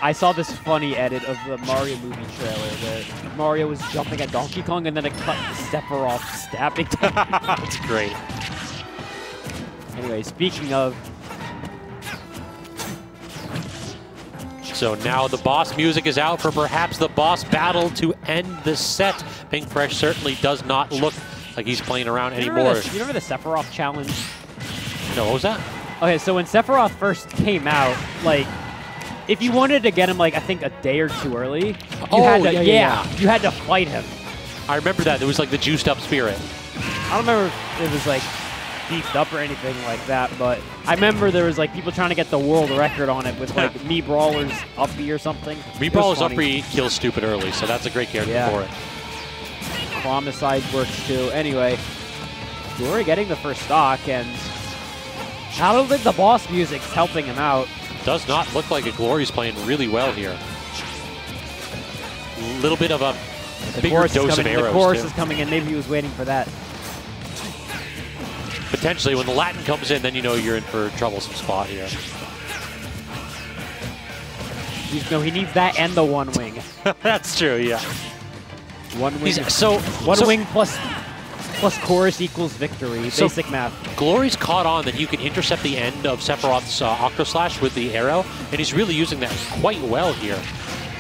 [SPEAKER 4] I saw this funny edit of the Mario movie trailer where Mario was jumping at Donkey Kong and then it cut to Sephiroth stabbing him.
[SPEAKER 9] That's great.
[SPEAKER 4] Anyway, speaking of...
[SPEAKER 9] So now the boss music is out for perhaps the boss battle to end the set. Pink Fresh certainly does not look like he's playing around anymore.
[SPEAKER 4] You remember the Sephiroth challenge?
[SPEAKER 9] No, what was that?
[SPEAKER 4] Okay, so when Sephiroth first came out, like, if you wanted to get him, like, I think a day or 2 early, you had to, you had to fight him.
[SPEAKER 9] I remember that. It was like the juiced up spirit.
[SPEAKER 4] I don't remember if it was, like, beefed up or anything like that, but I remember there was, like, people trying to get the world record on it with, like, Mii Brawler's up B or something.
[SPEAKER 9] Mii Brawler's up B kills stupid early, so that's a great character for it.
[SPEAKER 4] Chrom side works too. Anyway, Glory getting the first stock, and I don't think the boss music's helping him out.
[SPEAKER 9] Does not look like a Glory's playing really well here. A little bit of a bigger dose of arrows,
[SPEAKER 4] The chorus is coming in. Maybe he was waiting for that.
[SPEAKER 9] Potentially, when the Latin comes in, then you know you're in for a troublesome spot here.
[SPEAKER 4] No, he needs that and the 1 wing.
[SPEAKER 9] That's true, yeah.
[SPEAKER 4] 1 wing.
[SPEAKER 9] One
[SPEAKER 4] wing plus plus chorus equals victory.
[SPEAKER 9] So
[SPEAKER 4] Basic math.
[SPEAKER 9] Glory's caught on that you can intercept the end of Sephiroth's Octo Slash with the arrow, and he's really using that quite well here.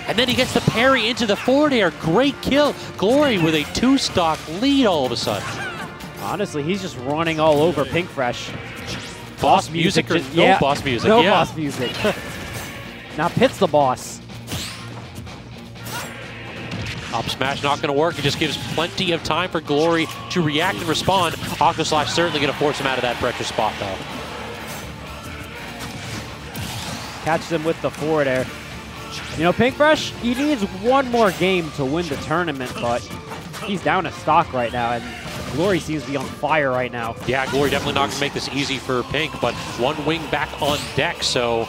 [SPEAKER 9] And then he gets the parry into the forward air. Great kill. Glory with a 2-stock lead all of a sudden.
[SPEAKER 4] Honestly, he's just running all over Pink Fresh.
[SPEAKER 9] Boss music or
[SPEAKER 4] just,
[SPEAKER 9] no boss music?
[SPEAKER 4] No
[SPEAKER 9] yeah.
[SPEAKER 4] boss music. Now Pit's the boss.
[SPEAKER 9] Up smash not going to work. It just gives plenty of time for Glory to react and respond. Octo Slash certainly going to force him out of that pressure spot, though.
[SPEAKER 4] Catches him with the forward air. You know, Pink Fresh, he needs one more game to win the tournament, but he's down a stock right now, and Glory seems to be on fire right now.
[SPEAKER 9] Yeah, Glory definitely not going to make this easy for Pink, but one wing back on deck, so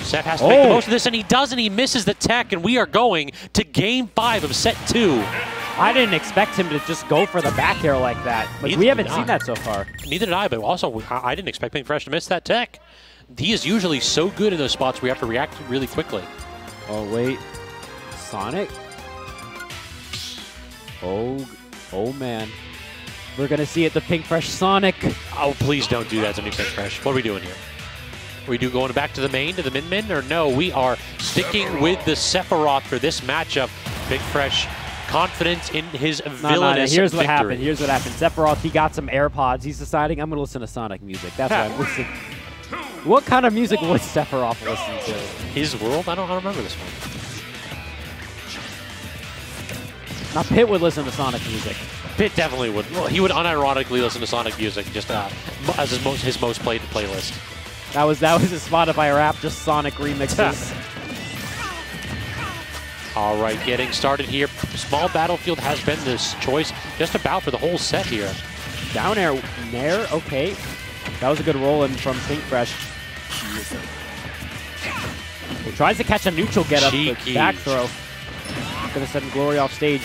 [SPEAKER 9] Seth has to make the most of this, and he does, and he misses the tech, and we are going to Game 5 of Set 2.
[SPEAKER 4] I didn't expect him to just go for the back air like that, but we haven't seen that so far.
[SPEAKER 9] Neither did I, but also I didn't expect Pink Fresh to miss that tech. He is usually so good in those spots where you have to react really quickly.
[SPEAKER 4] Oh, wait. Sonic? Oh man. We're going to see it, the Pink Fresh Sonic.
[SPEAKER 9] Oh, please don't do that to me, Pink Fresh. What are we doing here? Are we going back to the main, to the min-min, or no? We are sticking with the Sephiroth for this matchup. Pink Fresh confident in his villainous
[SPEAKER 4] Here's
[SPEAKER 9] victory.
[SPEAKER 4] what happened. Here's what happened. Sephiroth, he got some AirPods. He's deciding, I'm going to listen to Sonic music. That's what I'm listening. What kind of music would Sephiroth listen to?
[SPEAKER 9] His World? I don't remember this one.
[SPEAKER 4] Now, Pit would listen to Sonic music.
[SPEAKER 9] Pit definitely would. Well, he would unironically listen to Sonic music just as his most played playlist.
[SPEAKER 4] That was his Spotify rap, just Sonic remixes.
[SPEAKER 9] All right, getting started here. Small Battlefield has been this choice just about for the whole set here.
[SPEAKER 4] Down air, Nair, okay. That was a good roll in from Pink Fresh. He tries to catch a neutral get up, but back throw. Gonna send Glory off stage.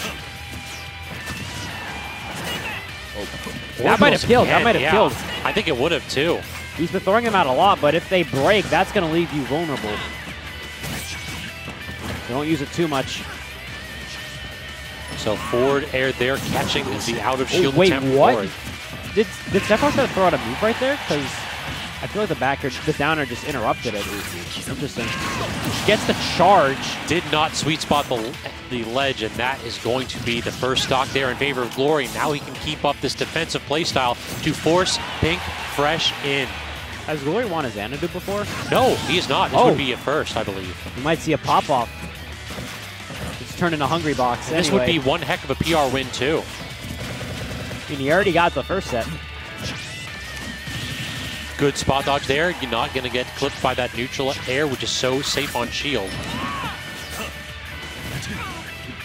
[SPEAKER 4] That might have killed. That might have killed.
[SPEAKER 9] I think it would have too.
[SPEAKER 4] He's been throwing him out a lot, but if they break, that's gonna leave you vulnerable. Don't use it too much.
[SPEAKER 9] So forward air there, catching the out of shield
[SPEAKER 4] wait,
[SPEAKER 9] attempt.
[SPEAKER 4] what?
[SPEAKER 9] Forward.
[SPEAKER 4] Did Sephiroth try to throw out a move right there? Because I feel like the backer, the downer just interrupted it. Interesting. Gets the charge.
[SPEAKER 9] Did not sweet spot the ledge, and that is going to be the first stock there in favor of Glory. Now he can keep up this defensive playstyle to force Pink Fresh in.
[SPEAKER 4] Has Glory won a Xanadu before?
[SPEAKER 9] No, he is not. This would be a first, I believe.
[SPEAKER 4] We might see a pop-off. It's turned into Hungry Box.
[SPEAKER 9] This would be one heck of a PR win, too.
[SPEAKER 4] I mean, he already got the first set.
[SPEAKER 9] Good spot dodge there. You're not going to get clipped by that neutral air, which is so safe on shield.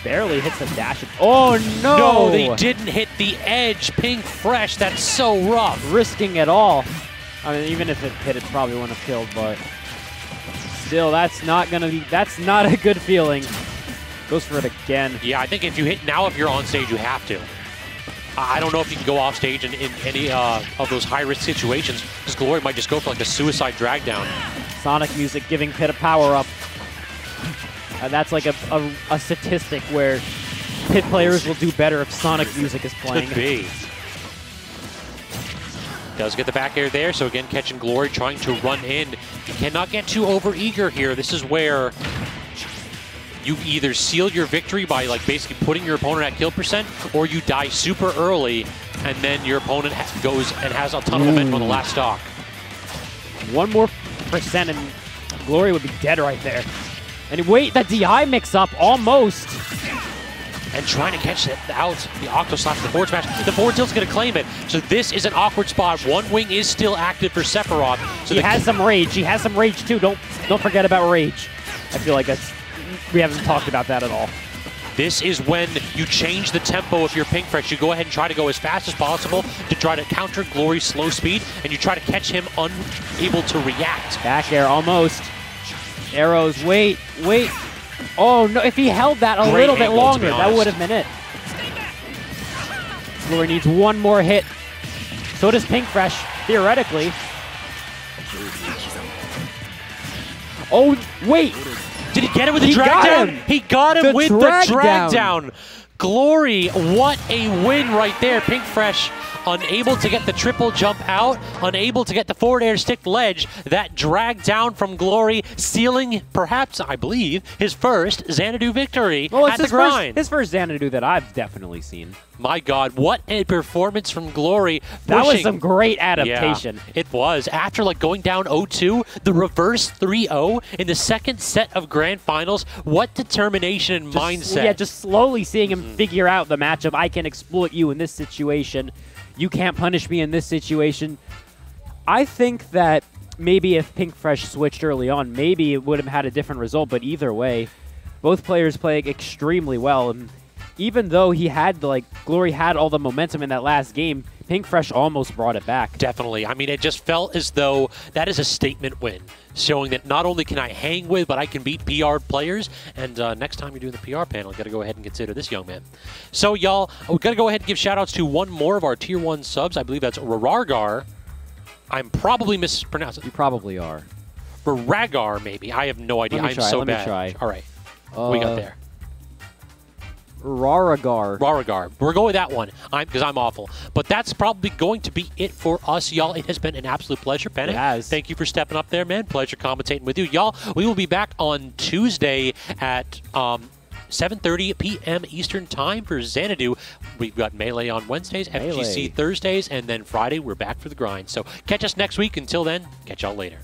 [SPEAKER 4] Barely hits the dash. Oh, no!
[SPEAKER 9] No, they didn't hit the edge. Pink Fresh, that's so rough.
[SPEAKER 4] Risking it all. I mean, even if it hit, it probably wouldn't have killed, but still, that's not a good feeling. Goes for it again.
[SPEAKER 9] Yeah, I think if you hit now, if you're on stage, you have to. I don't know if you can go off stage in any of those high-risk situations, because Glory might just go for like a suicide drag down.
[SPEAKER 4] Sonic music giving Pit a power-up. That's like a statistic where Pit players will do better if Sonic music is playing.
[SPEAKER 9] Could be. Does get the back air there, so again, catching Glory, trying to run in. You cannot get too over-eager here. This is where you either seal your victory by like basically putting your opponent at kill percent, or you die super early, and then your opponent goes and has a ton of momentum on the last stock.
[SPEAKER 4] One more percent and Glory would be dead right there. And wait, that DI mix-up, almost.
[SPEAKER 9] And trying to catch it out, the Octo Slash, the forward smash. The forward tilt's going to claim it. So this is an awkward spot. One wing is still active for Sephiroth. So
[SPEAKER 4] he has some rage. He has some rage too. Don't forget about rage. I feel like we haven't talked about that at all.
[SPEAKER 9] This is when you change the tempo if you're Pink Fresh. You go ahead and try to go as fast as possible to try to counter Glory's slow speed, and you try to catch him unable to react.
[SPEAKER 4] Back air, almost. Arrows, wait. Oh, no, if he held that a little bit longer, that would have been it. Glory needs one more hit. So does Pink Fresh, theoretically. Oh, wait.
[SPEAKER 9] Did he get it with the drag down? He got him with the drag down. Glory, what a win right there. Pink Fresh unable to get the triple jump out, unable to get the forward air stick ledge. That drag down from Glory, sealing perhaps, I believe, his first Xanadu victory at the grind.
[SPEAKER 4] His first Xanadu that I've definitely seen.
[SPEAKER 9] My God, what a performance from Glory.
[SPEAKER 4] That was some great adaptation.
[SPEAKER 9] Yeah, it was. After like going down 0-2, the reverse 3-0 in the second set of Grand Finals, what determination and mindset.
[SPEAKER 4] Yeah, just slowly seeing him figure out the matchup. I can exploit you in this situation. You can't punish me in this situation. I think that maybe if Pink Fresh switched early on, maybe it would have had a different result, but either way, both players playing extremely well. And even though he had, Glory had all the momentum in that last game, Pink Fresh almost brought it back.
[SPEAKER 9] Definitely. I mean, it just felt as though that is a statement win, showing that not only can I hang with, but I can beat PR players. And next time you're doing the PR panel, you got to go ahead and consider this young man. So, y'all, we got to go ahead and give shout-outs to one more of our Tier 1 subs. I believe that's Rargar. I'm probably mispronouncing it.
[SPEAKER 4] You probably are.
[SPEAKER 9] Ragar, maybe. I have no idea. I'm so bad.
[SPEAKER 4] Let me try.
[SPEAKER 9] All right. We got there.
[SPEAKER 4] Raragar.
[SPEAKER 9] Raragar. We're going with that one because I'm awful. But that's probably going to be it for us, y'all. It has been an absolute pleasure, Penny.
[SPEAKER 4] It has.
[SPEAKER 9] Thank you for stepping up there, man. Pleasure commentating with you. Y'all, we will be back on Tuesday at 7:30 p.m. Eastern Time for Xanadu. We've got Melee on Wednesdays, FGC Thursdays, and then Friday we're back for the grind. So catch us next week. Until then, catch y'all later.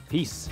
[SPEAKER 4] Peace.